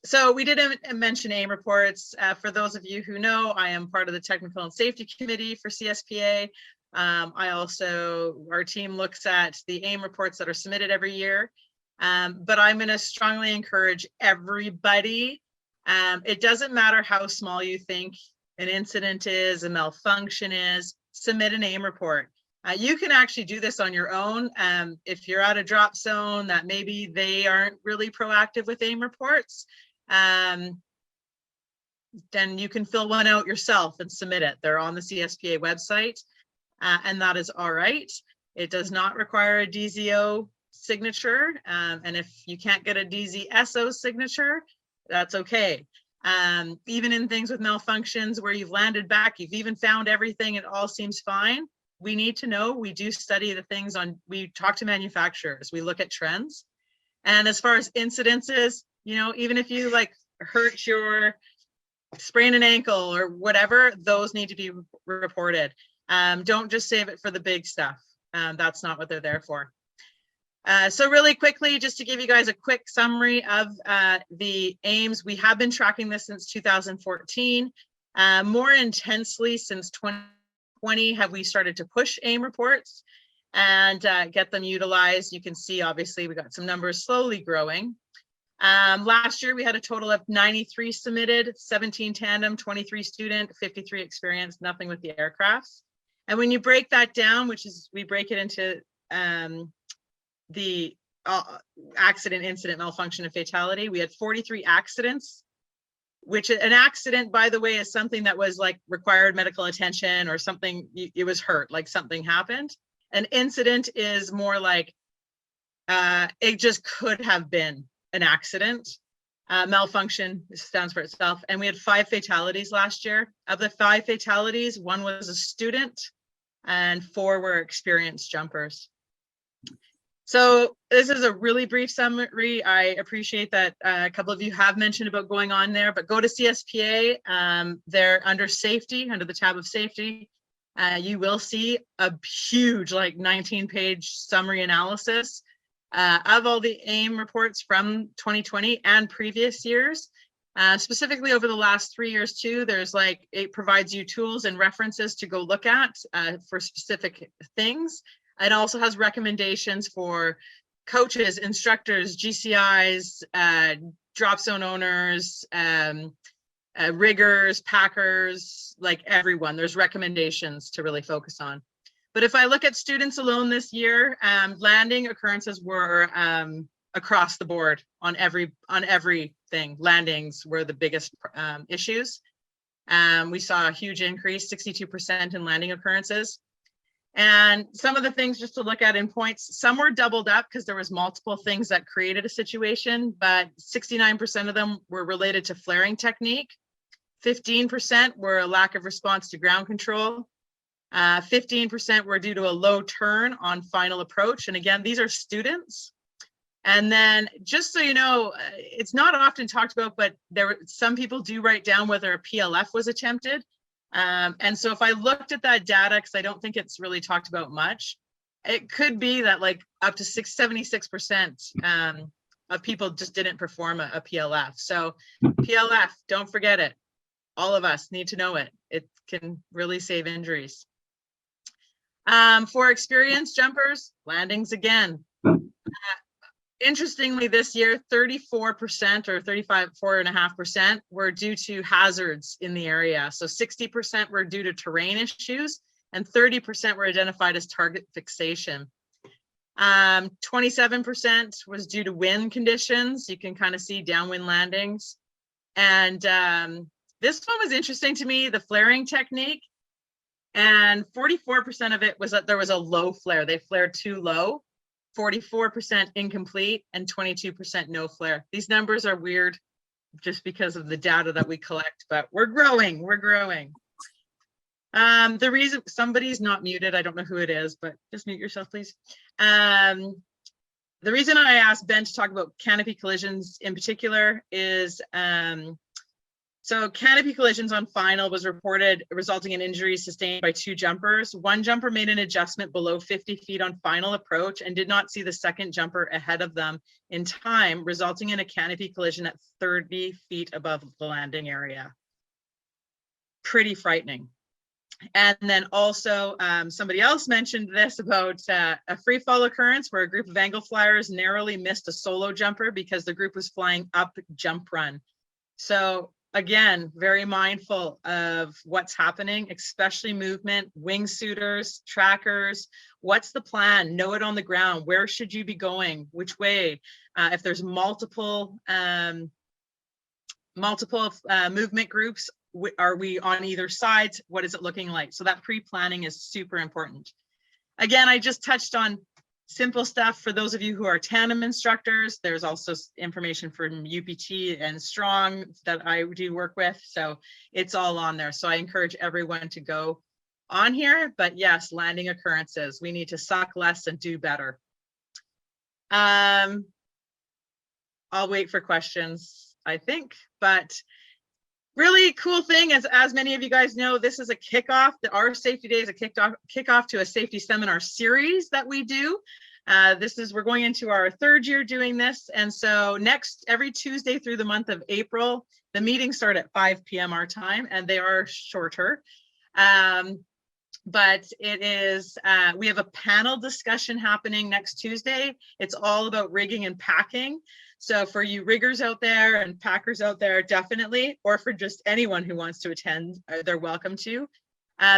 So we did mention AIM reports. For those of you who know, I am part of the Technical and Safety Committee for CSPA. Our team looks at the AIM reports that are submitted every year. But I'm going to strongly encourage everybody. It doesn't matter how small you think an incident is, a malfunction is, submit an AIM report. You can actually do this on your own. If you're at a drop zone that maybe they aren't really proactive with AIM reports, then you can fill one out yourself and submit it. They're on the CSPA website, and that is all right. It does not require a DZO signature, and if you can't get a DZSO signature, that's okay. Even in things with malfunctions where you've landed back, you've even found everything, it all seems fine. We need to know, we do study the things on, we talk to manufacturers, we look at trends. And as far as incidences, you know, even if you like hurt your, sprain an ankle or whatever, those need to be reported. Don't just save it for the big stuff. That's not what they're there for. So really quickly, just to give you guys a quick summary of the AIMs, we have been tracking this since 2014. More intensely since 2020 have we started to push AIM reports and get them utilized. You can see, obviously, we got some numbers slowly growing. Last year, we had a total of 93 submitted, 17 tandem, 23 student, 53 experienced, nothing with the aircrafts. And when you break that down, which is, we break it into the accident, incident, malfunction, and fatality, we had 43 accidents, which an accident, by the way, is something that was like required medical attention or something, it was hurt, like something happened. An incident is more like it just could have been an accident. Malfunction stands for itself. And we had 5 fatalities last year. Of the 5 fatalities, 1 was a student and 4 were experienced jumpers. So this is a really brief summary. I appreciate that a couple of you have mentioned about going on there, but go to CSPA. They're under safety, under the tab of safety. You will see a huge, like 19-page summary analysis of all the AIM reports from 2020 and previous years. Specifically over the last 3 years too, there's like, it provides you tools and references to go look at for specific things. It also has recommendations for coaches, instructors, GCIs, drop zone owners, riggers, packers, like everyone. There's recommendations to really focus on. But if I look at students alone this year, landing occurrences were across the board on everything. Landings were the biggest issues. We saw a huge increase, 62% in landing occurrences. And some of the things just to look at in points, some were doubled up because there was multiple things that created a situation, but 69% of them were related to flaring technique. 15% were a lack of response to ground control. 15% were due to a low turn on final approach. And again, these are students. And then just so you know, it's not often talked about, but some people do write down whether a PLF was attempted. And so if I looked at that data, because I don't think it's really talked about much, it could be that like up to 76% of people just didn't perform a PLF. So PLF, don't forget it. All of us need to know it. It can really save injuries. For experienced jumpers, landings again. Interestingly, this year, 34% or 4.5% were due to hazards in the area. So 60% were due to terrain issues and 30% were identified as target fixation. 27% was due to wind conditions. You can kind of see downwind landings. And this one was interesting to me, the flaring technique. And 44% of it was that there was a low flare. They flared too low. 44% incomplete and 22% no flare. These numbers are weird just because of the data that we collect, but we're growing. The reason somebody's not muted, I don't know who it is, but just mute yourself, please. The reason I asked Ben to talk about canopy collisions in particular is so canopy collisions on final was reported resulting in injuries sustained by 2 jumpers. One jumper made an adjustment below 50 feet on final approach and did not see the second jumper ahead of them in time, resulting in a canopy collision at 30 feet above the landing area. Pretty frightening. And then also somebody else mentioned this about a free fall occurrence where a group of angle flyers narrowly missed a solo jumper because the group was flying up jump run. So again, very mindful of what's happening, especially movement, wingsuiters, trackers. What's the plan? Know it on the ground. Where should you be going? Which way? If there's multiple movement groups, are we on either side? What is it looking like? So that pre-planning is super important. Again, I just touched on simple stuff for those of you who are tandem instructors. There's also information from UPT and Strong that I do work with. So it's all on there. So I encourage everyone to go on here, but yes, landing occurrences. We need to suck less and do better. I'll wait for questions, I think, but really cool thing is, as many of you guys know, this is a kickoff. Our safety day is a kickoff to a safety seminar series that we do. We're going into our 3rd year doing this. And so every Tuesday through the month of April, the meetings start at 5 p.m. our time and they are shorter. But it is, we have a panel discussion happening next Tuesday. It's all about rigging and packing. So for you riggers out there and packers out there, definitely, or for just anyone who wants to attend, they're welcome to.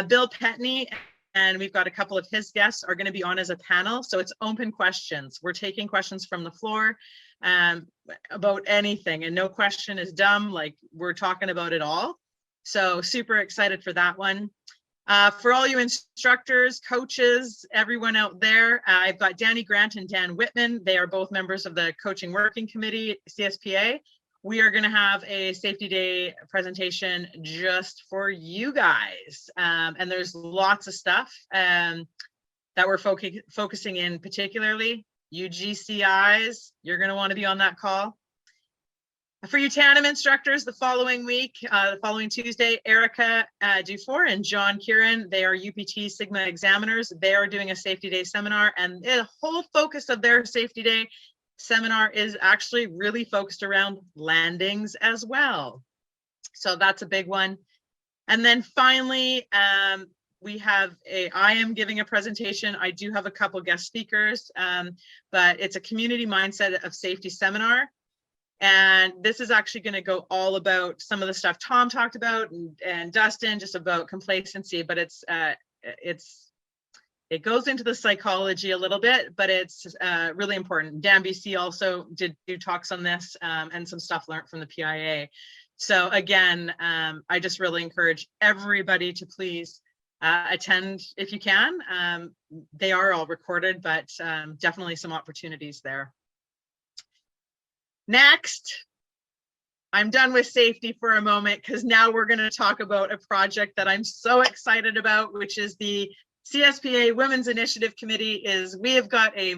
Bill Petney, and we've got a couple of his guests are going to be on as a panel. So it's open questions. We're taking questions from the floor about anything, and no question is dumb. Like, we're talking about it all. So super excited for that one. For all you instructors, coaches, everyone out there, I've got Danny Grant and Dan Whitman. They are both members of the Coaching Working Committee, CSPA. We are going to have a safety day presentation just for you guys. And there's lots of stuff that we're focusing in, particularly UGCIs. You're going to want to be on that call. For you tandem instructors, the following week, the following Tuesday, Erica Dufour and John Kieran, they are UPT Sigma examiners. They are doing a safety day seminar, and the whole focus of their safety day seminar is actually really focused around landings as well. So that's a big one. And then finally, I am giving a presentation. I do have a couple guest speakers, but it's a community mindset of safety seminar. And this is actually going to go all about some of the stuff Tom talked about and Dustin, just about complacency, but it goes into the psychology a little bit, but it's really important. Dan BC also did do talks on this and some stuff learned from the PIA. So again, I just really encourage everybody to please attend if you can. They are all recorded, but definitely some opportunities there. Next, I'm done with safety for a moment because now we're going to talk about a project that I'm so excited about, which is the CSPA Women's Initiative Committee. We have got a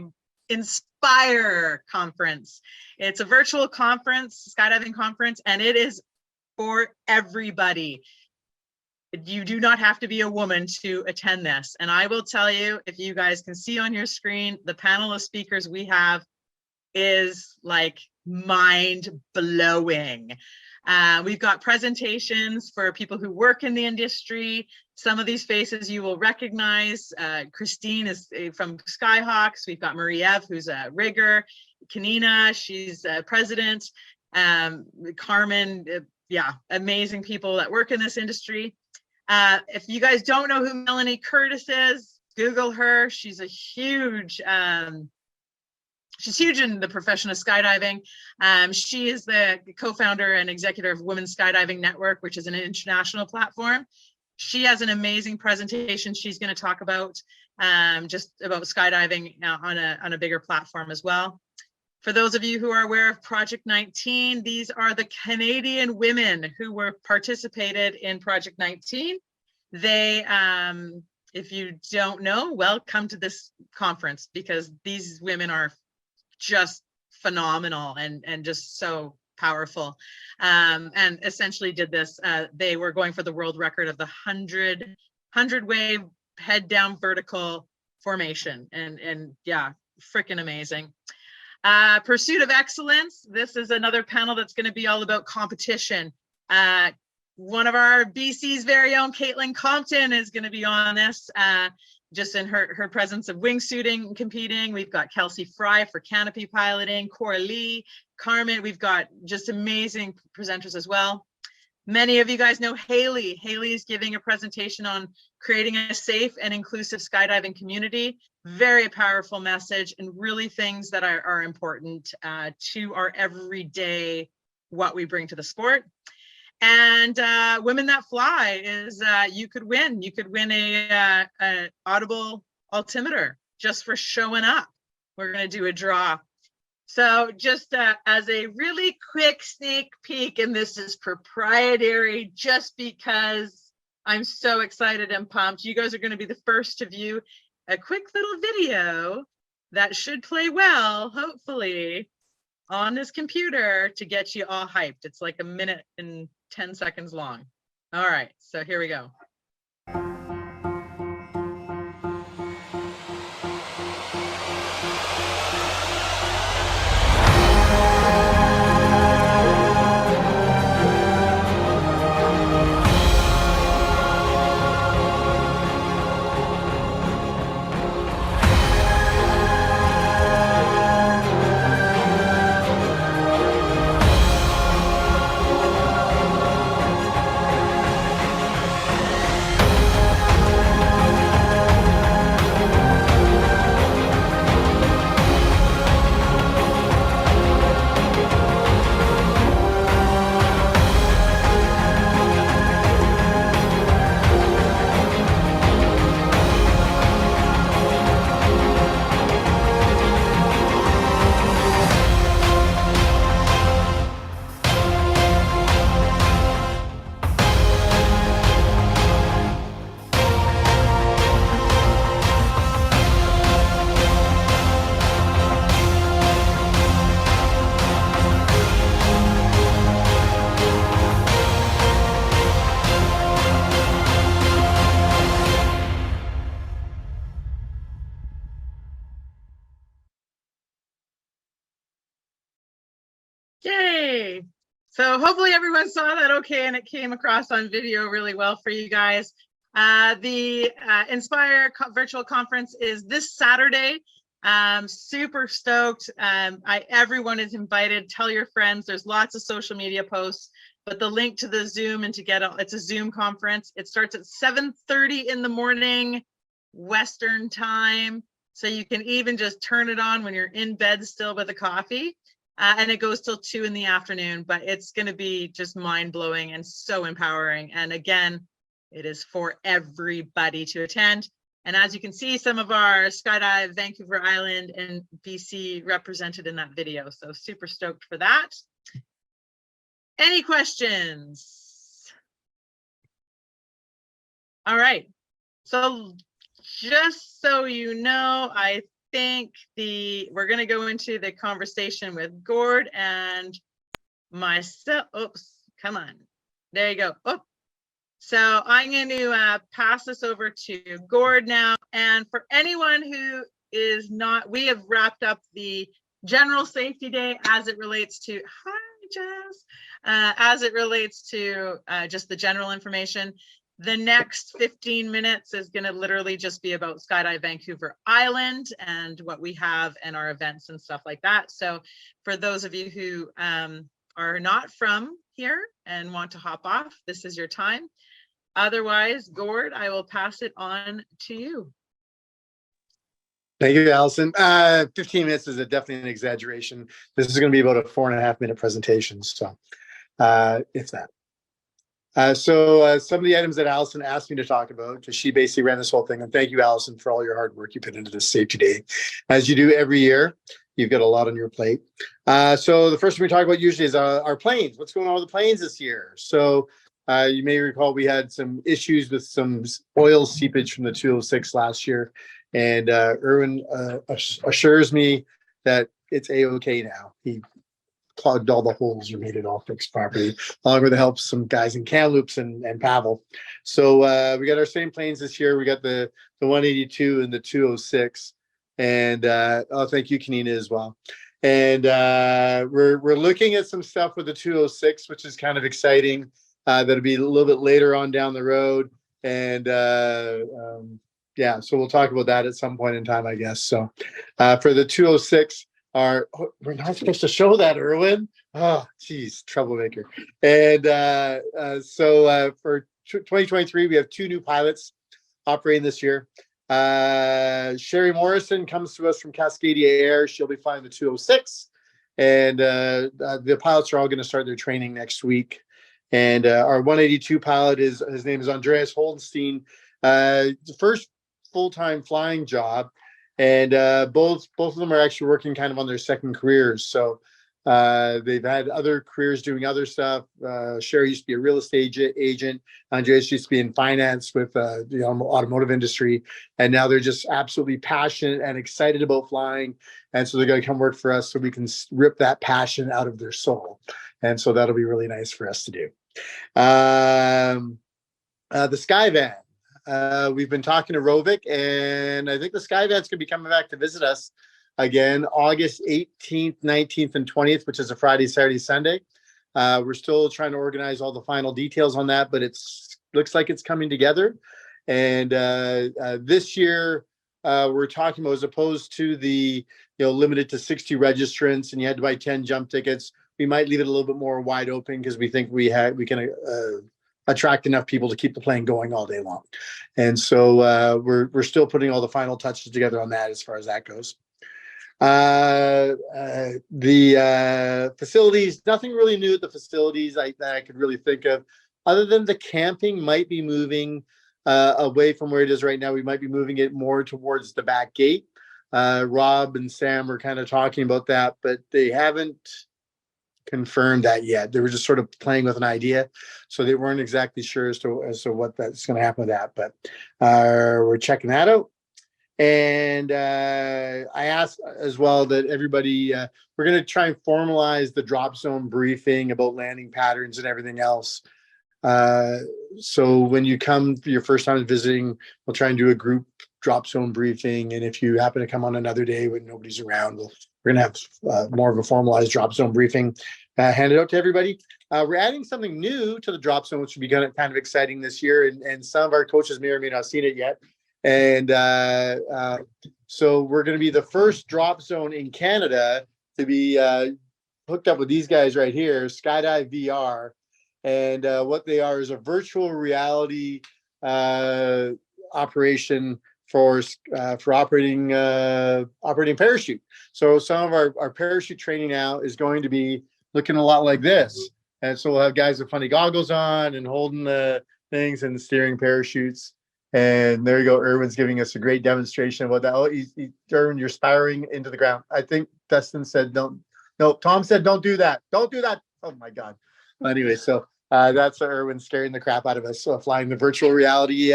Inspire conference. It's a virtual conference, skydiving conference, and it is for everybody. You do not have to be a woman to attend this. And I will tell you, if you guys can see on your screen, the panel of speakers we have is like mind blowing. We've got presentations for people who work in the industry. Some of these faces you will recognize. Christine is from Skyhawks. We've got Marie-Eve, who's a rigger. Kanina, she's president. Carmen, yeah, amazing people that work in this industry. If you guys don't know who Melanie Curtis is, Google her. She's a huge, she's huge in the profession of skydiving. She is the co-founder and executive of Women's Skydiving Network, which is an international platform. She has an amazing presentation she's going to talk about, just about skydiving on a bigger platform as well. For those of you who are aware of Project 19, these are the Canadian women who were participated in Project 19. They, if you don't know, well, come to this conference because these women are just phenomenal and just so powerful. And essentially did this, they were going for the world record of the 100 wave head down vertical formation. And yeah, freaking amazing. Pursuit of excellence. This is another panel that's going to be all about competition. One of our BC's very own Caitlin Compton is going to be on this, just in her presence of wingsuiting and competing. We've got Kelsey Fry for canopy piloting, Cora Lee, Carmen. We've got just amazing presenters as well. Many of you guys know Haley. Haley is giving a presentation on creating a safe and inclusive skydiving community. Very powerful message and really things that are important to our everyday, what we bring to the sport. And Women That Fly is, you could win a Audible altimeter just for showing up. We're going to do a draw. So just as a really quick sneak peek, and this is proprietary just because I'm so excited and pumped. You guys are going to be the first to view a quick little video that should play well, hopefully, on this computer to get you all hyped. It's like 1 minute and 10 seconds long. All right, so here we go. Yay! So hopefully everyone saw that okay, and it came across on video really well for you guys. The Inspire virtual conference is this Saturday. Super stoked. Everyone is invited. Tell your friends. There's lots of social media posts, but the link to the Zoom and to get it's a Zoom conference. It starts at 7:30 in the morning, Western time. So you can even just turn it on when you're in bed still with a coffee. And it goes till 2 in the afternoon, but it's going to be just mind blowing and so empowering. And again, It is for everybody to attend. And as you can see, some of our Skydive Vancouver Island and BC represented in that video. So super stoked for that. Any questions? All right. So just so you know, I think we're going to go into the conversation with Gord and myself. Oops, come on. There you go. Oh. So I'm going to pass this over to Gord now. And for anyone who is not, we have wrapped up the general safety day as it relates to, hi Jess, as it relates to just the general information. The next 15 minutes is going to literally just be about Skydive Vancouver Island and what we have and our events and stuff like that. So for those of you who are not from here and want to hop off, this is your time. Otherwise, Gord, I will pass it on to you. Thank you, Allison. 15 minutes is definitely an exaggeration. This is going to be about a 4.5 minute presentation. So if that. Some of the items that Allison asked me to talk about, because she basically ran this whole thing. And thank you, Allison, for all your hard work you put into this safety day. As you do every year, you've got a lot on your plate. So the first thing we talk about usually is our planes. What's going on with the planes this year? So you may recall we had some issues with some oil seepage from the 206 last year. And Erwin assures me that it's A-okay now. He plugged all the holes and made it all fixed properly, along with the help of some guys in Kamloops and Pavel. So we got our same planes this year. We got the 182 and the 206. And thank you, Kanina, as well. And we're looking at some stuff with the 206, which is kind of exciting. That'll be a little bit later on down the road. And yeah, so we'll talk about that at some point in time, I guess. So for the 206, we're not supposed to show that, Erwin. Oh, geez, troublemaker. And so for 2023, we have 2 new pilots operating this year. Sherry Morrison comes to us from Cascadia Air. She'll be flying the 206. And the pilots are all going to start their training next week. And our 182 pilot his name is Andreas Holdenstein. The first full-time flying job. And both of them are actually working kind of on their second careers. So they've had other careers doing other stuff. Sherry used to be a real estate agent. Andreas used to be in finance with the automotive industry. And now they're just absolutely passionate and excited about flying. And so they're going to come work for us so we can rip that passion out of their soul. And so that'll be really nice for us to do. The Sky Van. We've been talking to Rovik, and I think the Sky Van's going to be coming back to visit us again, August 18th, 19th, and 20th, which is a Friday, Saturday, Sunday. We're still trying to organize all the final details on that, but looks like it's coming together. And this year, we're talking about, as opposed to the limited to 60 registrants, and you had to buy 10 jump tickets, we might leave it a little bit more wide open because we think we can attract enough people to keep the plane going all day long. And so we're still putting all the final touches together on that as far as that goes. The facilities, nothing really new at the facilities that I could really think of, other than the camping might be moving away from where it is right now. We might be moving it more towards the back gate. Rob and Sam were kind of talking about that, but they haven't confirmed that yet. They were just sort of playing with an idea, so they weren't exactly sure as to what that's going to happen with that. But we're checking that out. And I asked as well that everybody, we're going to try and formalize the drop zone briefing about landing patterns and everything else. So when you come for your first time visiting, we'll try and do a group drop zone briefing. And if you happen to come on another day when nobody's around, we're going to have more of a formalized drop zone briefing handed out to everybody. We're adding something new to the drop zone, which will be kind of exciting this year. And some of our coaches may or may not have seen it yet. And so we're going to be the first drop zone in Canada to be hooked up with these guys right here, Skydive VR. And what they are is a virtual reality operation for operating parachute. So some of our parachute training now is going to be looking a lot like this. And so we'll have guys with funny goggles on and holding the things and steering parachutes. And there you go. Erwin's giving us a great demonstration about that. Oh, Erwin, you're spiraling into the ground. I think Dustin said, don't. No, Tom said, don't do that. Don't do that. Oh my God. Anyway, so that's Erwin scaring the crap out of us. So flying the virtual reality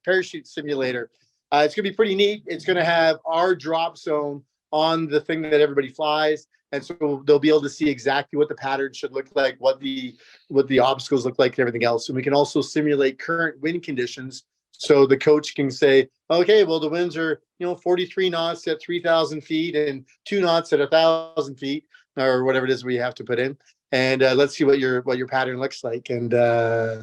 parachute simulator. It's going to be pretty neat. It's going to have our drop zone on the thing that everybody flies. And so they'll be able to see exactly what the pattern should look like, what the obstacles look like and everything else. And we can also simulate current wind conditions. So the coach can say, okay, well, the winds are, 43 knots at 3,000 feet and 2 knots at 1,000 feet or whatever it is we have to put in. And let's see what your pattern looks like. And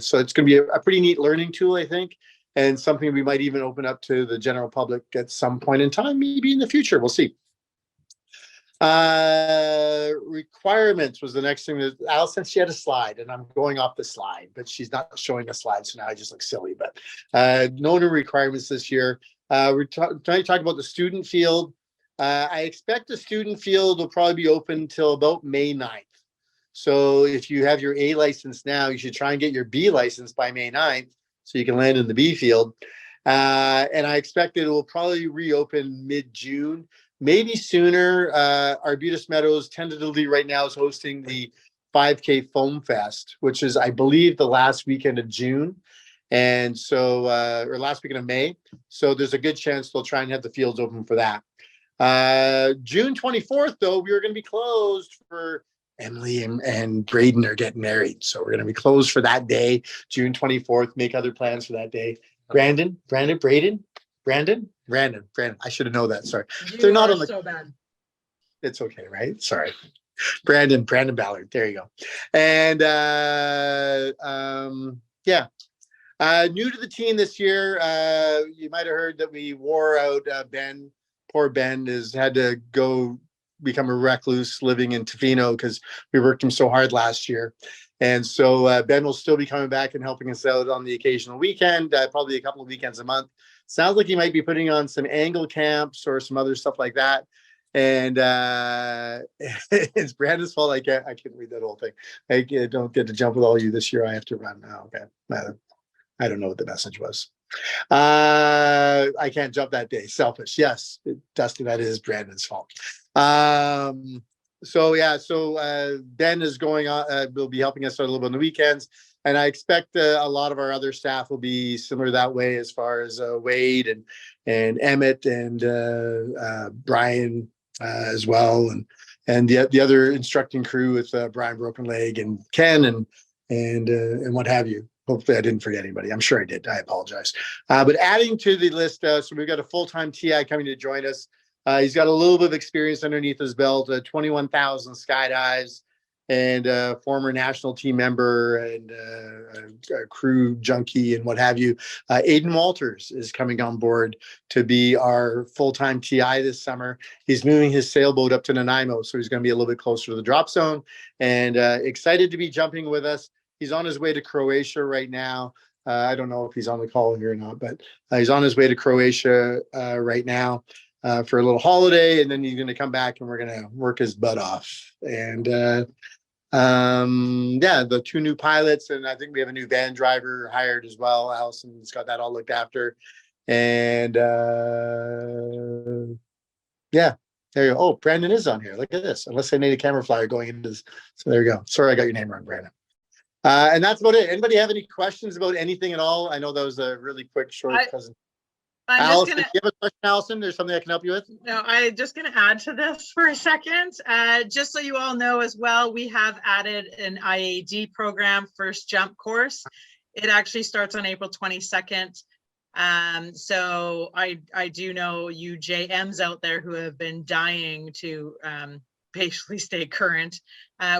so it's going to be a pretty neat learning tool, I think, and something we might even open up to the general public at some point in time, maybe in the future. We'll see. Requirements was the next thing that Allison, she had a slide, and I'm going off the slide, but she's not showing a slide, so now I just look silly. But no new requirements this year. We're trying to talk about the student field. I expect the student field will probably be open till about May 9th. So if you have your A license now, you should try and get your B license by May 9th so you can land in the B field. And I expect it will probably reopen mid-June. Maybe sooner. Arbutus Meadows tentatively right now is hosting the 5K Foam Fest, which is, I believe, the last weekend of June. And so, or last weekend of May. So there's a good chance they'll try and have the fields open for that. June 24th, though, we were going to be closed for Emily and Braden are getting married. So we're going to be closed for that day, June 24th, make other plans for that day. Braden. I should have known that. Sorry. They're not on the. So bad. It's okay, right? Sorry. Brandon Ballard. There you go. And yeah. New to the team this year. You might have heard that we wore out Ben. Poor Ben has had to go become a recluse living in Tofino because we worked him so hard last year. And so Ben will still be coming back and helping us out on the occasional weekend, probably a couple of weekends a month. Sounds like he might be putting on some angle camps or some other stuff like that. And it's Brandon's fault. I can't read that whole thing. I don't get to jump with all you this year. I have to run now. Okay. I don't know what the message was. I can't jump that day. Selfish. Yes, Dustin, that is Brandon's fault. So Ben is going on, will be helping us out a little bit on the weekends. And I expect a lot of our other staff will be similar that way, as far as Wade and Emmett and Brian as well. And the other instructing crew with Brian Broken Leg and Ken and what have you. Hopefully I didn't forget anybody. I'm sure I did. I apologize. But adding to the list, so we've got a full-time TI coming to join us. He's got a little bit of experience underneath his belt, 21,000 skydives, and former national team member and a crew junkie and what have you. Aiden Walters is coming on board to be our full-time TI this summer. He's moving his sailboat up to Nanaimo, so he's going to be a little bit closer to the drop zone, and excited to be jumping with us. He's on his way to Croatia right now. I don't know if he's on the call here or not, but he's on his way to Croatia right now for a little holiday, and then he's going to come back and we're going to work his butt off. And the 2 new pilots, and I think we have a new van driver hired as well. Allison's got that all looked after. And there you go. Oh, Brandon is on here. Look at this. Unless I made a camera flyer going into this. So there you go. Sorry, I got your name wrong, Brandon. And that's about it. Anybody have any questions about anything at all? I know that was a really quick, short presentation. Allison, do you have a question, Allison? There's something I can help you with? No, I'm just going to add to this for a second. Just so you all know as well, we have added an IAD program, first jump course. It actually starts on April 22nd. So I do know you JMs out there who have been dying to basically stay current.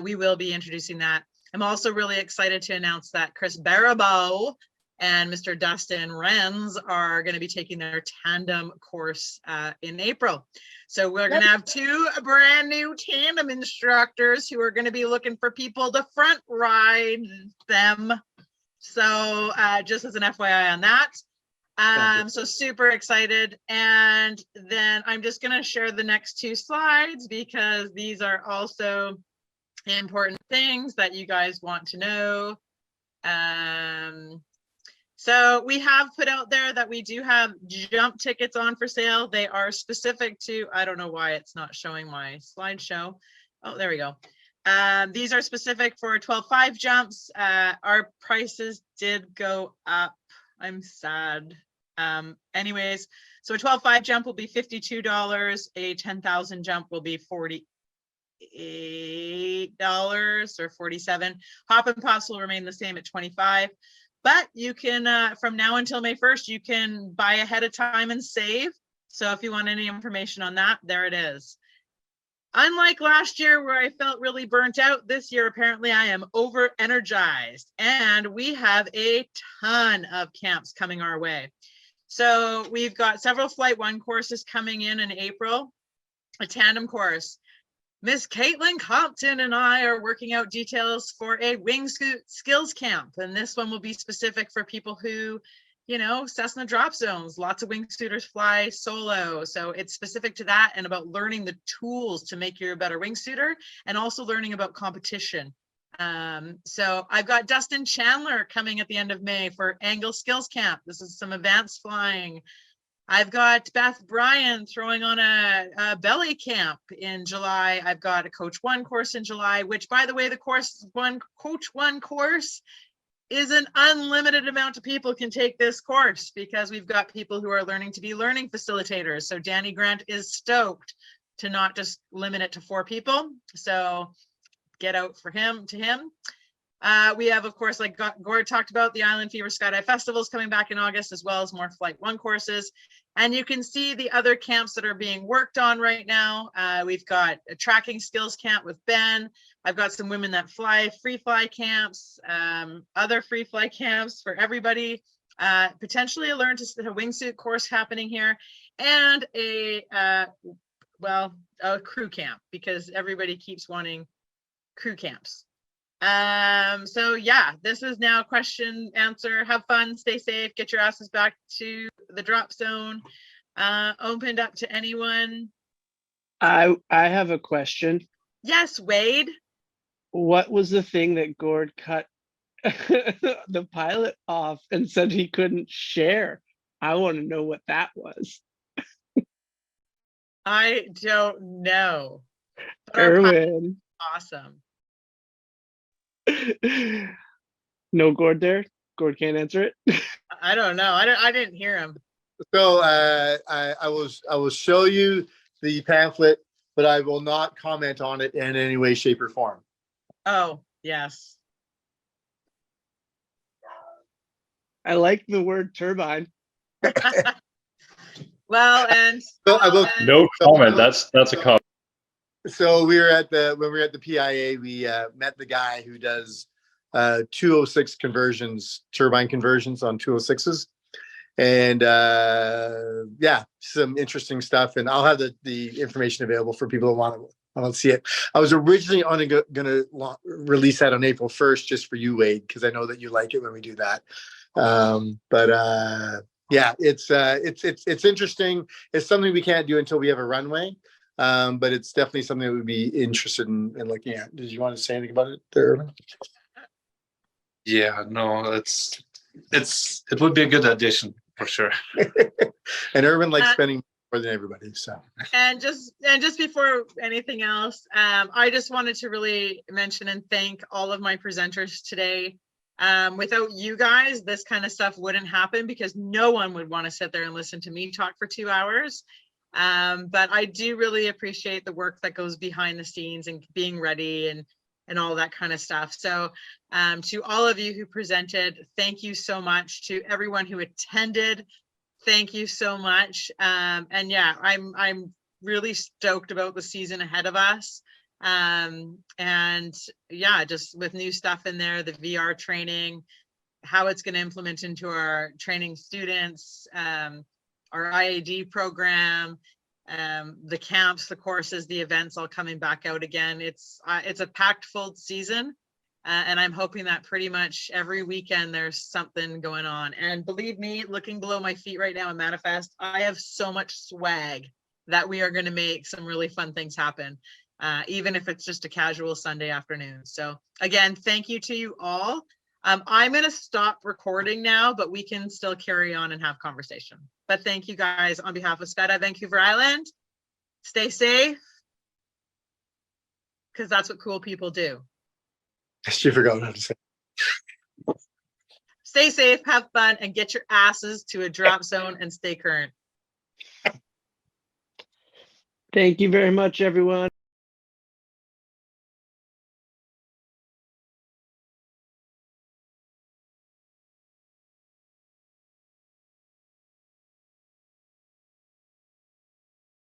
We will be introducing that. I'm also really excited to announce that Chris Barabo and Mr. Dustin Renz are going to be taking their tandem course in April. So we're going to have 2 brand new tandem instructors who are going to be looking for people to front ride them. So just as an FYI on that. So super excited. And then I'm just going to share the next 2 slides because these are also important things that you guys want to know. So we have put out there that we do have jump tickets on for sale. They are specific to, I don't know why it's not showing my slideshow. Oh, there we go. These are specific for 12.5 jumps. Our prices did go up. I'm sad. Anyways, so a 12.5 jump will be $52. A 10,000 jump will be $48 or $47. Hop and Pops will remain the same at $25. But you can, from now until May 1st, you can buy ahead of time and save. So if you want any information on that, there it is. Unlike last year where I felt really burnt out, this year apparently I am over energized, and we have a ton of camps coming our way. So we've got several Flight 1 courses coming in April, a tandem course. Miss Caitlin Compton and I are working out details for a wingsuit skills camp, and this one will be specific for people who, you know, Cessna drop zones. Lots of wingsuiters fly solo, so it's specific to that and about learning the tools to make you a better wingsuiter, and also learning about competition. So I've got Dustin Chandler coming at the end of May for Angle Skills Camp. This is some advanced flying. I've got Beth Bryan throwing on a belly camp in July. I've got a Coach 1 course in July, which, by the way, the Coach 1 course is an unlimited amount of people can take this course, because we've got people who are learning to be learning facilitators. So Danny Grant is stoked to not just limit it to 4 people. So get out for him. We have, of course, like Gord talked about, the Island Fever Skydive Festival is coming back in August, as well as more Flight 1 courses. And you can see the other camps that are being worked on right now. We've got a tracking skills camp with Ben. I've got some women that fly free fly camps, other free fly camps for everybody. Potentially a learn to wingsuit course happening here, and a crew camp, because everybody keeps wanting crew camps. So yeah, this is now question answer. Have fun, stay safe, get your asses back to the drop zone. Opened up to anyone. I have a question. Yes, Wade. What was the thing that Gord cut the pilot off and said he couldn't share? I want to know what that was. I don't know. But our pilot is Erwin. awesome. No Gord there? Gord can't answer it? I don't know. I didn't hear him. So I will show you the pamphlet, but I will not comment on it in any way, shape, or form. Oh, yes. I like the word turbine. Well, and So I will. No comment. That's a comment. So when we were at the PIA, we met the guy who does 206 conversions, turbine conversions on 206s. And yeah, some interesting stuff. And I'll have the information available for people who want to see it. I was originally only going to release that on April 1st, just for you, Wade, because I know that you like it when we do that. Yeah, it's interesting. It's something we can't do until we have a runway. But it's definitely something that we'd be interested in looking at. Did you want to say anything about it there, Irvin? Yeah, no, it would be a good addition for sure. And Irvin likes spending more than everybody. So and just before anything else, I just wanted to really mention and thank all of my presenters today. Without you guys, this kind of stuff wouldn't happen, because no one would want to sit there and listen to me talk for 2 hours. But I do really appreciate the work that goes behind the scenes and being ready and all that kind of stuff. So to all of you who presented, thank you so much. To everyone who attended, thank you so much. And yeah, I'm really stoked about the season ahead of us. And yeah, just with new stuff in there, the VR training, how it's going to implement into our training students, our IAD program, the camps, the courses, the events all coming back out again. It's a packed full season, and I'm hoping that pretty much every weekend there's something going on. And believe me, looking below my feet right now in Manifest, I have so much swag that we are going to make some really fun things happen, even if it's just a casual Sunday afternoon. So again, thank you to you all. I'm gonna stop recording now, but we can still carry on and have conversation. But thank you guys on behalf of Skydive Vancouver Island. Stay safe. Because that's what cool people do. She forgot what to say. Stay safe, have fun, and get your asses to a drop zone and stay current. Thank you very much, everyone.